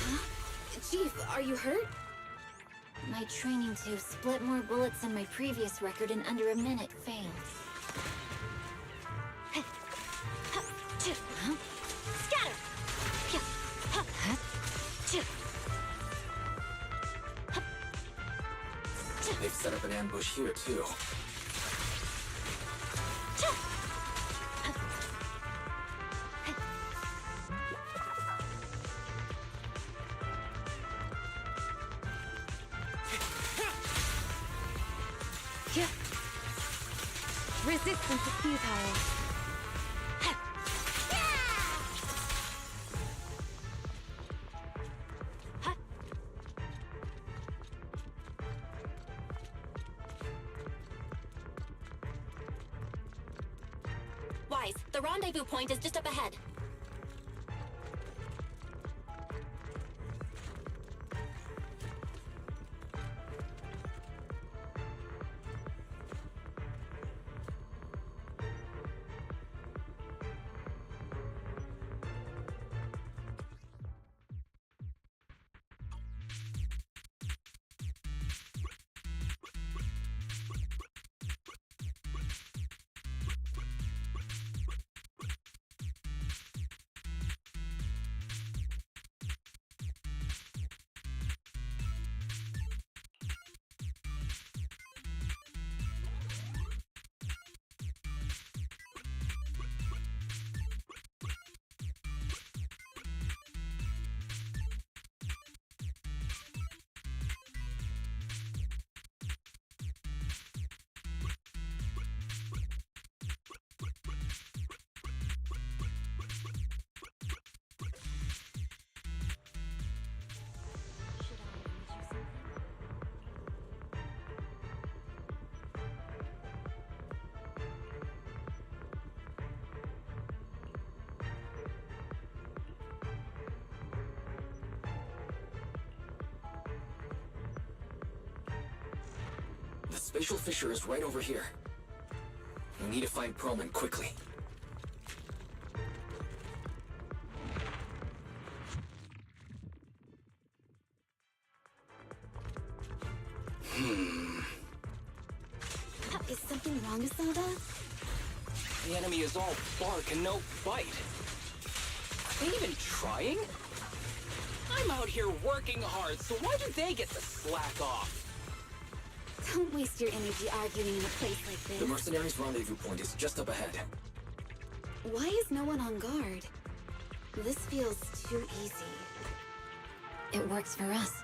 Huh? Chief, are you hurt? My training to split more bullets than my previous record in under a minute failed. Scatter! They've set up an ambush here, too. Resistance is futile. Wise, the rendezvous point is just up ahead. spatial fissure is right over here. We need to find Perlman quickly. Is something wrong, Asada? The enemy is all bark and no bite. Are they even trying? I'm out here working hard, so why do they get to slack off? Don't waste your energy arguing in a place like this. The mercenaries' rendezvous point is just up ahead. Why is no one on guard? This feels too easy. It works for us.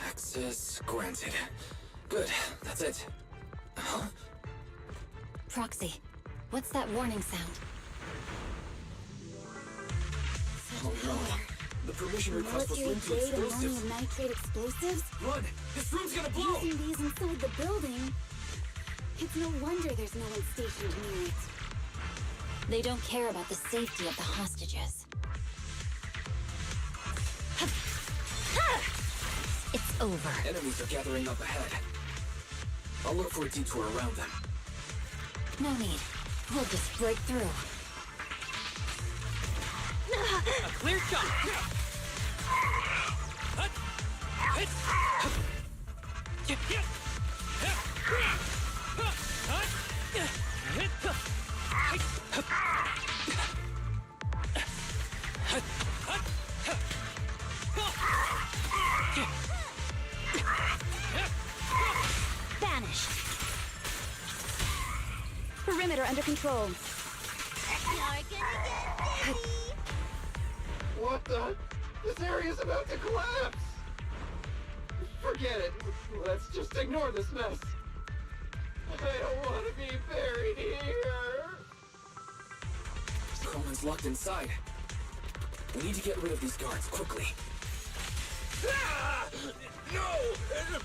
Access granted. Good, that's it. Huh? Proxy, what's that warning sound? Oh no. The permission request was linked to Mercury-grade explosives. ammonium nitrate explosives? Run! This room's gonna blow! Using these inside the building? It's no wonder there's no one stationed near it. They don't care about the safety of the hostages. It's over. Enemies are gathering up ahead. I'll look for a detour around them. No need. We'll just break through. A clear shot! Vanish. Perimeter under control. What the? This area's about to collapse! Forget it. Let's just ignore this mess. I don't want to be buried here. Perlman's locked inside. We need to get rid of these guards quickly. Ah! No!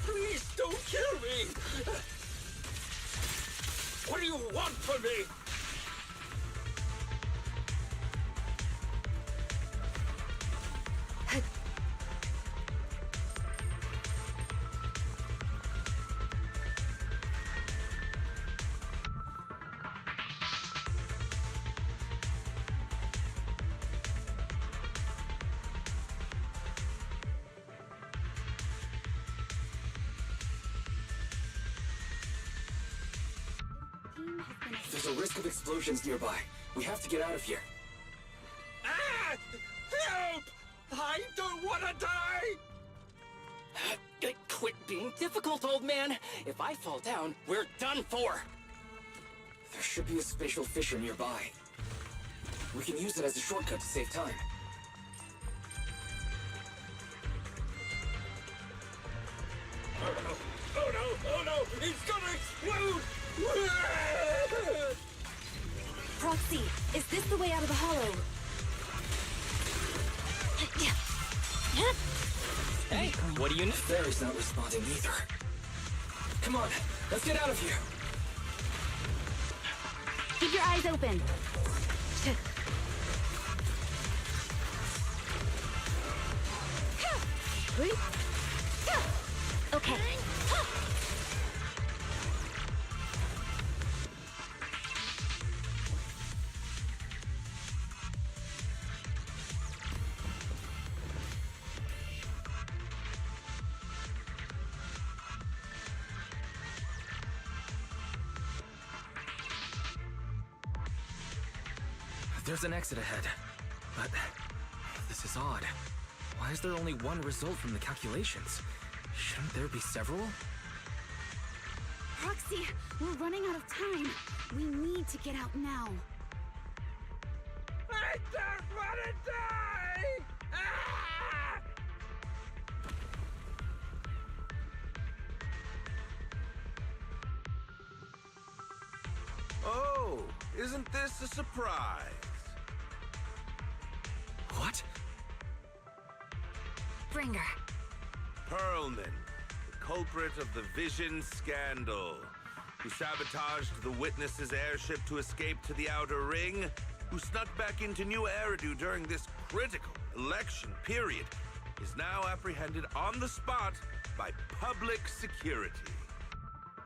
Please don't kill me! What do you want from me? There's a risk of explosions nearby. We have to get out of here. Ah! Help! I don't want to die! Quit being difficult, old man. If I fall down, we're done for. There should be a spatial fissure nearby. We can use it as a shortcut to save time. Oh no! Oh no! Oh no! It's gonna explode! Proxy, is this the way out of the hollow? Hey, what do you know? Fairy's not responding either. Come on, let's get out of here. Keep your eyes open. Okay. There's an exit ahead, but this is odd. Why is there only one result from the calculations? Shouldn't there be several? Roxy, we're running out of time. We need to get out now. I don't want to die! Ah! Oh, isn't this a surprise? What? Bringer. Perlman, the culprit of the Vision scandal, who sabotaged the Witness's airship to escape to the Outer Ring, who snuck back into New Eridu during this critical election period, is now apprehended on the spot by public security.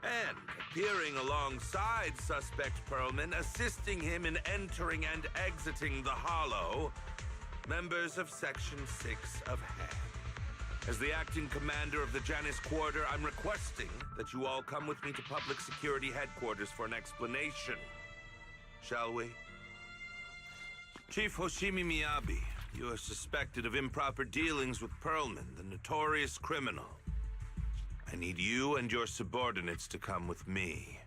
And appearing alongside suspect Perlman, assisting him in entering and exiting the Hollow, members of Section 6 of HEAD. As the acting commander of the Janus Quarter, I'm requesting that you all come with me to Public Security Headquarters for an explanation. Shall we? Chief Hoshimi Miyabi, you are suspected of improper dealings with Perlman, the notorious criminal. I need you and your subordinates to come with me.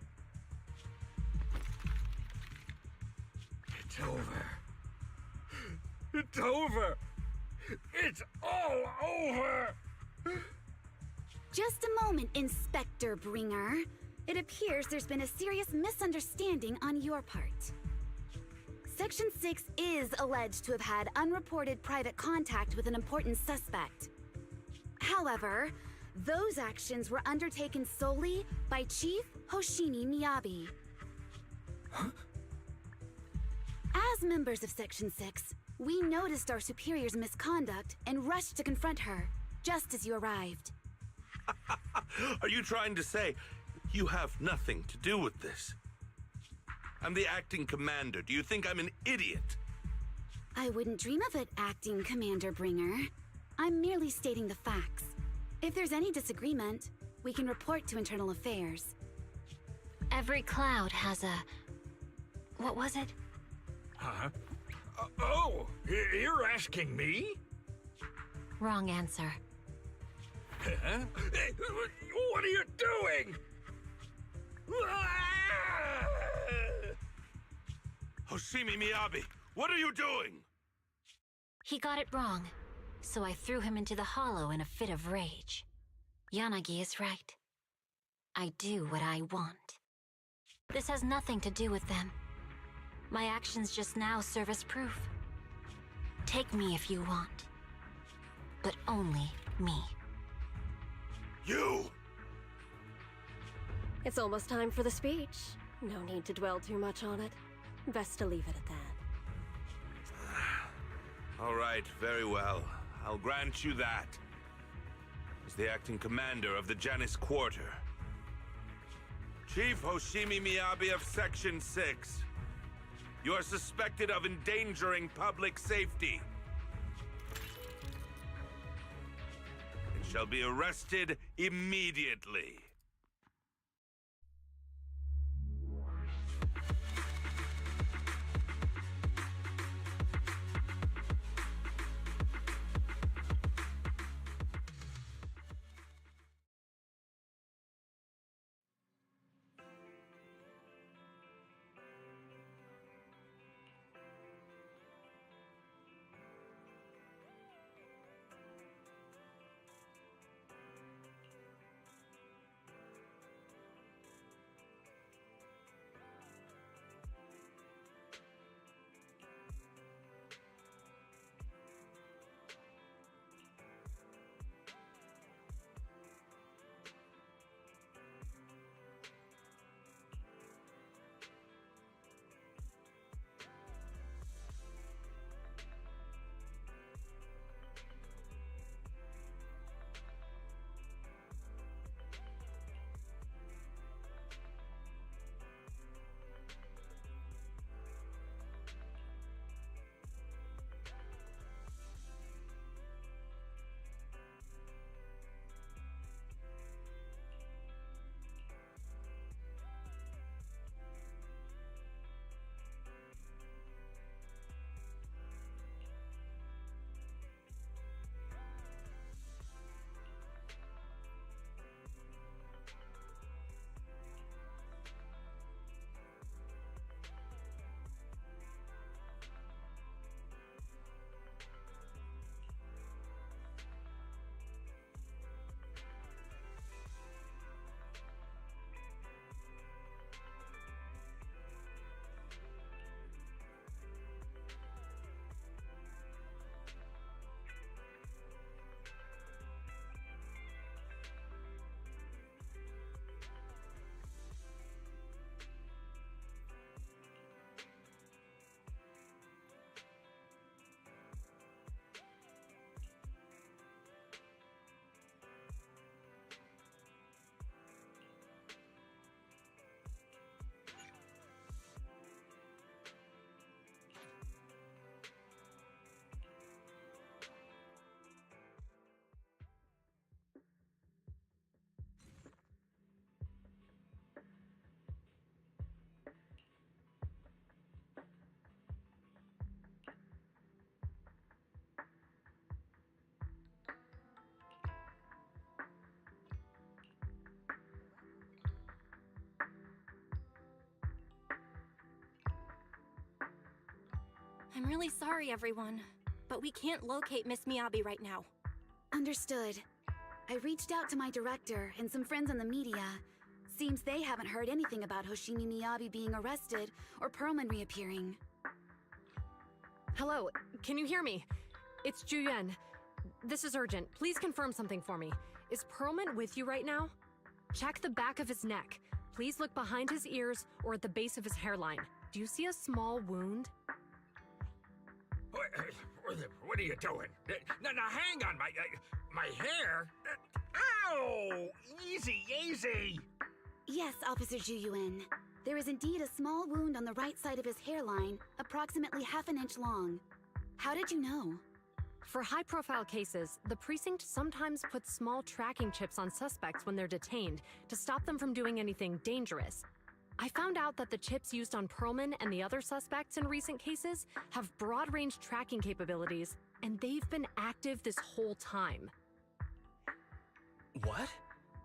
It's over. It's over! It's all over! Just a moment, Inspector Bringer. It appears there's been a serious misunderstanding on your part. Section 6 is alleged to have had unreported private contact with an important suspect. However, those actions were undertaken solely by Chief Hoshimi Miyabi. Huh? As members of Section 6, we noticed our superior's misconduct and rushed to confront her, just as you arrived. Are you trying to say you have nothing to do with this? I'm the acting commander. Do you think I'm an idiot? I wouldn't dream of it, Acting Commander Bringer. I'm merely stating the facts. If there's any disagreement, we can report to Internal Affairs. Every cloud has a... What was it? Huh? Oh, you're asking me? Wrong answer. Huh? What are you doing? Hoshimi Miyabi, what are you doing? He got it wrong, so I threw him into the hollow in a fit of rage. Yanagi is right. I do what I want. This has nothing to do with them. My actions just now serve as proof. Take me if you want. But only me. You! It's almost time for the speech. No need to dwell too much on it. Best to leave it at that. All right, very well. I'll grant you that. As the acting commander of the Janus Quarter, Chief Hoshimi Miyabi of Section 6, you are suspected of endangering public safety and shall be arrested immediately. I'm really sorry, everyone, but we can't locate Miss Miyabi right now. Understood. I reached out to my director and some friends in the media. Seems they haven't heard anything about Hoshimi Miyabi being arrested or Perlman reappearing. Hello, can you hear me? It's Juyuan. This is urgent. Please confirm something for me. Is Perlman with you right now? Check the back of his neck. Please look behind his ears or at the base of his hairline. Do you see a small wound? What are you doing? Now, hang on, my hair? Ow! Easy, easy! Yes, Officer Juyuan. There is indeed a small wound on the right side of his hairline, approximately half an inch long. How did you know? For high-profile cases, the precinct sometimes puts small tracking chips on suspects when they're detained to stop them from doing anything dangerous. I found out that the chips used on Perlman and the other suspects in recent cases have broad-range tracking capabilities, and they've been active this whole time. What?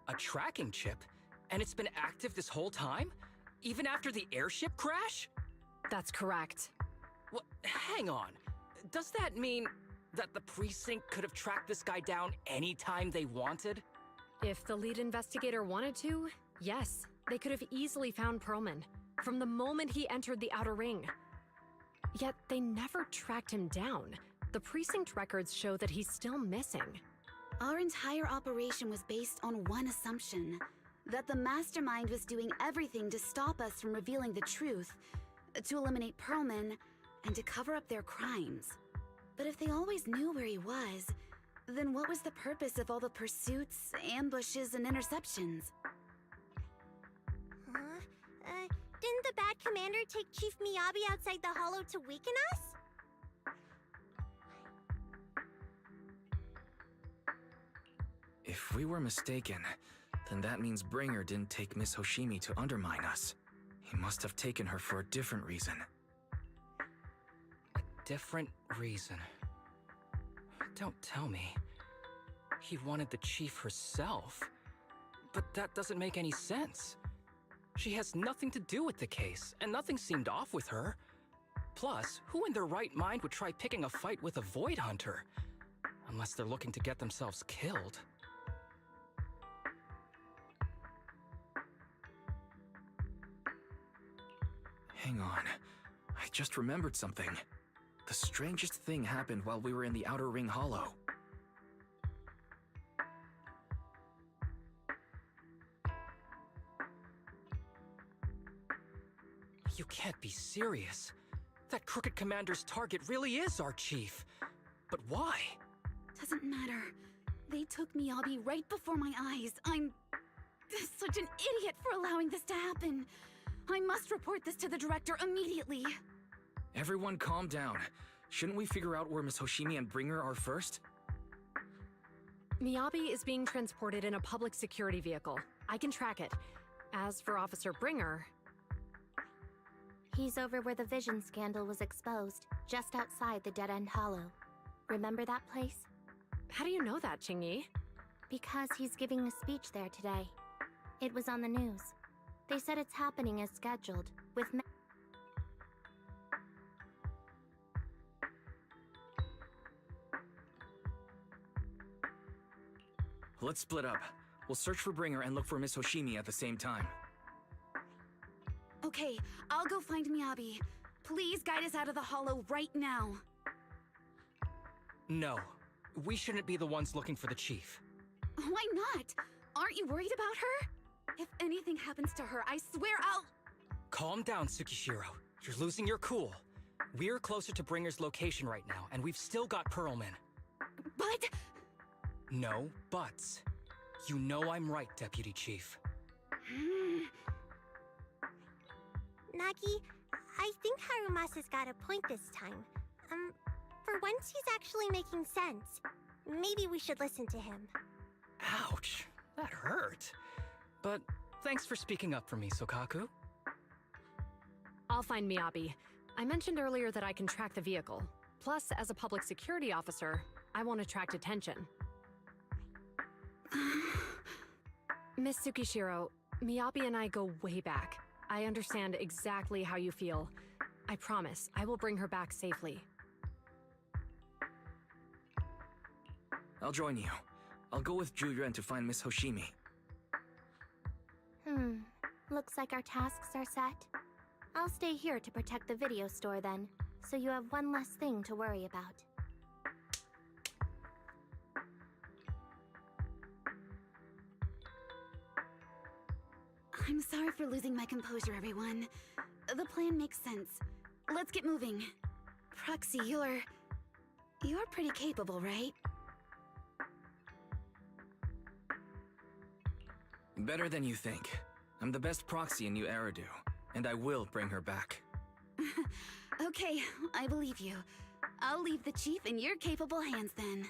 A tracking chip? And it's been active this whole time? Even after the airship crash? That's correct. What? Hang on. Does that mean that the precinct could have tracked this guy down anytime they wanted? If the lead investigator wanted to, yes. They could have easily found Perlman from the moment he entered the outer ring. Yet they never tracked him down. The precinct records show that he's still missing. Our entire operation was based on one assumption, that the mastermind was doing everything to stop us from revealing the truth, to eliminate Perlman, and to cover up their crimes. But if they always knew where he was, then what was the purpose of all the pursuits, ambushes, and interceptions? Didn't the bad commander take Chief Miyabi outside the hollow to weaken us? If we were mistaken, then that means Bringer didn't take Miss Hoshimi to undermine us. He must have taken her for a different reason. A different reason? Don't tell me. He wanted the chief herself. But that doesn't make any sense. She has nothing to do with the case, and nothing seemed off with her. Plus, who in their right mind would try picking a fight with a Void Hunter? Unless they're looking to get themselves killed. Hang on. I just remembered something. The strangest thing happened while we were in the Outer Ring Hollow. You can't be serious. That crooked commander's target really is our chief. But why? Doesn't matter. They took Miyabi right before my eyes. I'm such an idiot for allowing this to happen. I must report this to the director immediately. Everyone calm down. Shouldn't we figure out where Miss Hoshimi and Bringer are first? Miyabi is being transported in a public security vehicle. I can track it. As for Officer Bringer... He's over where the vision scandal was exposed, just outside the Dead End Hollow. Remember that place? How do you know that, Qingyi? Because he's giving a speech there today. It was on the news. They said it's happening as scheduled, with Let's split up. We'll search for Bringer and look for Miss Hoshimi at the same time. Okay, I'll go find Miyabi. Please guide us out of the hollow right now. No. We shouldn't be the ones looking for the chief. Why not? Aren't you worried about her? If anything happens to her, I swear I'll... Calm down, Tsukishiro. You're losing your cool. We're closer to Bringer's location right now, and we've still got Perlman. But... No buts. You know I'm right, Deputy Chief. Nagi, I think Harumasa's got a point this time. For once he's actually making sense. Maybe we should listen to him. Ouch, that hurt. But thanks for speaking up for me, Sokaku. I'll find Miyabi. I mentioned earlier that I can track the vehicle. Plus, as a public security officer, I won't attract attention. Miss Tsukishiro, Miyabi and I go way back. I understand exactly how you feel. I promise, I will bring her back safely. I'll join you. I'll go with Juyuan to find Miss Hoshimi. Looks like our tasks are set. I'll stay here to protect the video store then, so you have one less thing to worry about. I'm sorry for losing my composure, everyone. The plan makes sense. Let's get moving. Proxy, you're pretty capable, right? Better than you think. I'm the best proxy in New Eridu, and I will bring her back. Okay, I believe you. I'll leave the chief in your capable hands then.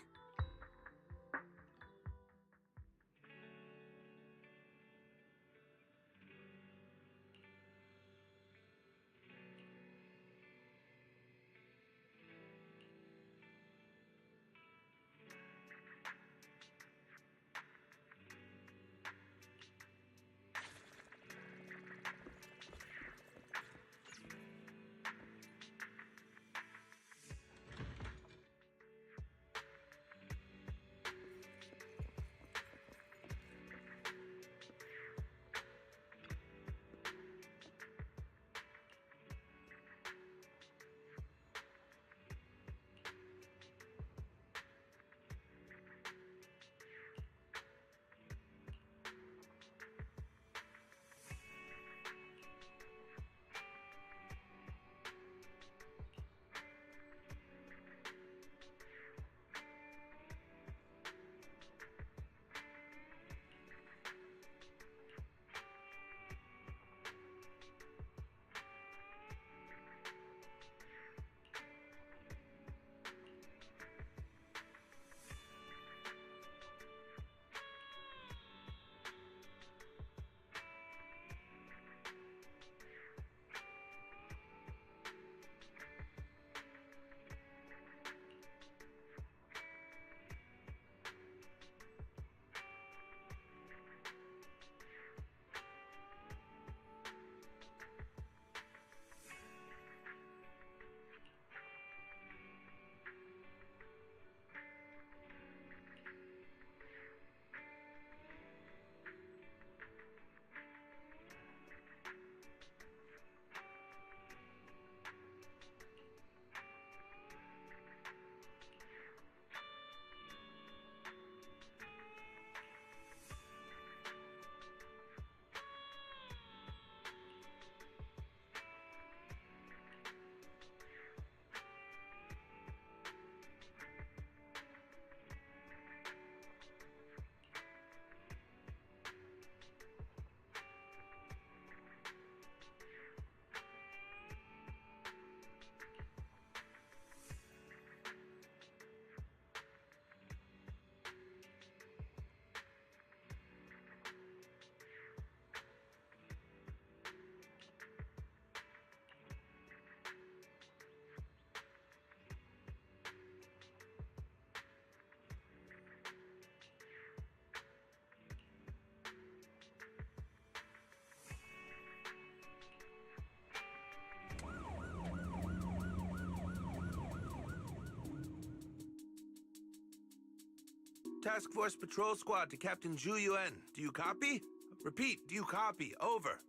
Task Force Patrol Squad to Captain Juyuan. Do you copy? Repeat, do you copy? Over.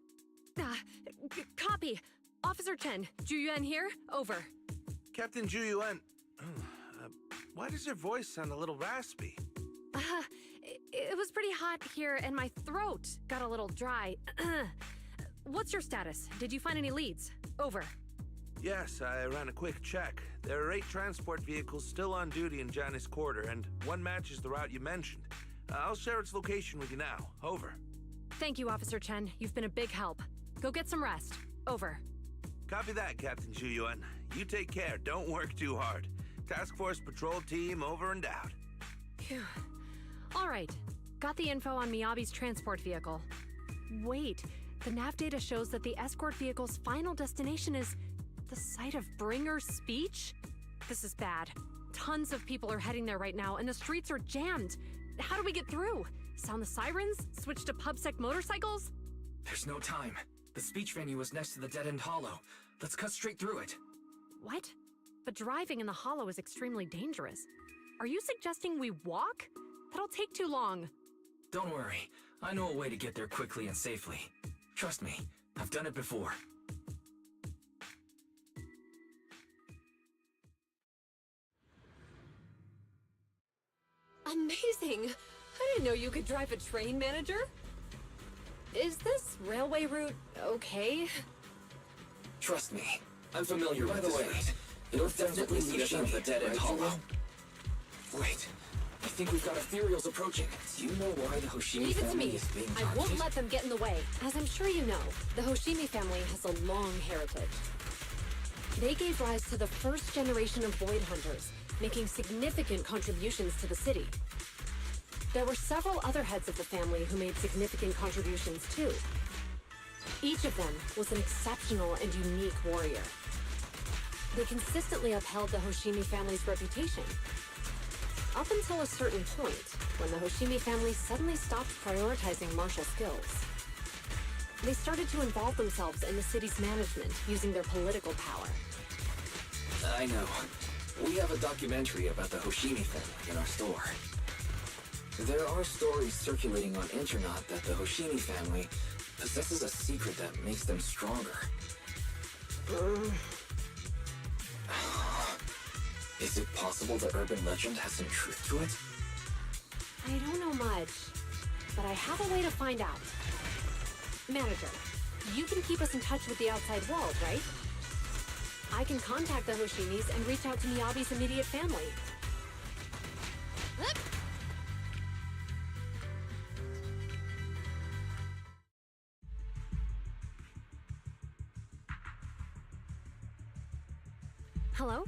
Copy. Officer Chen, Juyuan here. Over. Captain Juyuan, why does your voice sound a little raspy? It was pretty hot here, and my throat got a little dry. What's your status? Did you find any leads? Over. Yes, I ran a quick check. There are 8 transport vehicles still on duty in Janus Quarter, and one matches the route you mentioned. I'll share its location with you now. Over. Thank you, Officer Chen. You've been a big help. Go get some rest. Over. Copy that, Captain Juyuan. You take care. Don't work too hard. Task Force Patrol Team over and out. Phew. All right. Got the info on Miyabi's transport vehicle. Wait, the nav data shows that the escort vehicle's final destination is the site of Bringer's speech? This is bad. Tons of people are heading there right now, and the streets are jammed. How do we get through? Sound the sirens? Switch to PubSec motorcycles? There's no time. The speech venue was next to the dead-end hollow. Let's cut straight through it. What? But driving in the hollow is extremely dangerous. Are you suggesting we walk? That'll take too long. Don't worry. I know a way to get there quickly and safely. Trust me, I've done it before. Amazing! I didn't know you could drive a train, manager. Is this railway route okay? Trust me, I'm familiar with this route. It'll definitely lead us out of the dead-end hollow. Wait, I think we've got ethereals approaching. Do you know why the Hoshimi Leave it to family me. is being I targeted? won't let them get in the way. As I'm sure you know, the Hoshimi family has a long heritage. They gave rise to the first generation of void hunters, making significant contributions to the city. There were several other heads of the family who made significant contributions too. Each of them was an exceptional and unique warrior. They consistently upheld the Hoshimi family's reputation. Up until a certain point, when the Hoshimi family suddenly stopped prioritizing martial skills. They started to involve themselves in the city's management using their political power. I know. We have a documentary about the Hoshimi family in our store. There are stories circulating on internet that the Hoshimi family possesses a secret that makes them stronger. Is it possible the urban legend has some truth to it? I don't know much, but I have a way to find out. Manager, you can keep us in touch with the outside world, right? I can contact the Hoshimis and reach out to Miyabi's immediate family. Hello?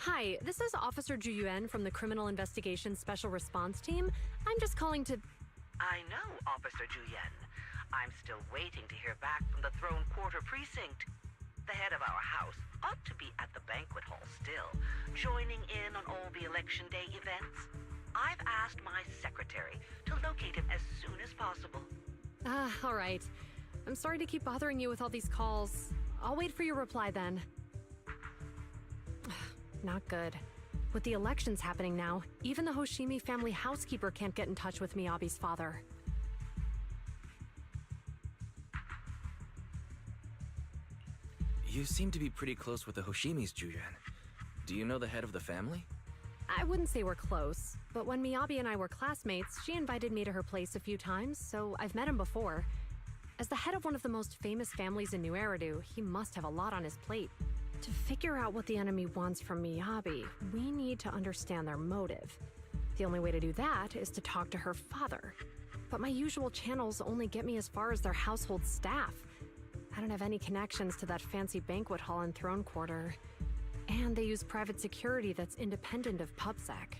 Hi, this is Officer Juyuan from the Criminal Investigation Special Response Team. I'm just calling to... I know, Officer Juyen. I'm still waiting to hear back from the Throne Quarter Precinct. The head of our house ought to be at the banquet hall still, joining in on all the Election Day events. I've asked my secretary to locate him as soon as possible. all right. I'm sorry to keep bothering you with all these calls. I'll wait for your reply then. Not good. With the elections happening now, even the Hoshimi family housekeeper can't get in touch with Miyabi's father. You seem to be pretty close with the Hoshimis, Juyuan. Do you know the head of the family? I wouldn't say we're close, but when Miyabi and I were classmates, she invited me to her place a few times, so I've met him before. As the head of one of the most famous families in New Eridu, he must have a lot on his plate. To figure out what the enemy wants from Miyabi, we need to understand their motive. The only way to do that is to talk to her father. But my usual channels only get me as far as their household staff. I don't have any connections to that fancy banquet hall in Throne Quarter. And they use private security that's independent of PubSec.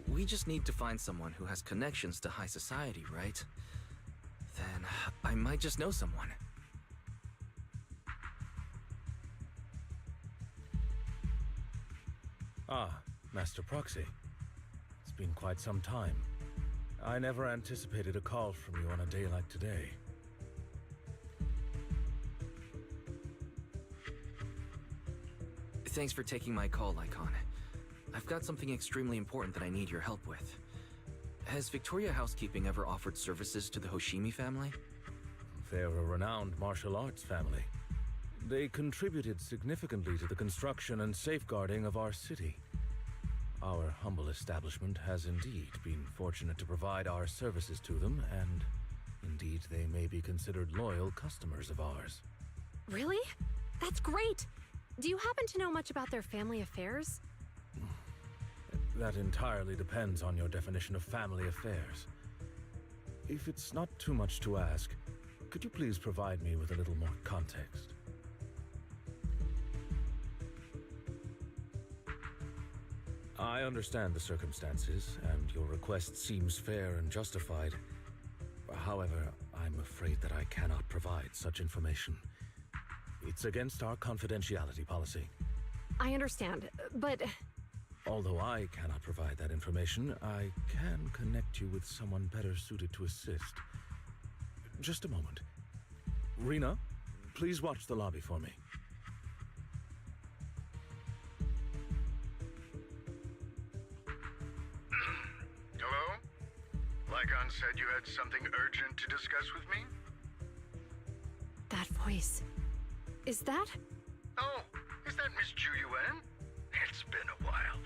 We just need to find someone who has connections to high society, right? Then I might just know someone. Ah, Master Proxy. It's been quite some time. I never anticipated a call from you on a day like today. Thanks for taking my call, Icon. I've got something extremely important that I need your help with. Has Victoria Housekeeping ever offered services to the Hoshimi family? They're a renowned martial arts family. They contributed significantly to the construction and safeguarding of our city. Our humble establishment has indeed been fortunate to provide our services to them, and indeed they may be considered loyal customers of ours. Really? That's great! Do you happen to know much about their family affairs? That entirely depends on your definition of family affairs. If it's not too much to ask, could you please provide me with a little more context? I understand the circumstances, and your request seems fair and justified. However, I'm afraid that I cannot provide such information. It's against our confidentiality policy. I understand, but Although I cannot provide that information, I can connect you with someone better suited to assist. Just a moment. Rena, please watch the lobby for me. Hello? Lycon said you had something urgent to discuss with me? That voice. Is that? Oh, is that Miss Ju Yuan? It's been a while.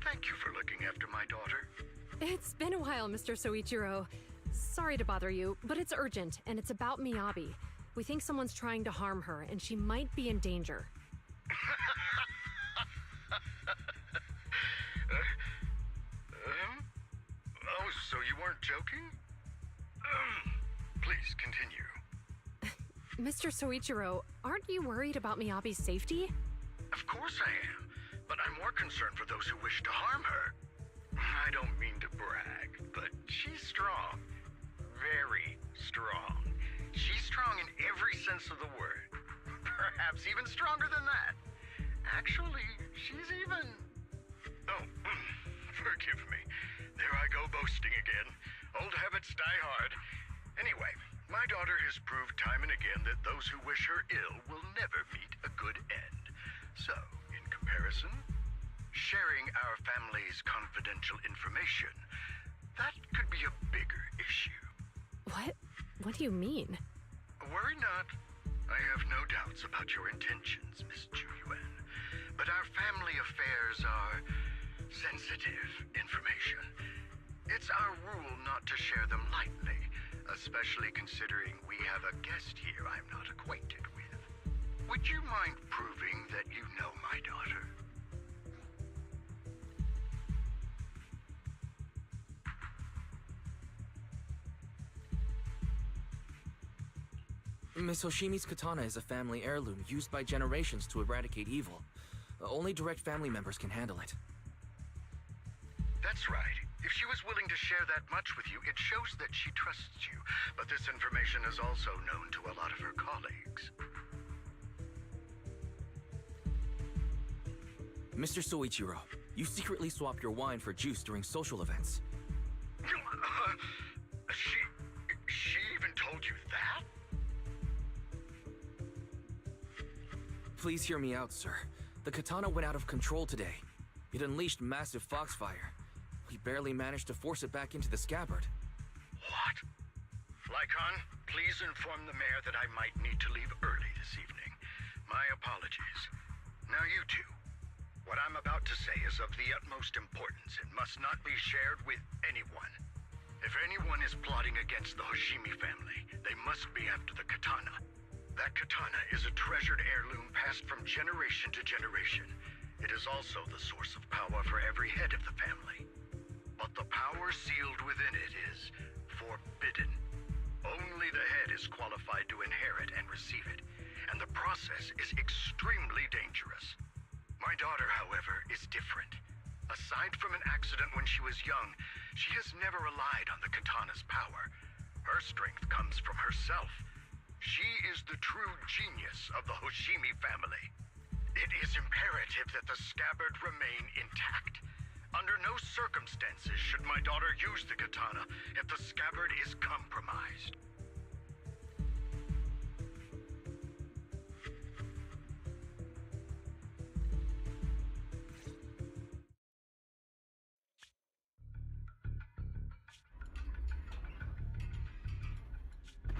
Thank you for looking after my daughter. It's been a while, Mr. Soichiro. Sorry to bother you, but it's urgent, and it's about Miyabi. We think someone's trying to harm her, and she might be in danger. Oh, so you weren't joking? Please continue. Mr. Soichiro, aren't you worried about Miyabi's safety? Of course I am, but I'm more concerned for those who wish to harm her. I don't mean to brag, but she's strong. Very strong. She's strong in every sense of the word. Perhaps even stronger than that. Actually, she's even... Oh, forgive me. There I go boasting again. Old habits die hard. Anyway, my daughter has proved time and again that those who wish her ill will never meet a good end. So, in comparison, sharing our family's confidential information, that could be a bigger issue. What? What do you mean? Worry not. I have no doubts about your intentions, Miss Ju Yuan. But our family affairs are sensitive information. It's our rule not to share them lightly, especially considering we have a guest here I'm not acquainted with. Would you mind proving that you know my daughter? Miss Hoshimi's katana is a family heirloom used by generations to eradicate evil. Only direct family members can handle it. That's right. If she was willing to share that much with you, it shows that she trusts you. But this information is also known to a lot of her colleagues. Mr. Soichiro, you secretly swap your wine for juice during social events. She even told you that? Please hear me out, sir. The katana went out of control today. It unleashed massive foxfire. We barely managed to force it back into the scabbard. What? Lycon, please inform the mayor that I might need to leave early this evening. My apologies. Now you two. What I'm about to say is of the utmost importance and must not be shared with anyone. If anyone is plotting against the Hoshimi family, they must be after the katana. That katana is a treasured heirloom passed from generation to generation. It is also the source of power for every head of the family. But the power sealed within it is forbidden. Only the head is qualified to inherit and receive it, and the process is extremely dangerous. My daughter, however, is different. Aside from an accident when she was young, she has never relied on the katana's power. Her strength comes from herself. She is the true genius of the Hoshimi family. It is imperative that the scabbard remain intact. Under no circumstances should my daughter use the katana if the scabbard is compromised.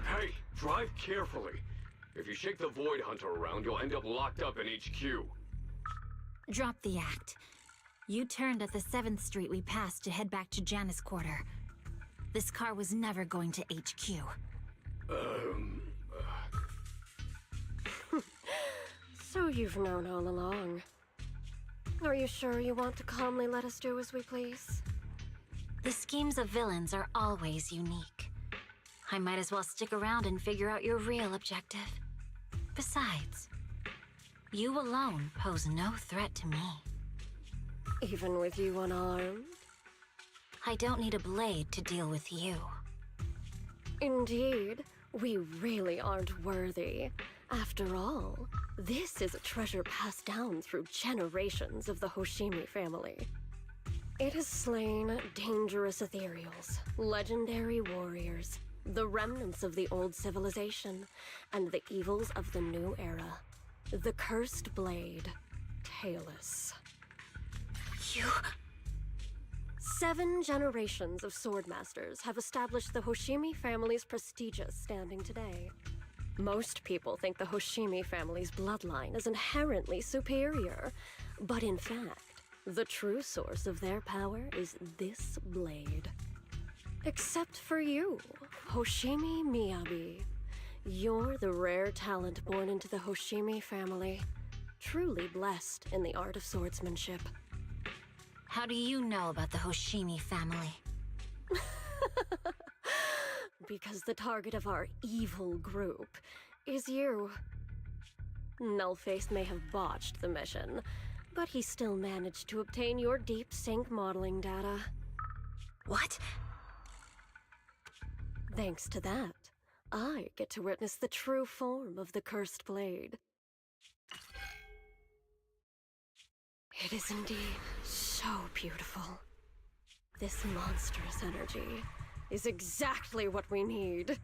Hey, drive carefully. If you shake the Void Hunter around, you'll end up locked up in HQ. Drop the act. You turned at the 7th Street we passed to head back to Janus Quarter. This car was never going to HQ. So you've known all along. Are you sure you want to calmly let us do as we please? The schemes of villains are always unique. I might as well stick around and figure out your real objective. Besides, you alone pose no threat to me. Even with you unarmed? I don't need a blade to deal with you. Indeed, we really aren't worthy. After all, this is a treasure passed down through generations of the Hoshimi family. It has slain dangerous ethereals, legendary warriors, the remnants of the old civilization, and the evils of the new era. The cursed blade, Talus. You... 7 generations of swordmasters have established the Hoshimi family's prestigious standing today. Most people think the Hoshimi family's bloodline is inherently superior, but in fact, the true source of their power is this blade. Except for you, Hoshimi Miyabi. You're the rare talent born into the Hoshimi family, truly blessed in the art of swordsmanship. How do you know about the Hoshimi family? Because the target of our evil group is you. Nullface may have botched the mission, but he still managed to obtain your deep sync modeling data. What? Thanks to that, I get to witness the true form of the cursed blade. It is indeed so beautiful. This monstrous energy is exactly what we need.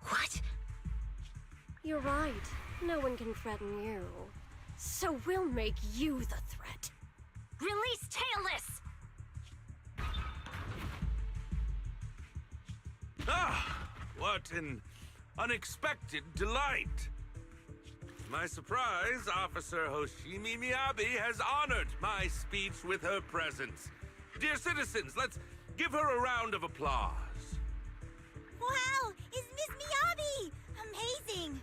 What? You're right. No one can threaten you. So we'll make you the threat. Release Talus! Ah! What an unexpected delight! To my surprise, Officer Hoshimi Miyabi has honored my speech with her presence. Dear citizens, let's give her a round of applause. Wow! Is Miss Miyabi! Amazing!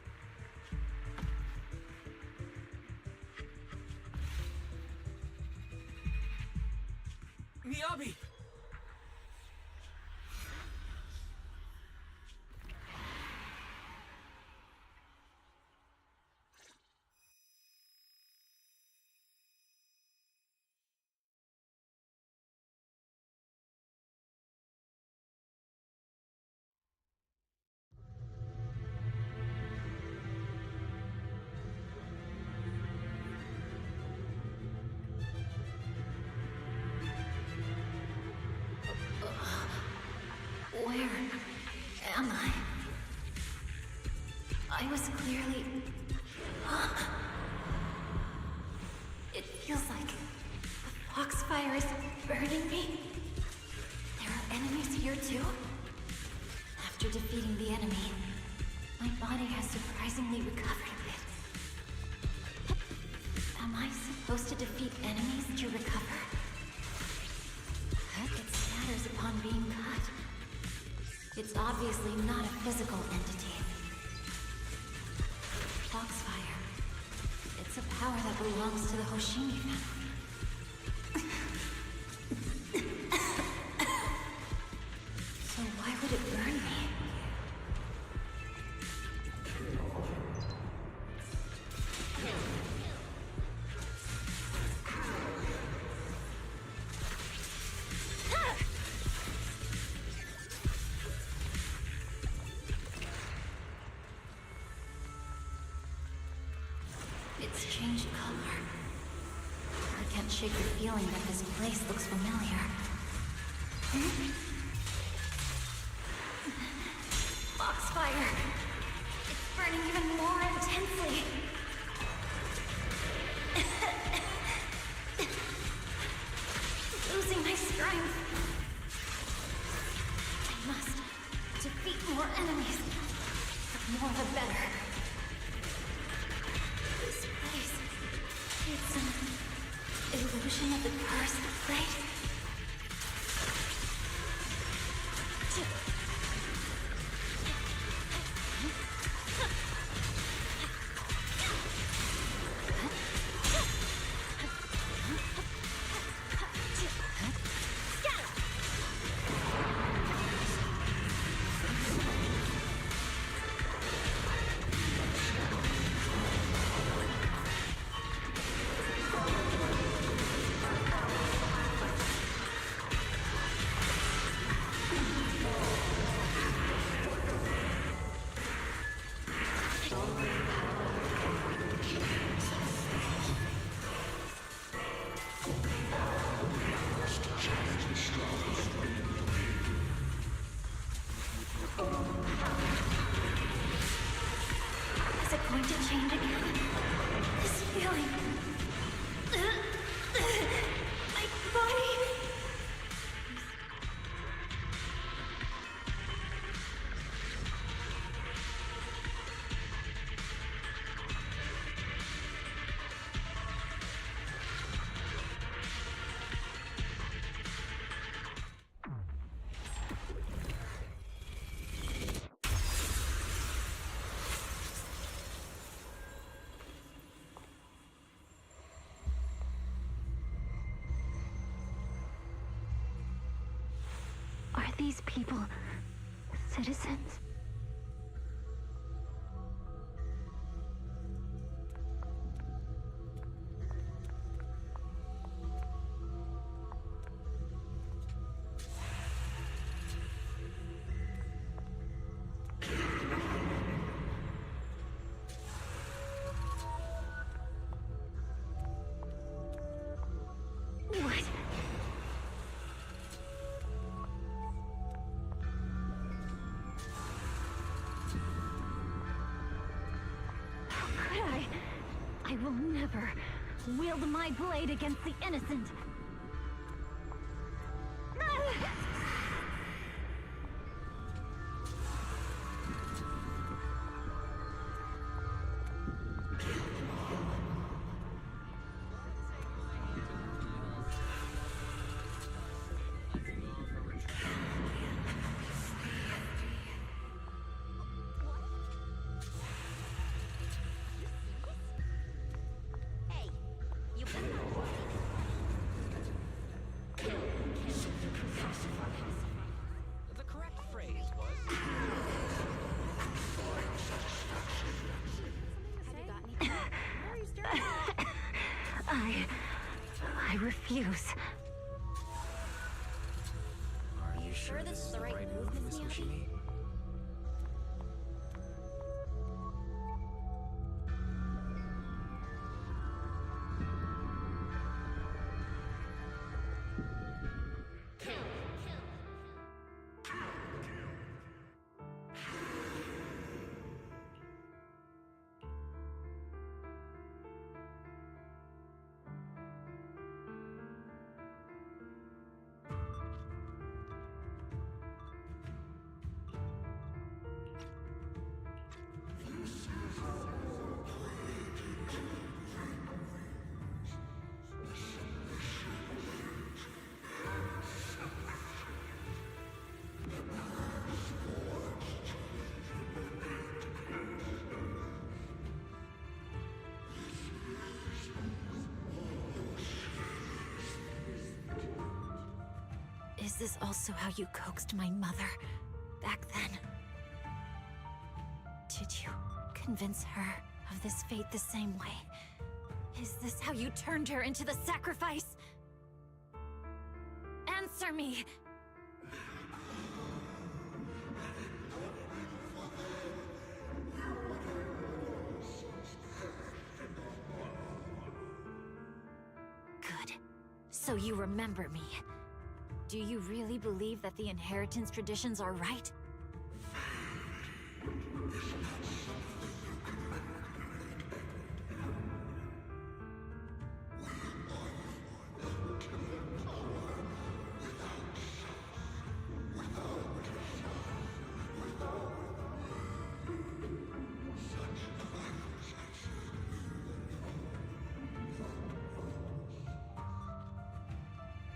Miyabi! Where am I? I was clearly... It feels like the foxfire is burning me. There are enemies here too? After defeating the enemy, my body has surprisingly recovered a bit. Am I supposed to defeat enemies to recover? It scatters upon being cut. It's obviously not a physical entity. Foxfire. It's a power that belongs to the Hoshimi family. So why would it burn me? It's changed color. I can't shake the feeling that this place looks familiar. Foxfire! It's burning even more intensely! Losing my strength! I must defeat more enemies. The more the better. This place... it's an illusion of the cursed blade. these people citizens? I will never wield my blade against the innocent. The correct phrase was... I refuse. Are you sure this is the right move, Miss Hoshimi? Is this also how you coaxed my mother back then? Did you convince her of this fate the same way? Is this how you turned her into the sacrifice? Answer me! Good. So you remember me. Do you really believe that the inheritance traditions are right?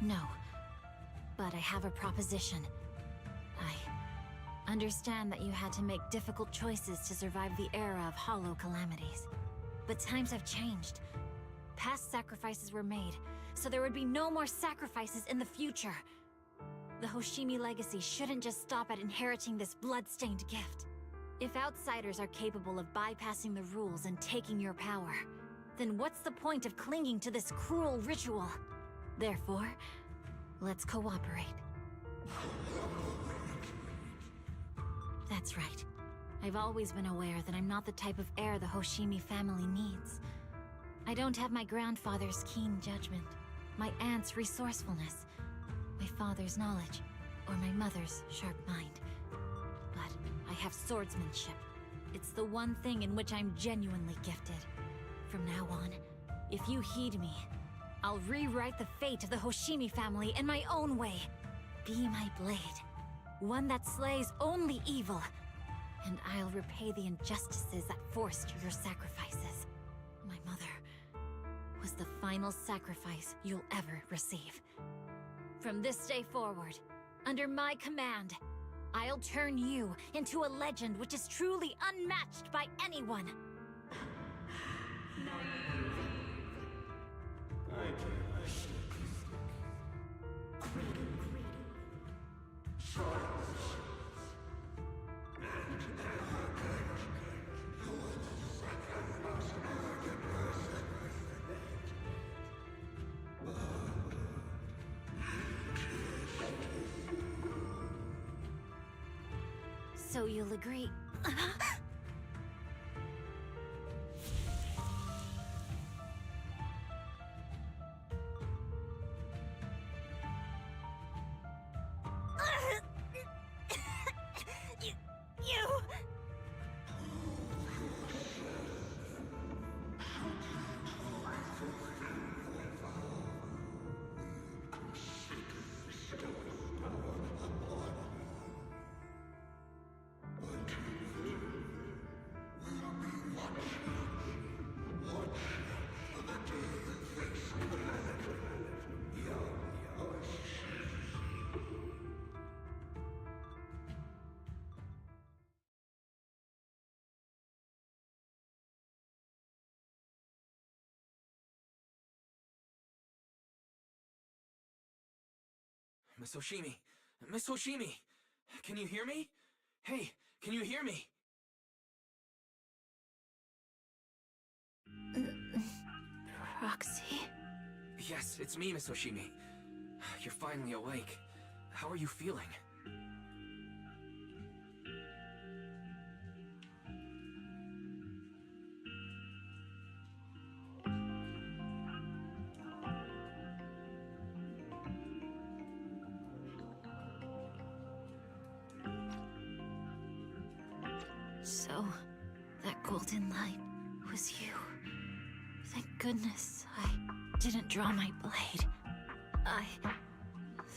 No. But I have a proposition. I understand that you had to make difficult choices to survive the era of hollow calamities. But times have changed. Past sacrifices were made, so there would be no more sacrifices in the future. The Hoshimi legacy shouldn't just stop at inheriting this blood-stained gift. If outsiders are capable of bypassing the rules and taking your power, then what's the point of clinging to this cruel ritual? Therefore, let's cooperate. That's right. I've always been aware that I'm not the type of heir the Hoshimi family needs. I don't have my grandfather's keen judgment, my aunt's resourcefulness, my father's knowledge, or my mother's sharp mind. But I have swordsmanship. It's the one thing in which I'm genuinely gifted. From now on, if you heed me, I'll rewrite the fate of the Hoshimi family in my own way. Be my blade, one that slays only evil, and I'll repay the injustices that forced your sacrifices. My mother was the final sacrifice you'll ever receive. From this day forward, under my command, I'll turn you into a legend which is truly unmatched by anyone. Try So you'll agree. Miss Hoshimi! Miss Hoshimi! Can you hear me? Hey, can you hear me? Roxy? Yes, it's me, Miss Hoshimi. You're finally awake. How are you feeling? So, that golden light was you. Thank goodness I didn't draw my blade.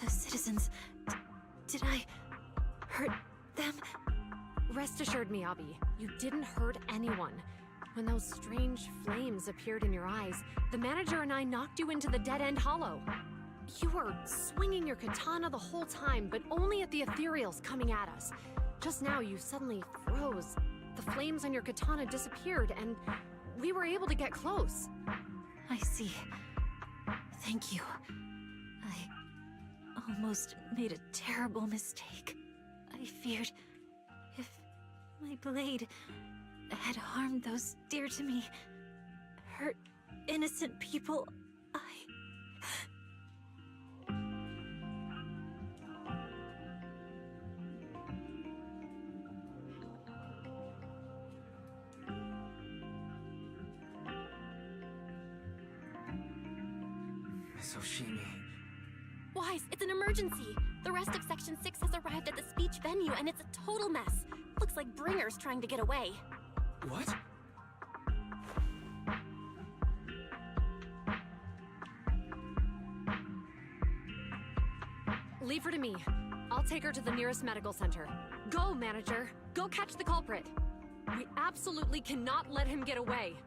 The citizens... Did I hurt them? Rest assured, Miyabi, you didn't hurt anyone. When those strange flames appeared in your eyes, the manager and I knocked you into the dead-end hollow. You were swinging your katana the whole time, but only at the ethereals coming at us. Just now, you suddenly froze. The flames on your katana disappeared, and we were able to get close. I see. Thank you. I almost made a terrible mistake. I feared if my blade had harmed those dear to me, hurt innocent people, Miss Hoshimi... Wise, it's an emergency! The rest of Section 6 has arrived at the speech venue, and it's a total mess. Looks like Bringer's trying to get away. What? Leave her to me. I'll take her to the nearest medical center. Go, manager! Go catch the culprit! We absolutely cannot let him get away!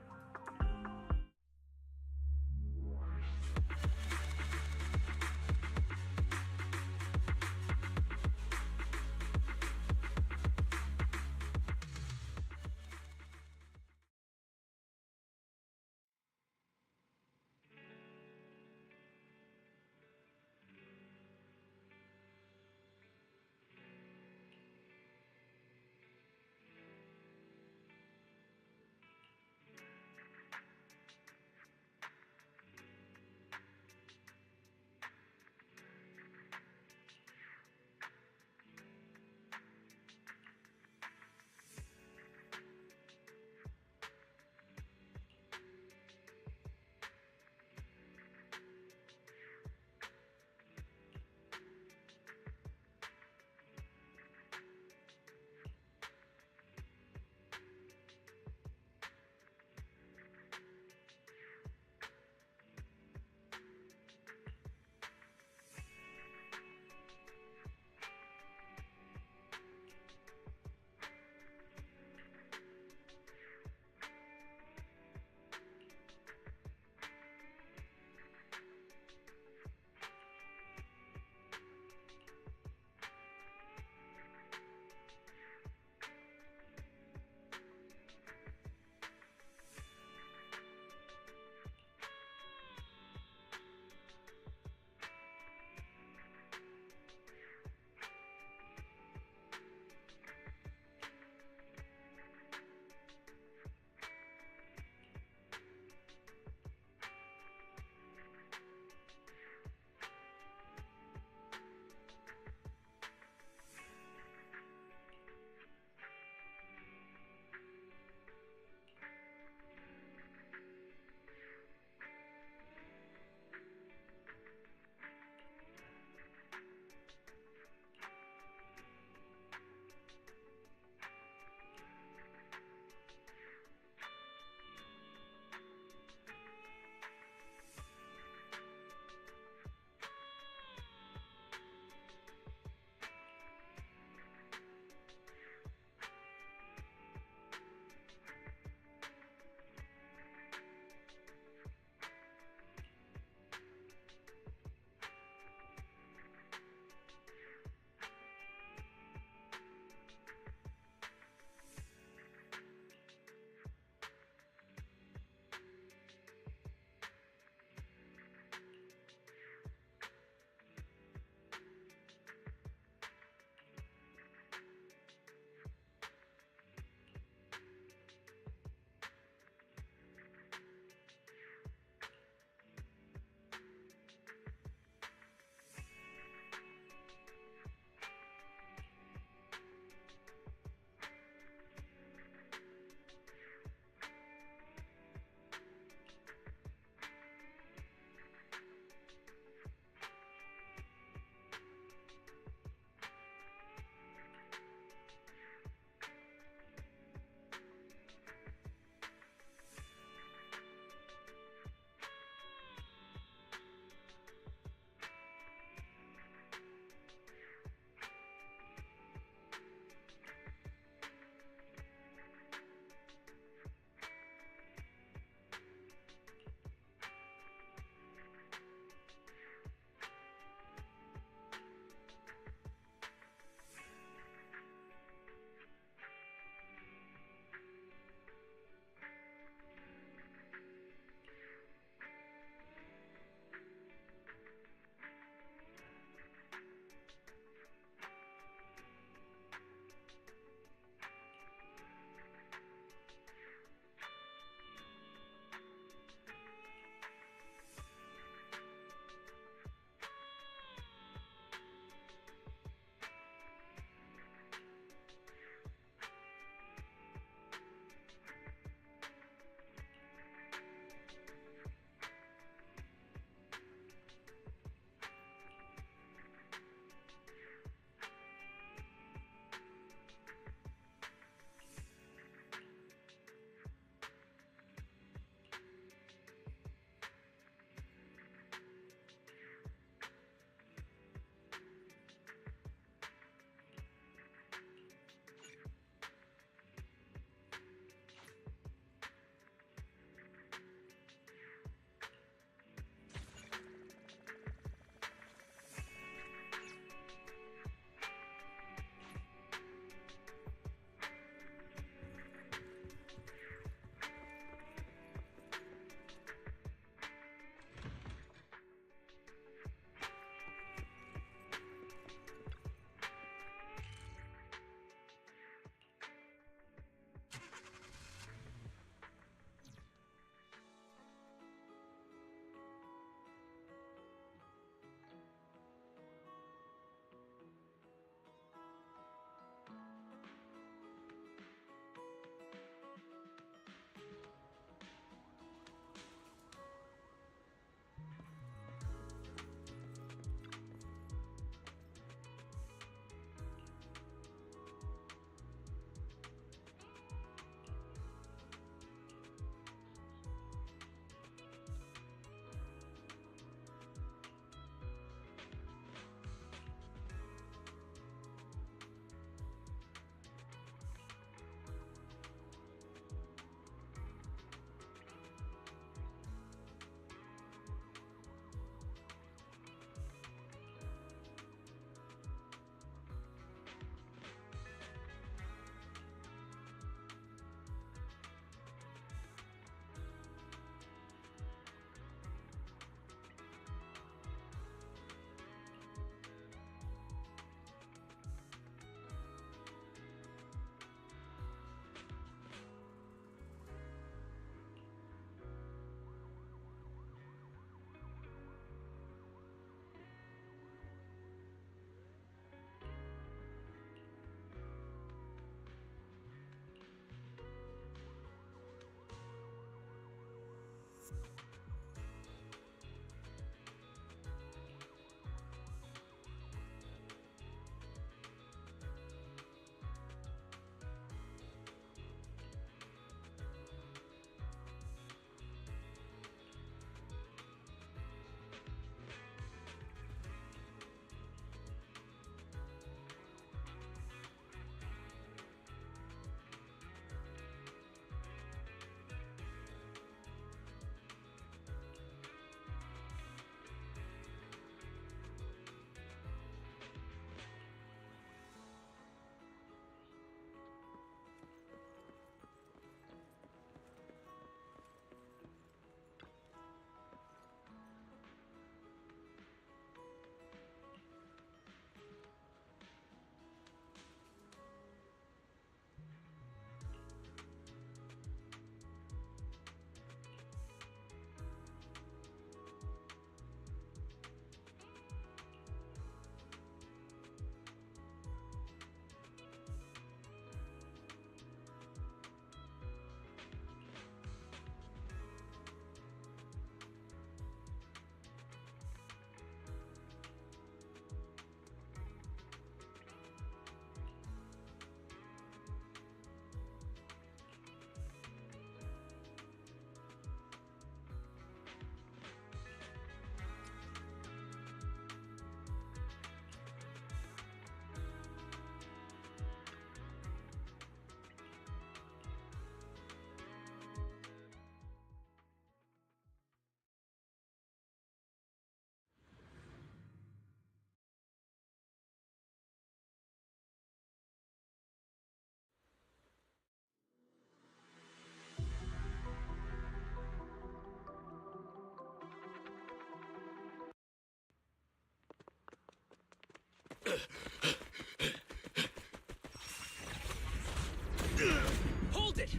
Hold it!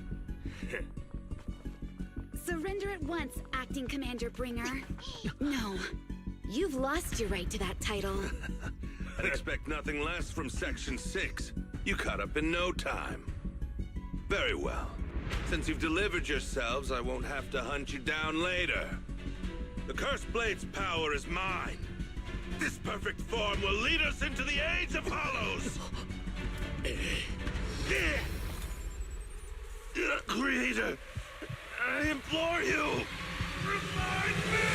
Surrender at once, Acting Commander Bringer. No, you've lost your right to that title. I'd expect nothing less from Section 6. You caught up in no time. Very well. Since you've delivered yourselves, I won't have to hunt you down later. The Cursed Blade's power is mine. This perfect form will lead us into the age of hollows! Creator, I implore you, remind me!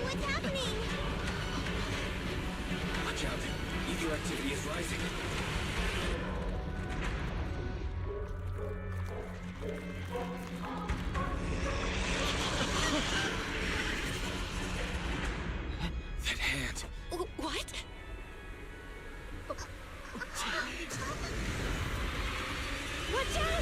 What's happening? Watch out. Ether activity is rising. That hand. What? Watch out!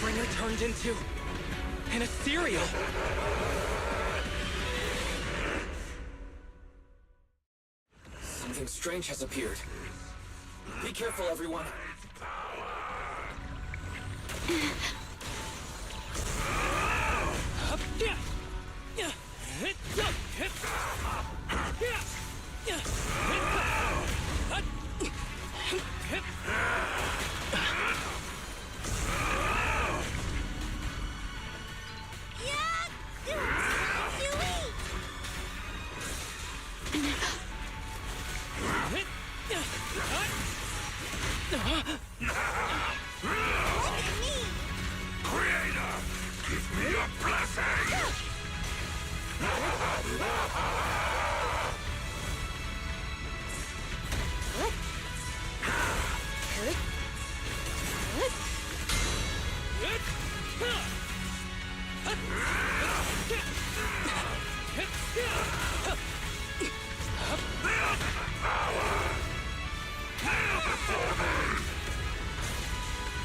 Bringer turned into an ethereal. Something strange has appeared. Be careful, everyone. Creator, give me a blessing!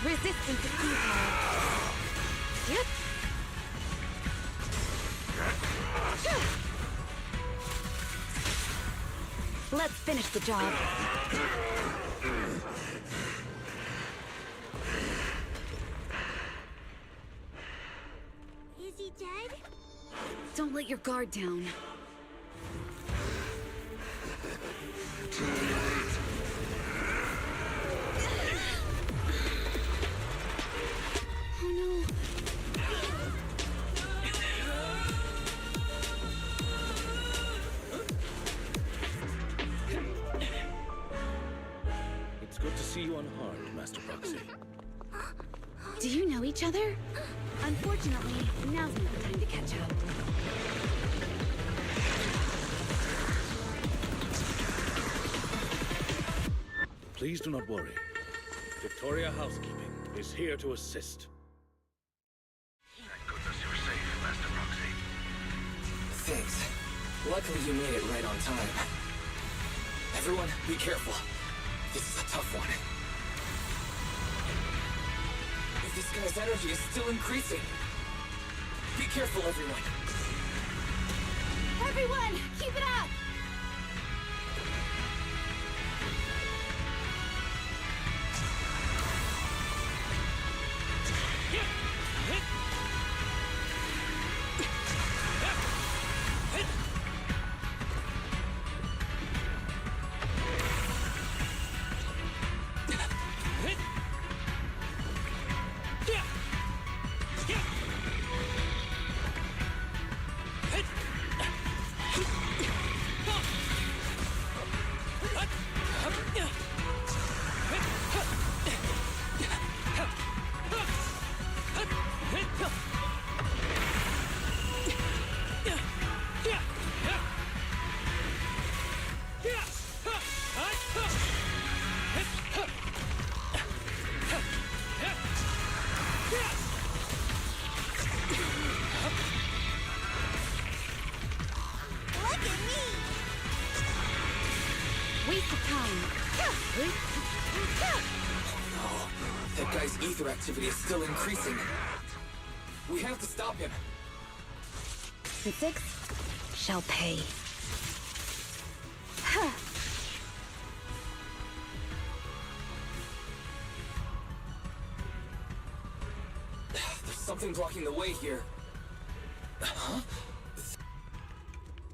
Resistance is futile. Yep. Let's finish the job. Is he dead? Don't let your guard down. Oh no. It's good to see you unharmed, Master Proxy. Do you know each other? Unfortunately, now's not the time to catch up. Please do not worry. Victoria Housekeeping is here to assist. Thank goodness you're safe, Master Proxy. Thanks. Luckily you made it right on time. Everyone, be careful. This is a tough one. If this guy's energy is still increasing. Be careful, everyone. Everyone, keep it up! test of time. Oh, that guy's ether activity is still increasing. We have to stop him. The six shall pay. There's something blocking the way here. Huh?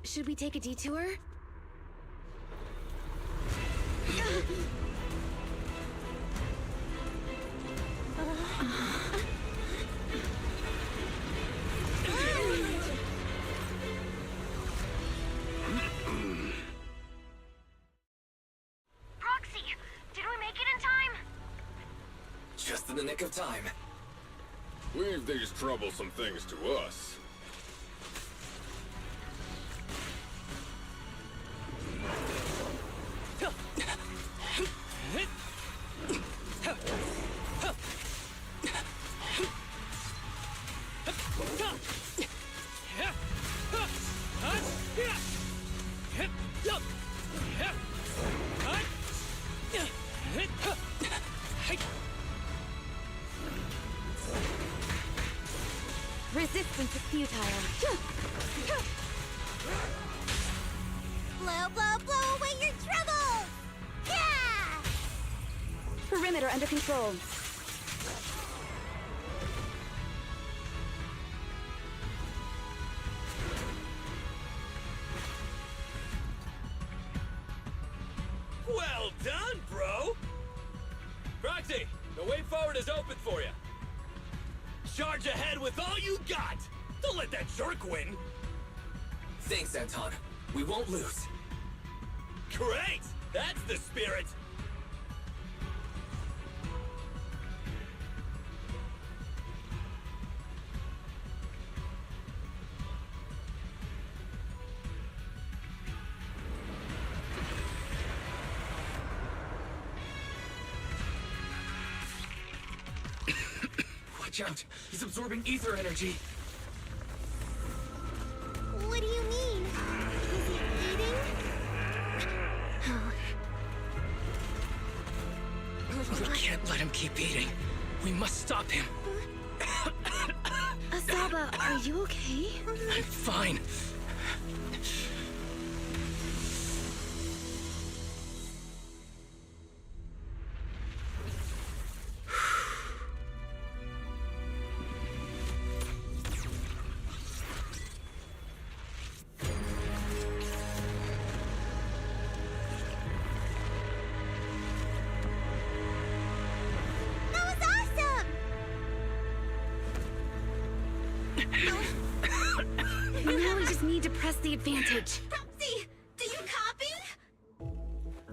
Should we take a detour? Proxy, did we make it in time? Just in the nick of time. Leave these troublesome things to us. Resistance is futile. Blow, blow, blow away your troubles! Yeah! Perimeter under control. Well done, bro! Proxy, the way forward is open for you. Charge ahead with all you got! Don't let that jerk win! Thanks, Anton. We won't lose. Great! That's the spirit! Watch out! He's absorbing ether energy! What do you mean? Is he eating? We can't let him keep eating. We must stop him. Asaba, are you okay? I'm fine. Now we just need to press the advantage. Proxy, do you copy?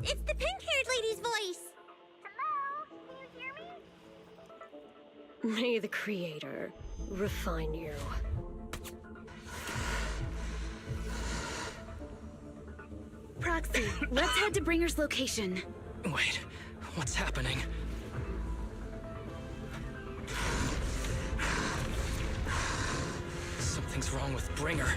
It's the pink-haired lady's voice. Hello? Can you hear me? May the Creator refine you. Proxy, let's head to Bringer's location. Wait, what's happening? Something's wrong with Bringer.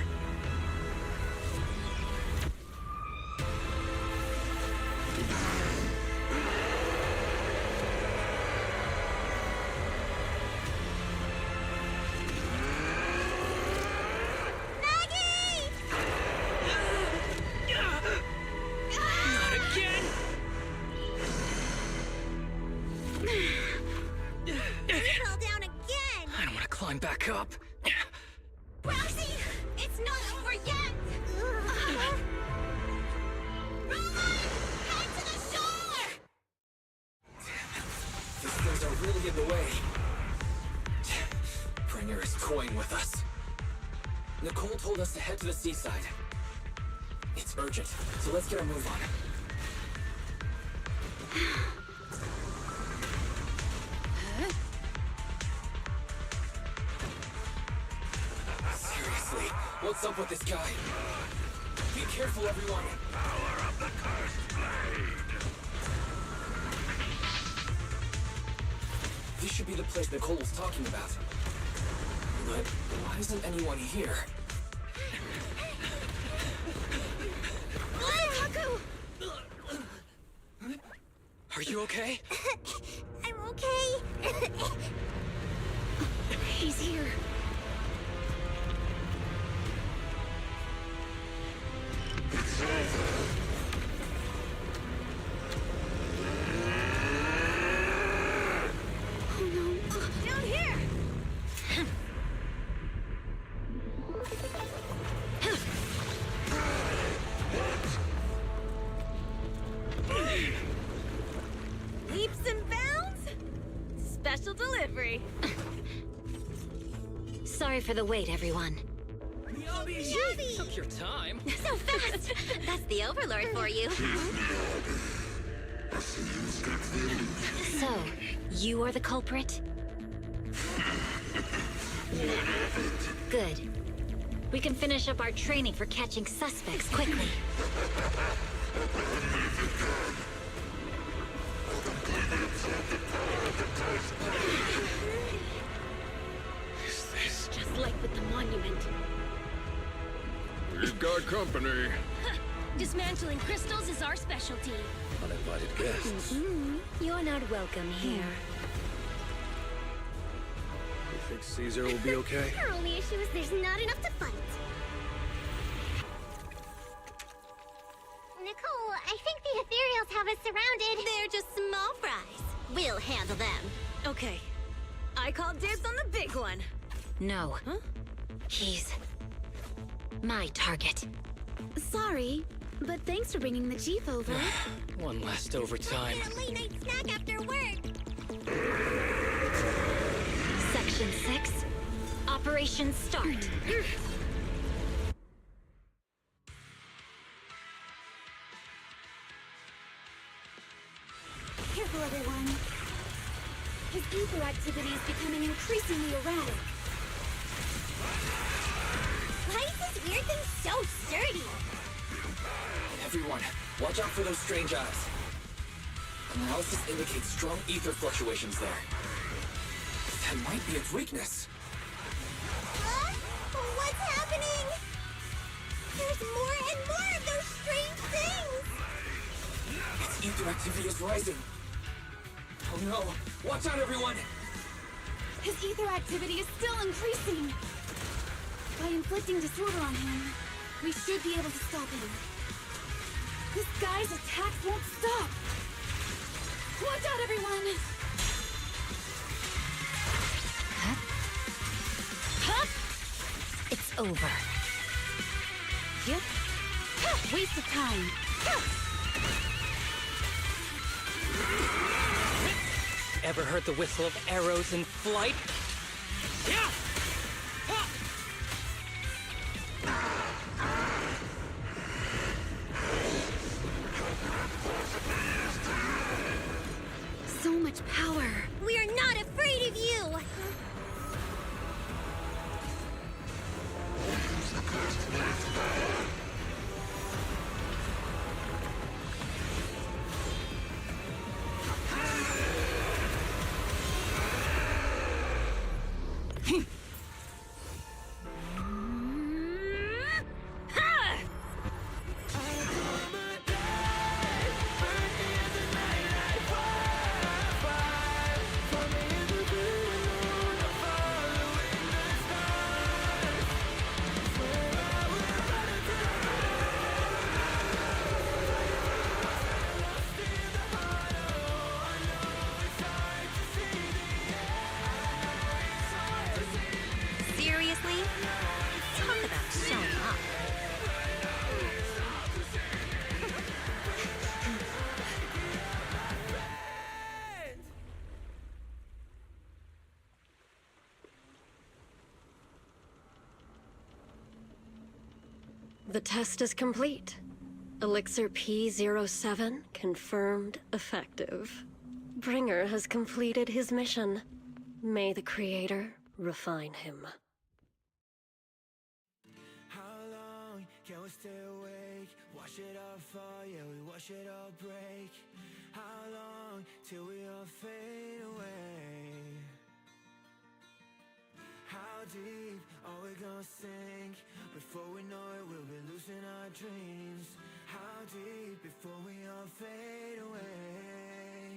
Climb back up. Proxy, it's not over yet. Roman, head to the shore. These things are really in the way. Bringer is toying with us. Nicole told us to head to the seaside. It's urgent, so let's get our move on. Seriously, what's up with this guy? Be careful, everyone! Power of the cursed blade! This should be the place Nicole was talking about. But why isn't anyone here? Are you okay? I'm okay. He's here. Oh no. Down here! Leaps and bounds? Special delivery. Sorry for the wait, everyone. Yabby! Took your time. So fast! That's the Overlord for you. So, you are the culprit? Good. We can finish up our training for catching suspects quickly. Is this Just like with the monument. We've got company. Dismantling crystals is our specialty. Uninvited guests. You're not welcome here. You think Caesar will be okay? Our only issue is there's not enough to fight. Nicole, I think the ethereals have us surrounded. They're just small fries. We'll handle them. Okay. I call dibs on the big one. No. Huh? He's my target. Sorry, but thanks for bringing the Chief over. one last overtime? A late night snack after work. Section 6. Operation start. Careful, everyone. His ether activity is becoming increasingly erratic. Why is this weird thing so sturdy? Everyone, watch out for those strange eyes. Analysis indicates strong ether fluctuations there. That might be its weakness. What? What's happening? There's more and more of those strange things! Its ether activity is rising. Oh no! Watch out, everyone! His ether activity is still increasing. By inflicting disorder on him, we should be able to stop him. This guy's attacks won't stop. Watch out, everyone! It's over. Yep. Waste of time. Ever heard the whistle of arrows in flight? Yeah! So much power. We are not afraid of you! Seriously? Talk about showing up. The test is complete. Elixir P07 confirmed effective. Bringer has completed his mission. May the Creator refine him. How long can we stay awake? Wash it all fall, yeah, we wash it all break. How long till we all fade away? How deep are we gonna sink? Before we know it, we'll be losing our dreams. How deep before we all fade away?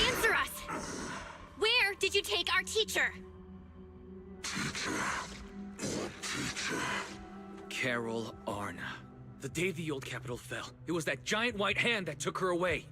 Answer us! Where did you take our teacher? Carol Arna. The day the old capital fell, it was that giant white hand that took her away.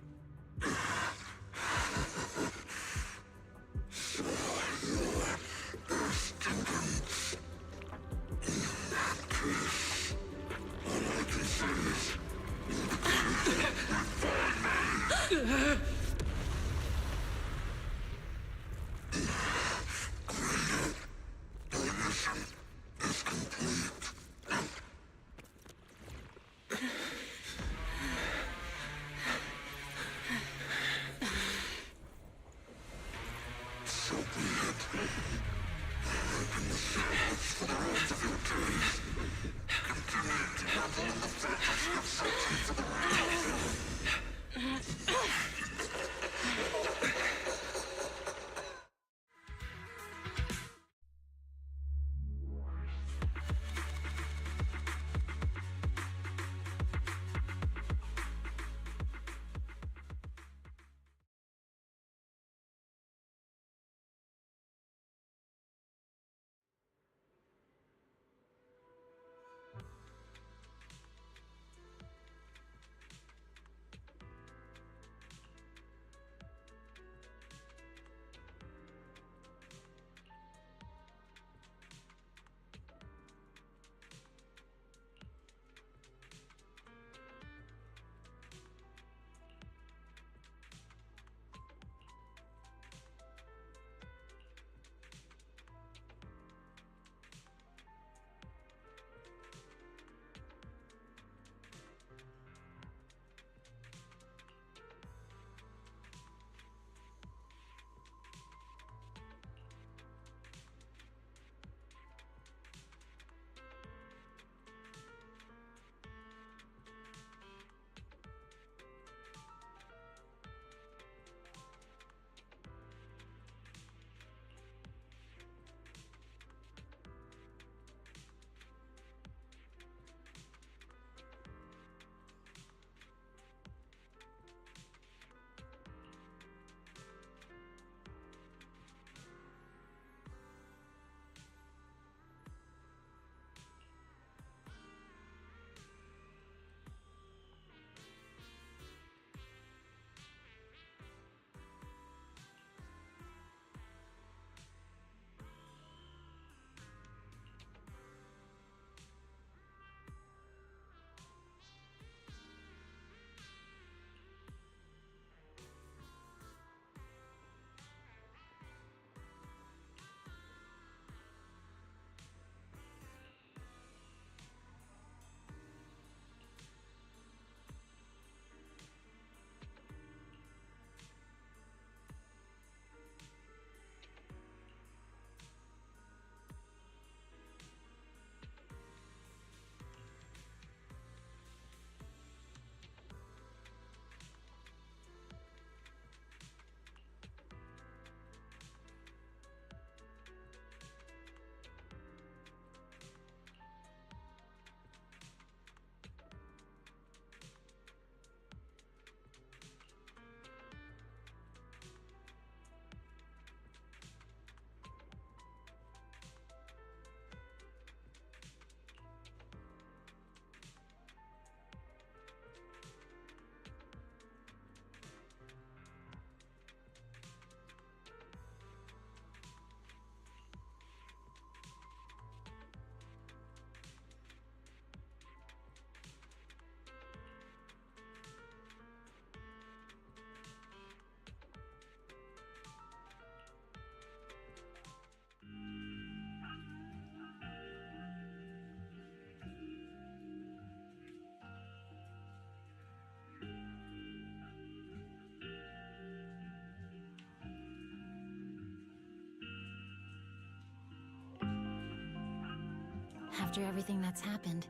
After everything that's happened,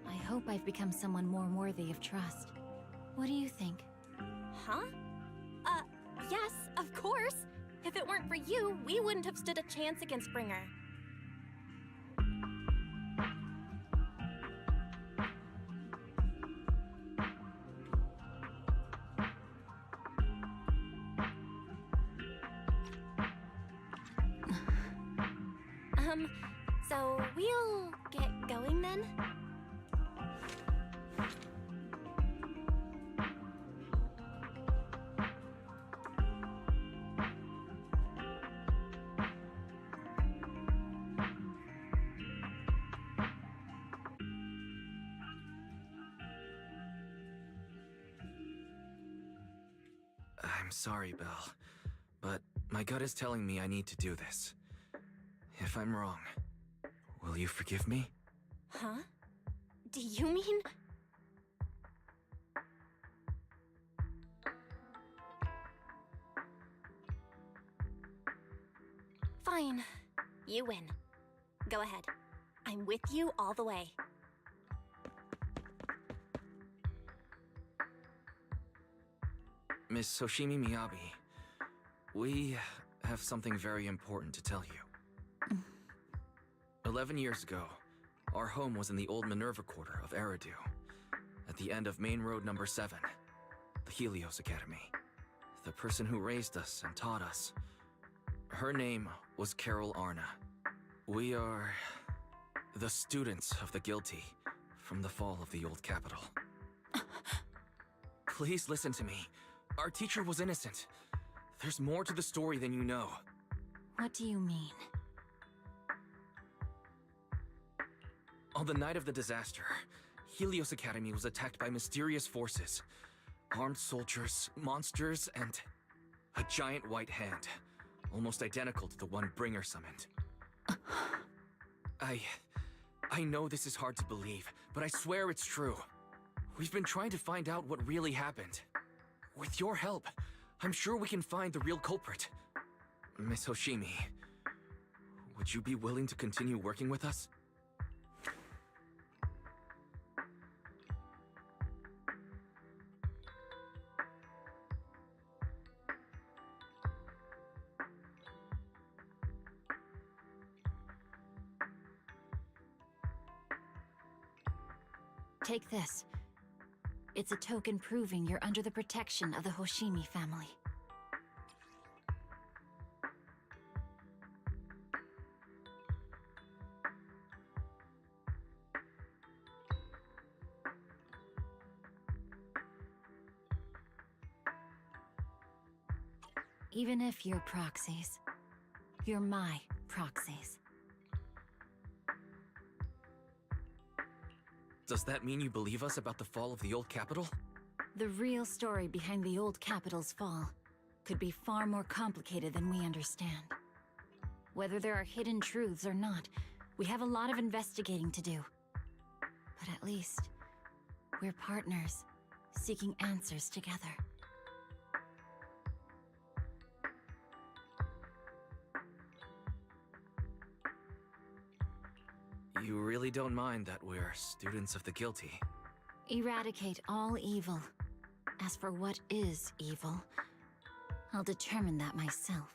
I hope I've become someone more worthy of trust. What do you think? Huh? Yes, of course. If it weren't for you, we wouldn't have stood a chance against Bringer. So we'll get going then? I'm sorry, Belle, but my gut is telling me I need to do this. If I'm wrong, will you forgive me? Huh? Do you mean? Fine. You win. Go ahead. I'm with you all the way. Miss Hoshimi Miyabi, we have something very important to tell you. 11 years ago, our home was in the old Minerva Quarter of Eridu, at the end of Main Road number 7, the Helios Academy. The person who raised us and taught us, her name was Carol Arna. We are the students of the guilty from the fall of the old capital. Please listen to me. Our teacher was innocent. There's more to the story than you know. What do you mean? On the night of the disaster, Helios Academy was attacked by mysterious forces. Armed soldiers, monsters, and a giant white hand, almost identical to the one Bringer summoned. I know this is hard to believe, but I swear it's true. We've been trying to find out what really happened. With your help, I'm sure we can find the real culprit. Miss Hoshimi, would you be willing to continue working with us? Take this. It's a token proving you're under the protection of the Hoshimi family. Even if you're proxies, you're my proxies. Does that mean you believe us about the fall of the old capital? The real story behind the old capital's fall could be far more complicated than we understand. Whether there are hidden truths or not, we have a lot of investigating to do. But at least, we're partners, seeking answers together. You really don't mind that we're students of the guilty? Eradicate all evil. As for what is evil, I'll determine that myself.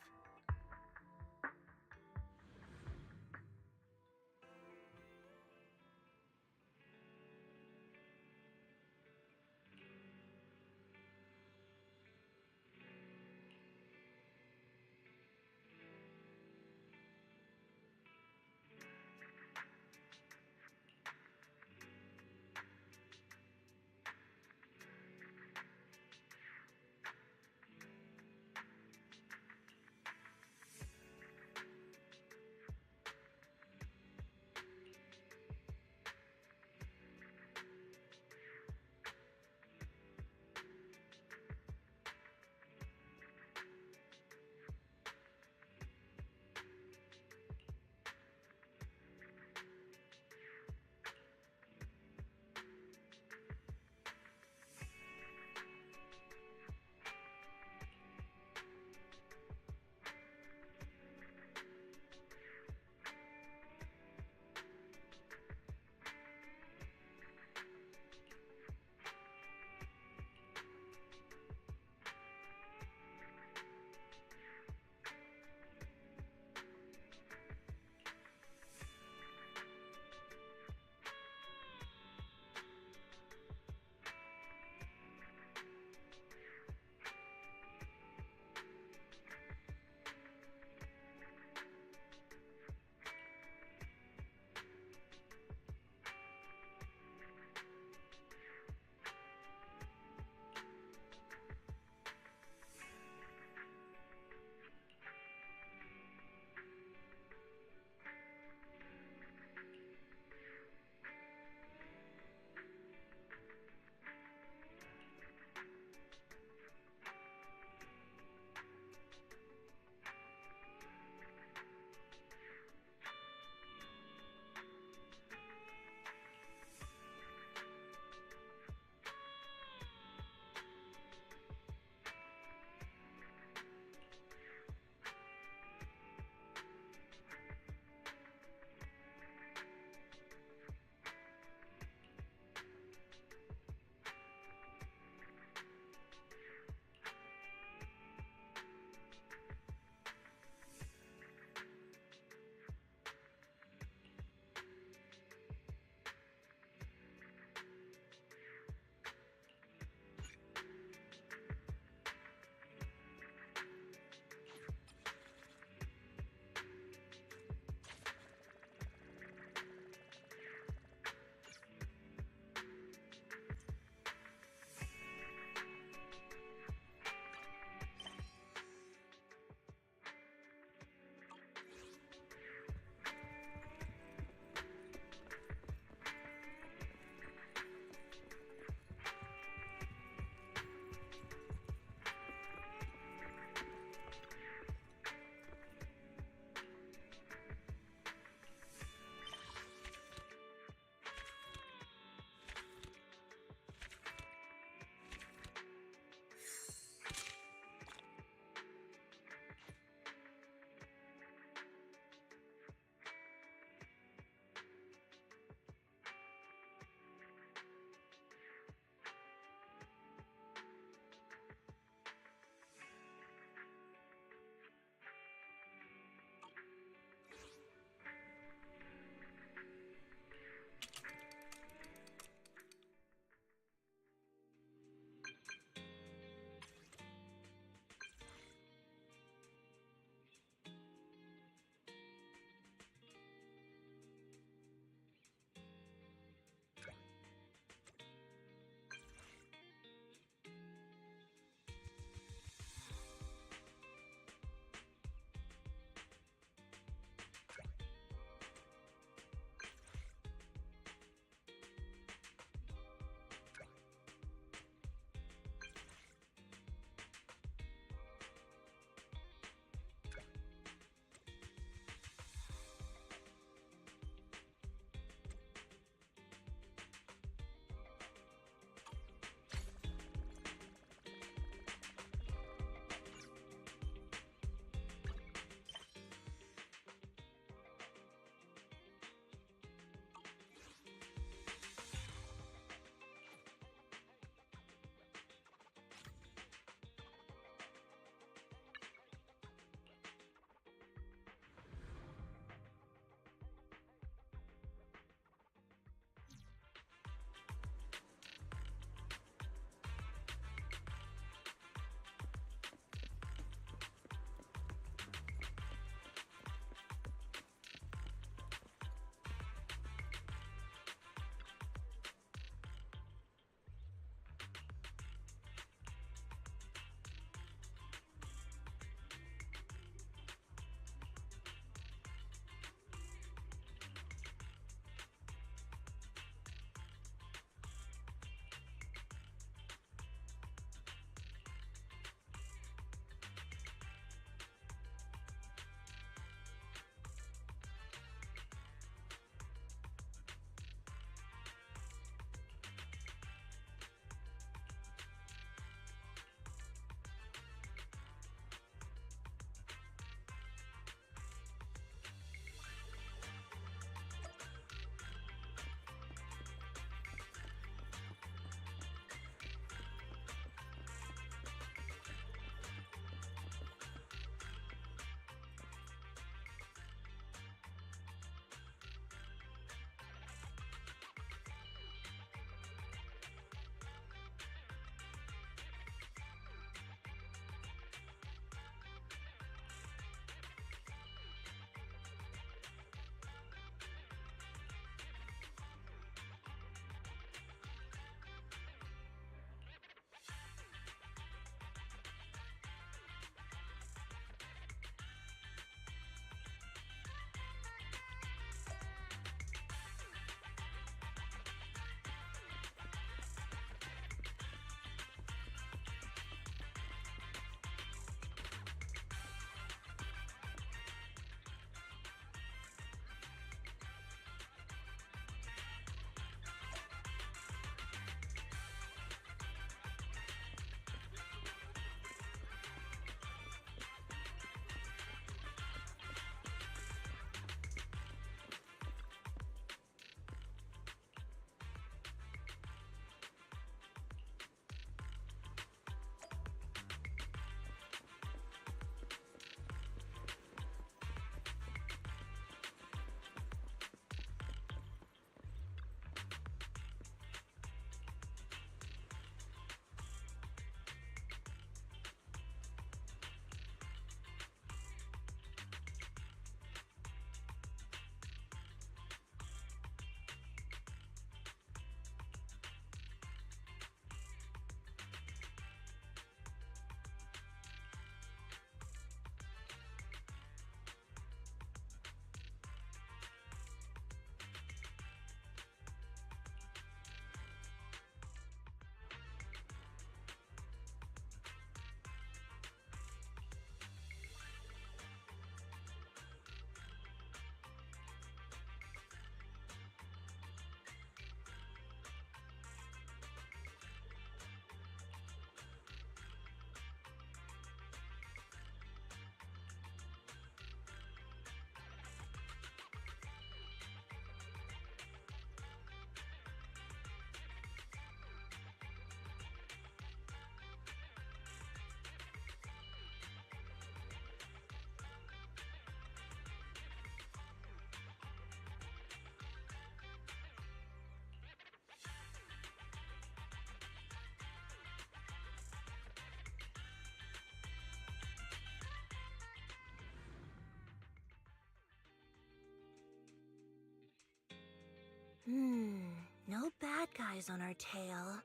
No bad guys on our tail.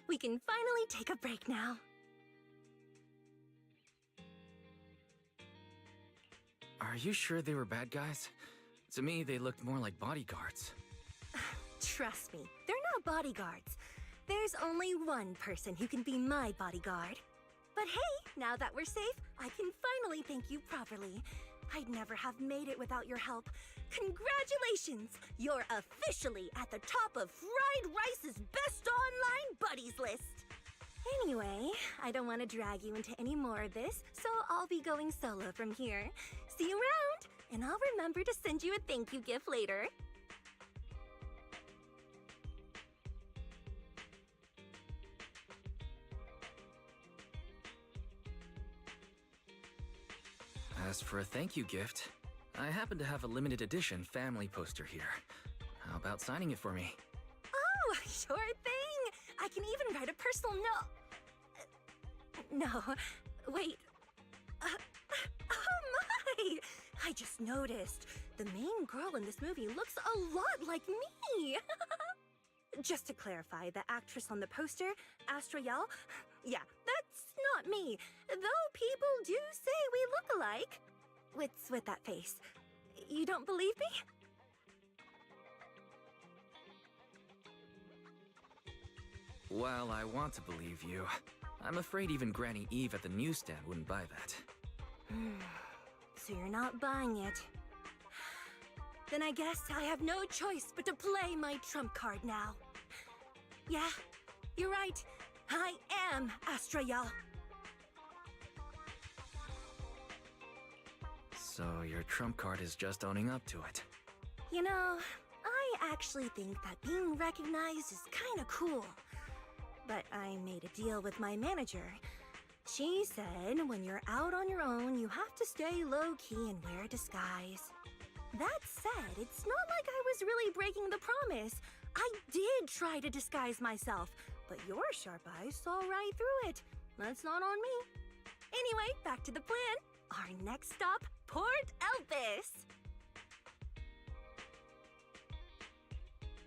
We can finally take a break now. Are you sure they were bad guys? To me, they looked more like bodyguards. Trust me, they're not bodyguards. There's only one person who can be my bodyguard. But hey, now that we're safe, I can finally thank you properly. I'd never have made it without your help. Congratulations! You're officially at the top of Fried Rice's best online buddies list. Anyway, I don't want to drag you into any more of this, so I'll be going solo from here. See you around, and I'll remember to send you a thank you gift later. As for a thank you gift, I happen to have a limited edition family poster here. How about signing it for me? Oh, sure thing! I can even write a personal note. No, wait. Oh my! I just noticed. The main girl in this movie looks a lot like me! Just to clarify, the actress on the poster, Astrayal, yeah, that's not me. Though people do say we look alike. What's with that face? You don't believe me? Well, I want to believe you. I'm afraid even Granny Eve at the newsstand wouldn't buy that. So you're not buying it. Then I guess I have no choice but to play my trump card now. Yeah, you're right. I am Astrayal. So your trump card is just owning up to it. You know, I actually think that being recognized is kinda cool. But I made a deal with my manager. She said when you're out on your own, you have to stay low-key and wear a disguise. That said, it's not like I was really breaking the promise. I did try to disguise myself, but your sharp eyes saw right through it. That's not on me. Anyway, back to the plan. Our next stop, Port Elpis.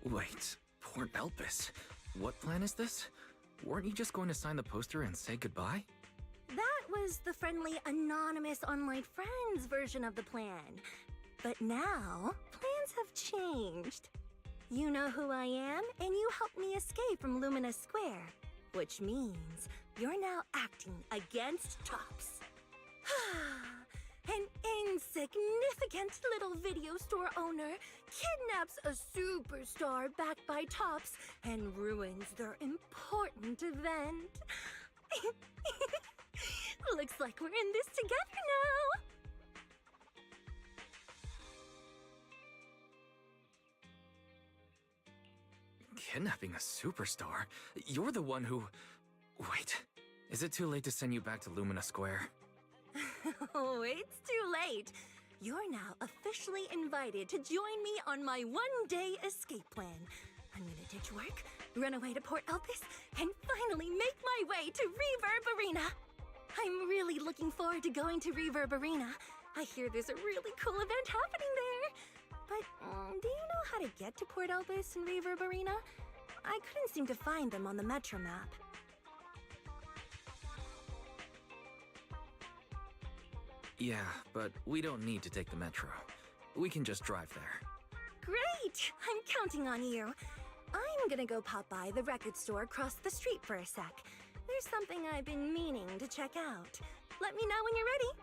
Wait, Port Elpis? What plan is this? Weren't you just going to sign the poster and say goodbye? That was the friendly, anonymous online friends version of the plan. But now, plans have changed. You know who I am, and you helped me escape from Lumina Square. Which means you're now acting against Tops. An insignificant little video store owner kidnaps a superstar backed by Tops and ruins their important event. Looks like we're in this together now. Kidnapping a superstar? You're the one who... Wait, is it too late to send you back to Lumina Square? Oh, it's too late. You're now officially invited to join me on my one-day escape plan. I'm gonna ditch work, run away to Port Elpis, and finally make my way to Reverb Arena. I'm really looking forward to going to Reverb Arena. I hear there's a really cool event happening there. But do you know how to get to Port Elpis and Reverb Arena? I couldn't seem to find them on the Metro map. Yeah, but we don't need to take the metro. We can just drive there. Great! I'm counting on you. I'm gonna go pop by the record store across the street for a sec. There's something I've been meaning to check out. Let me know when you're ready.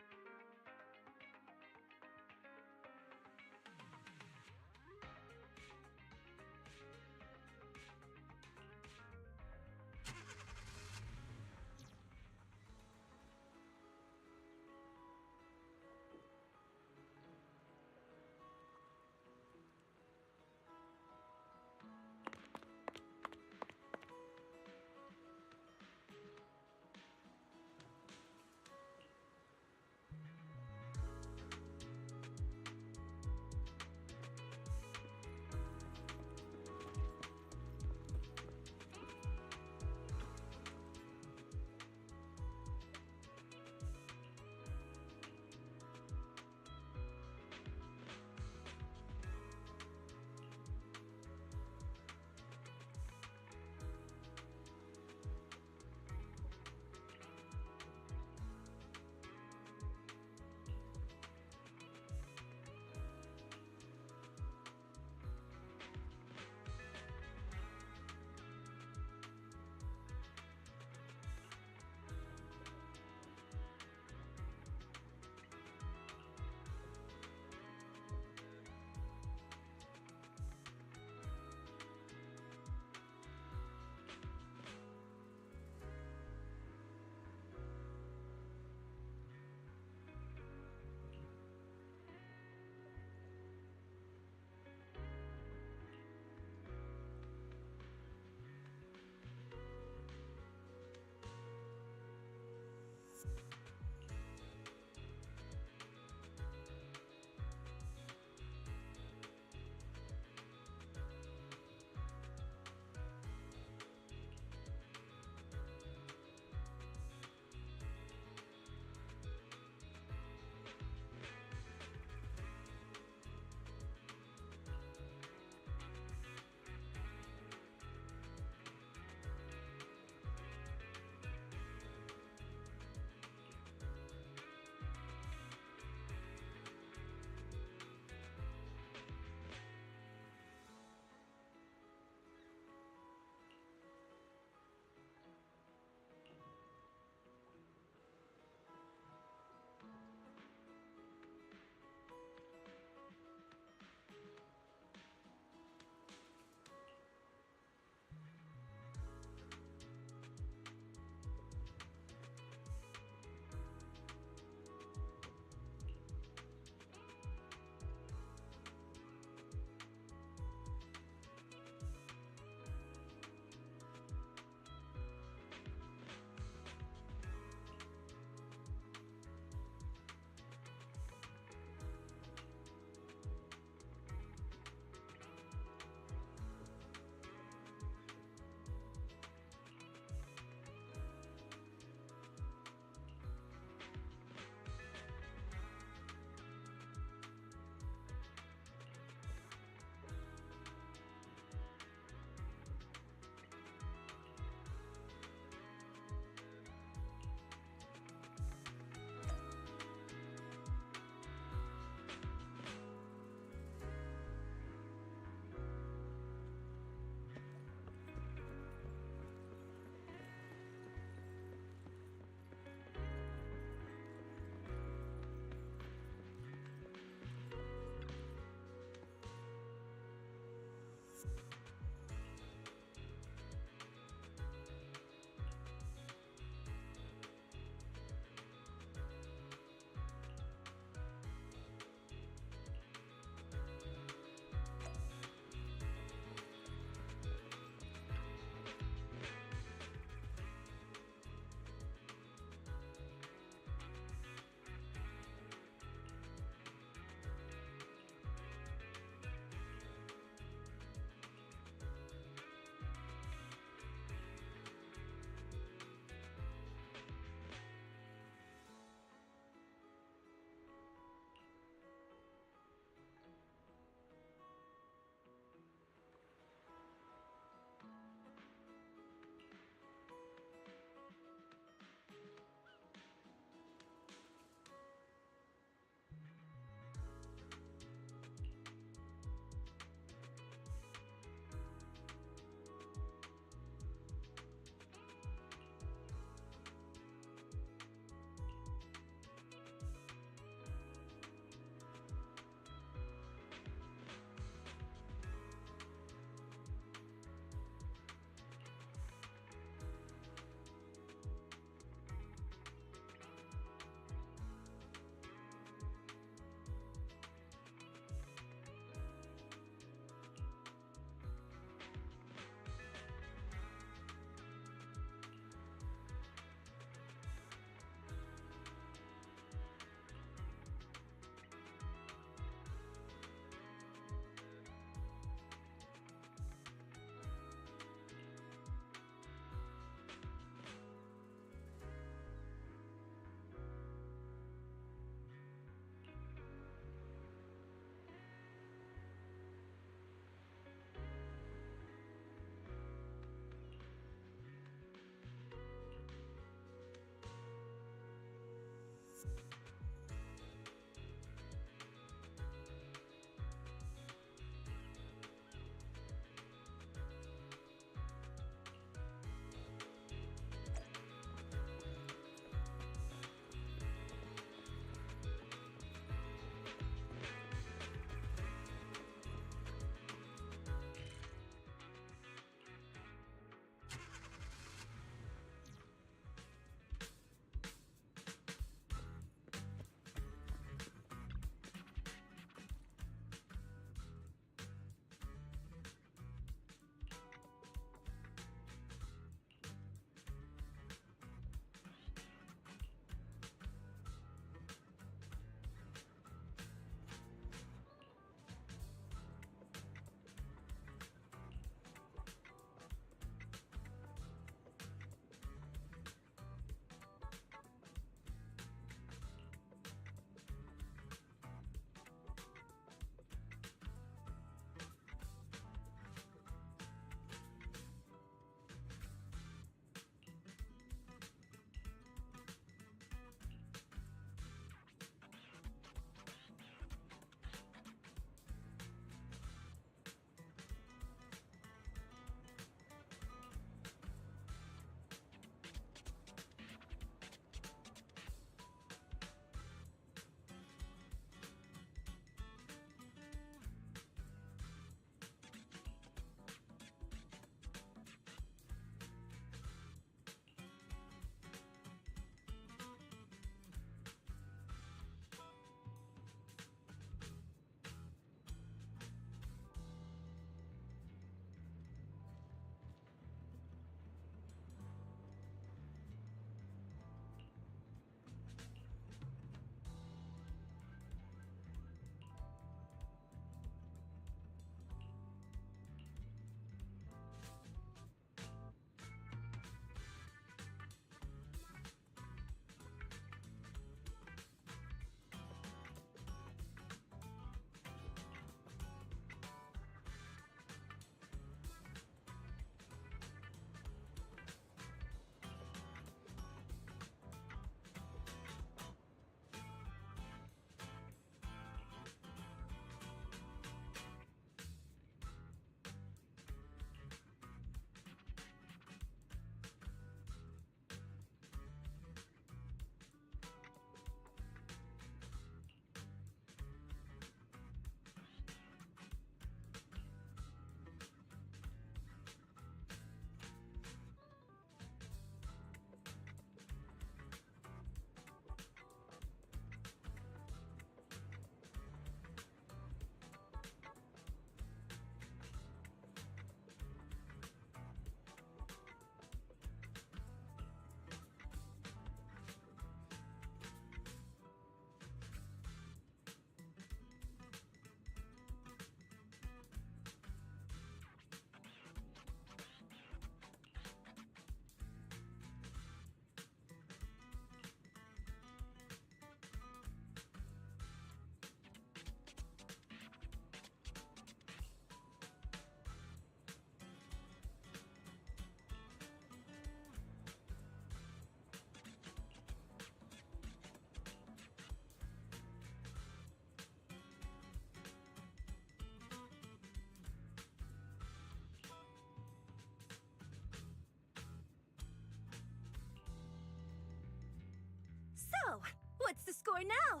score now?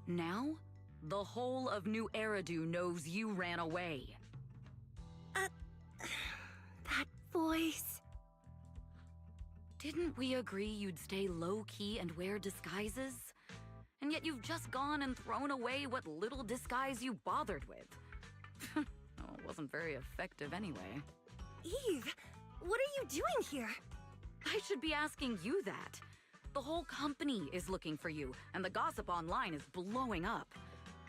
Now? The whole of New Eridu knows you ran away. That voice... Didn't we agree you'd stay low-key and wear disguises? And yet you've just gone and thrown away what little disguise you bothered with. Oh, it wasn't very effective anyway. Eve, what are you doing here? I should be asking you that. The whole company is looking for you, and the gossip online is blowing up.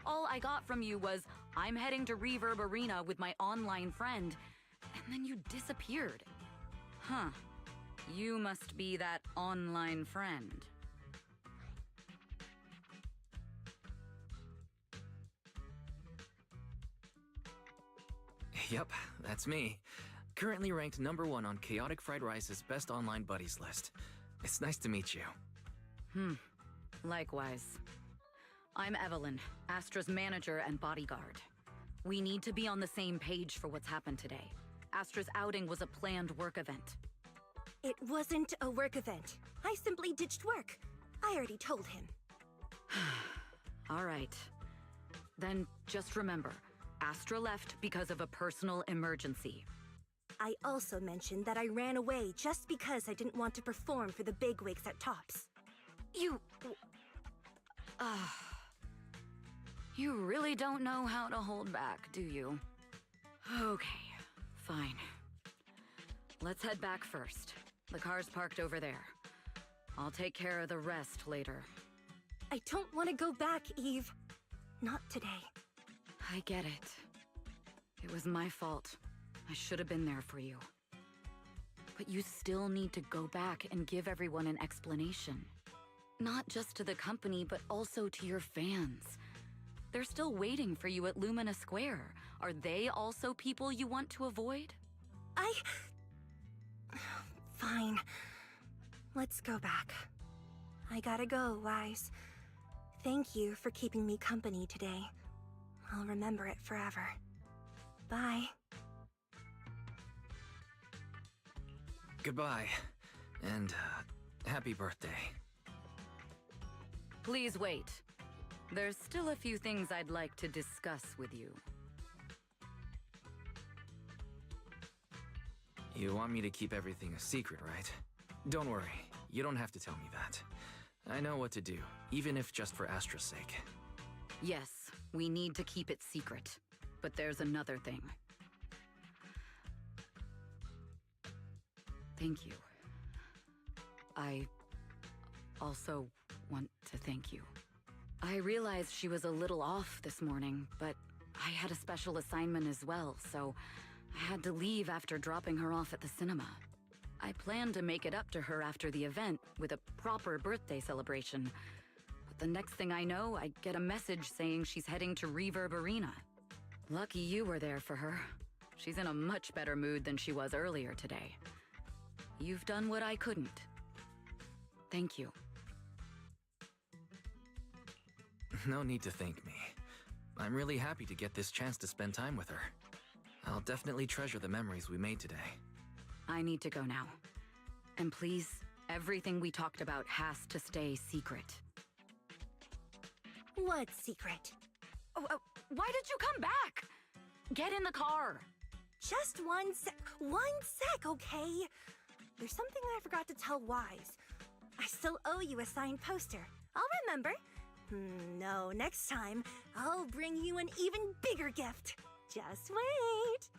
All I got from you was, I'm heading to Reverb Arena with my online friend, and then you disappeared. Huh. You must be that online friend. Yep, that's me. Currently ranked #1 on Chaotic Fried Rice's Best Online Buddies list. It's nice to meet you. Likewise. I'm Evelyn, Astra's manager and bodyguard. We need to be on the same page for what's happened today. Astra's outing was a planned work event. It wasn't a work event. I simply ditched work. I already told him. All right. Then just remember, Astra left because of a personal emergency. I also mentioned that I ran away just because I didn't want to perform for the bigwigs at Tops. You really don't know how to hold back, do you? Okay, fine. Let's head back first. The car's parked over there. I'll take care of the rest later. I don't want to go back, Eve. Not today. I get it. It was my fault. I should have been there for you. But you still need to go back and give everyone an explanation. Not just to the company, but also to your fans. They're still waiting for you at Lumina Square. Are they also people you want to avoid? Fine. Let's go back. I gotta go, Wise. Thank you for keeping me company today. I'll remember it forever. Bye. Goodbye, and happy birthday. Please wait. There's still a few things I'd like to discuss with you. You want me to keep everything a secret, right? Don't worry, you don't have to tell me that. I know what to do, even if just for Astra's sake. Yes, we need to keep it secret. But there's another thing. Thank you. I also want to thank you. I realized she was a little off this morning, but I had a special assignment as well, so I had to leave after dropping her off at the cinema. I planned to make it up to her after the event with a proper birthday celebration. But the next thing I know, I get a message saying she's heading to Reverb Arena. Lucky you were there for her. She's in a much better mood than she was earlier today. You've done what I couldn't. Thank you. No need to thank me. I'm really happy to get this chance to spend time with her. I'll definitely treasure the memories we made today. I need to go now. And please, everything we talked about has to stay secret. What secret? Why did you come back? Get in the car. Just one sec, okay? There's something I forgot to tell Wise. I still owe you a signed poster. I'll remember. No, next time, I'll bring you an even bigger gift. Just wait.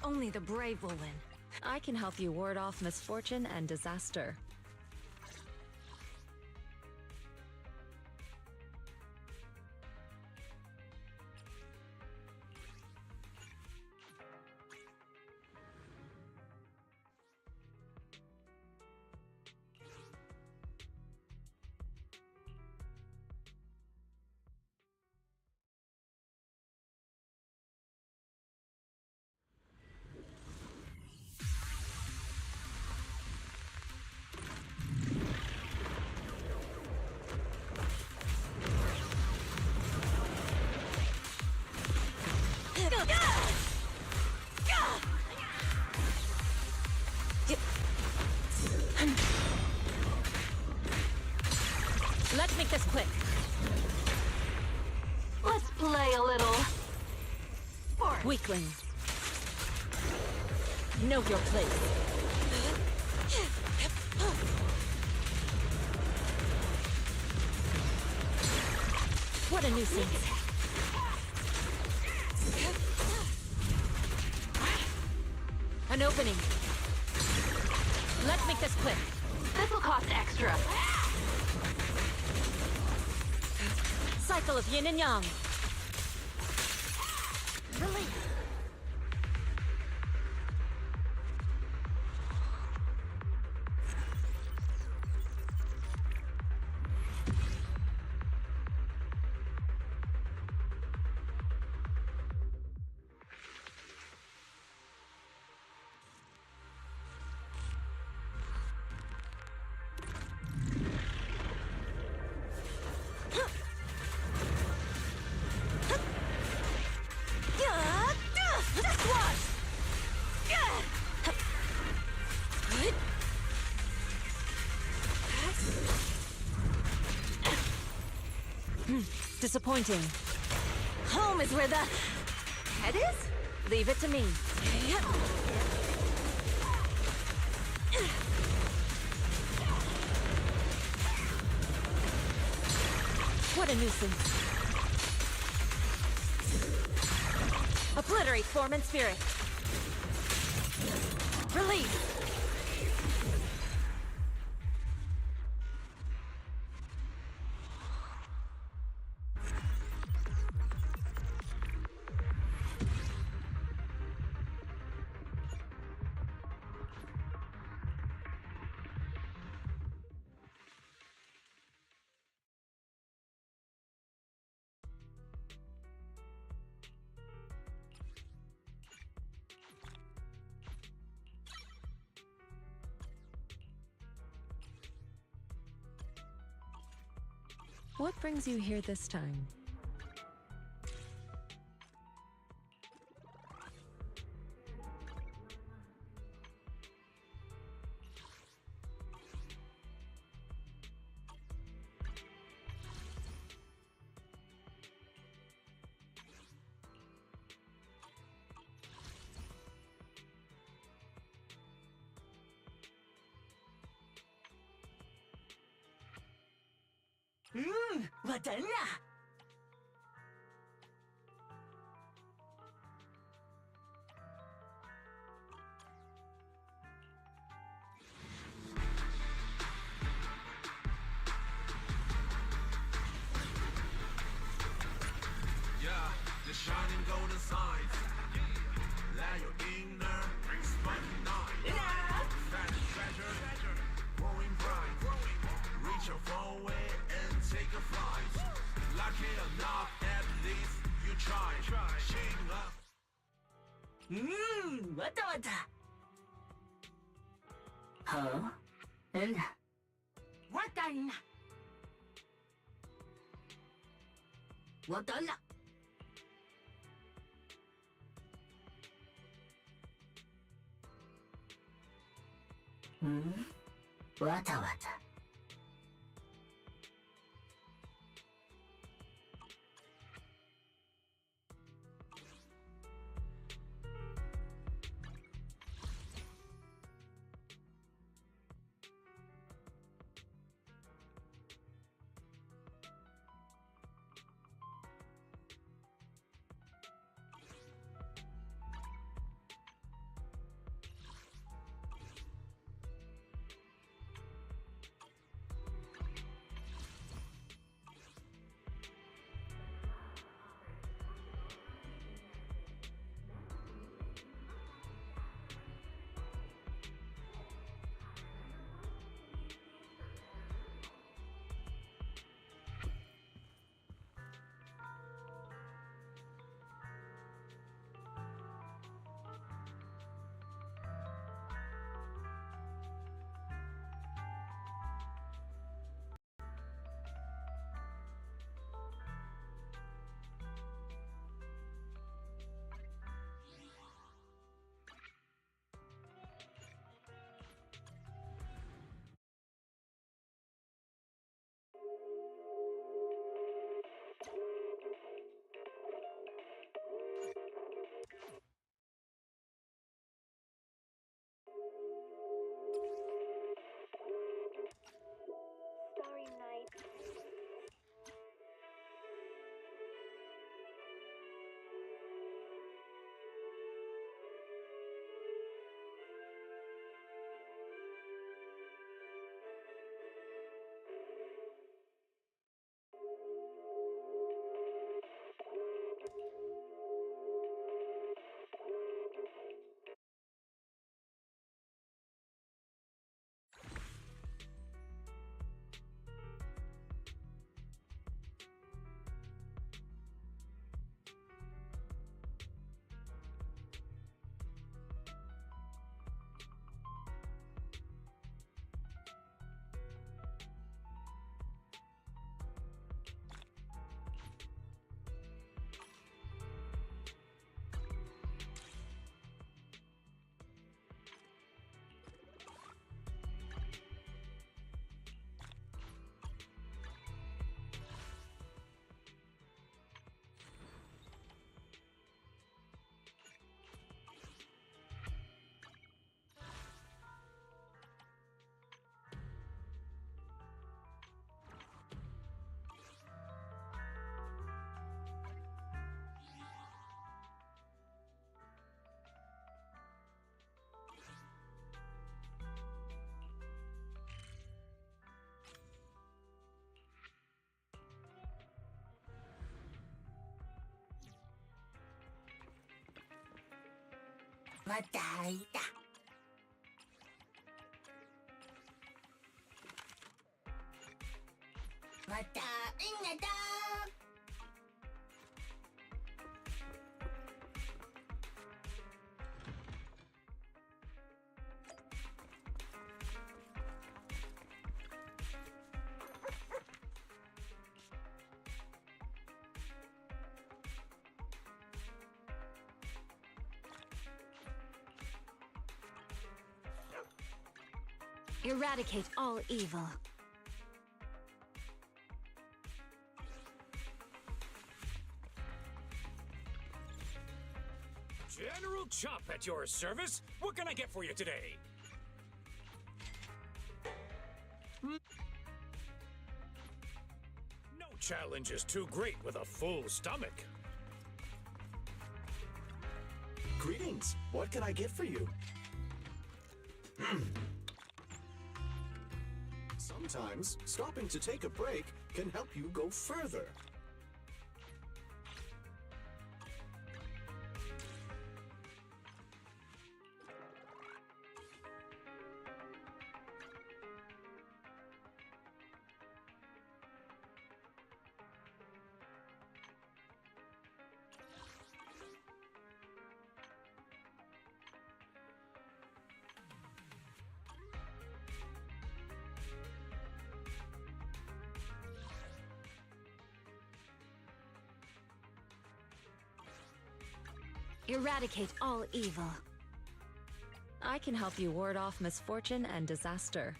Only the brave will win. I can help you ward off misfortune and disaster. Let's make this quick. Let's play a little. Weakling. Know your place. What a nuisance. An opening. Let's make this quick. This will cost extra. Cycle of yin and yang. Release. Disappointing. Home is where the head is? Leave it to me. What a nuisance. Obliterate form and spirit. Release. What brings you here this time? 완전 Yeah, the shining golden signs. Let your inner spunky night. Fetch treasure, growing bright. Reach your phone way and take a flight. Lucky enough, at least you try. Shing up. 왔다 왔다. 응? 왔다 있나? 왔다 왔다 왔다. Eradicate all evil. General Chop at your service. What can I get for you today? No challenge is too great with a full stomach. Greetings. What can I get for you? Sometimes, stopping to take a break can help you go further. Eradicate all evil. I can help you ward off misfortune and disaster.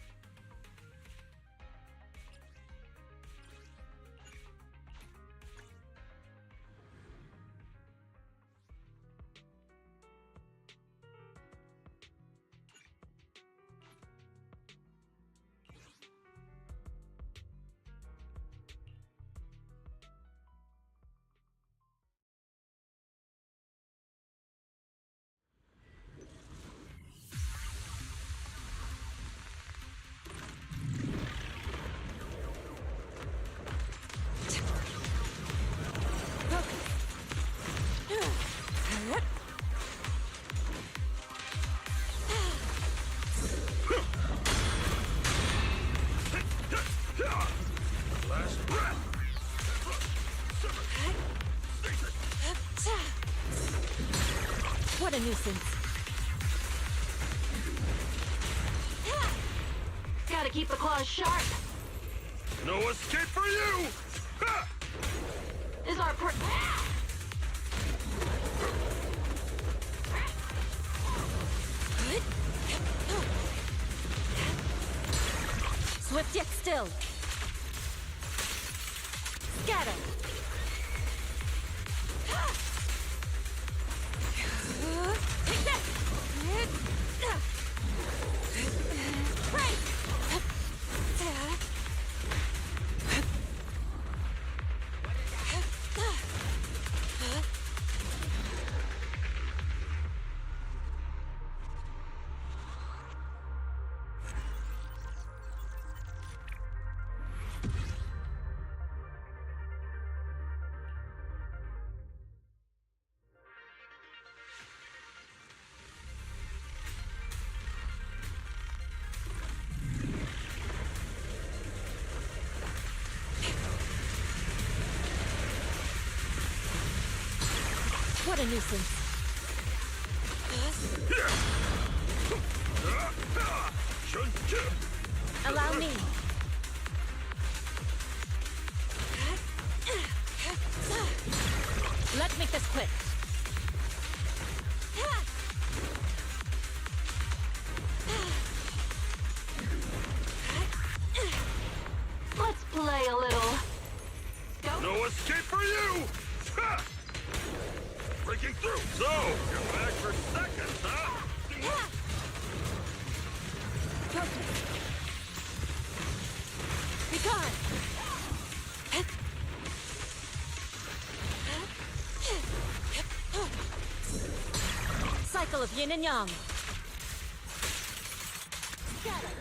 What a nuisance. Gotta keep the claws sharp. No escape for you! Ha! Is our Swift yet still. Scatter. Take that! Right! What a nuisance. Allow me. Let's make this quick. Let's play a little. Go. No escape for you! Ha! Breaking through! So, you're back for seconds, huh? Be gone! Cycle of yin and yang. Got it.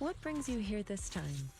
What brings you here this time?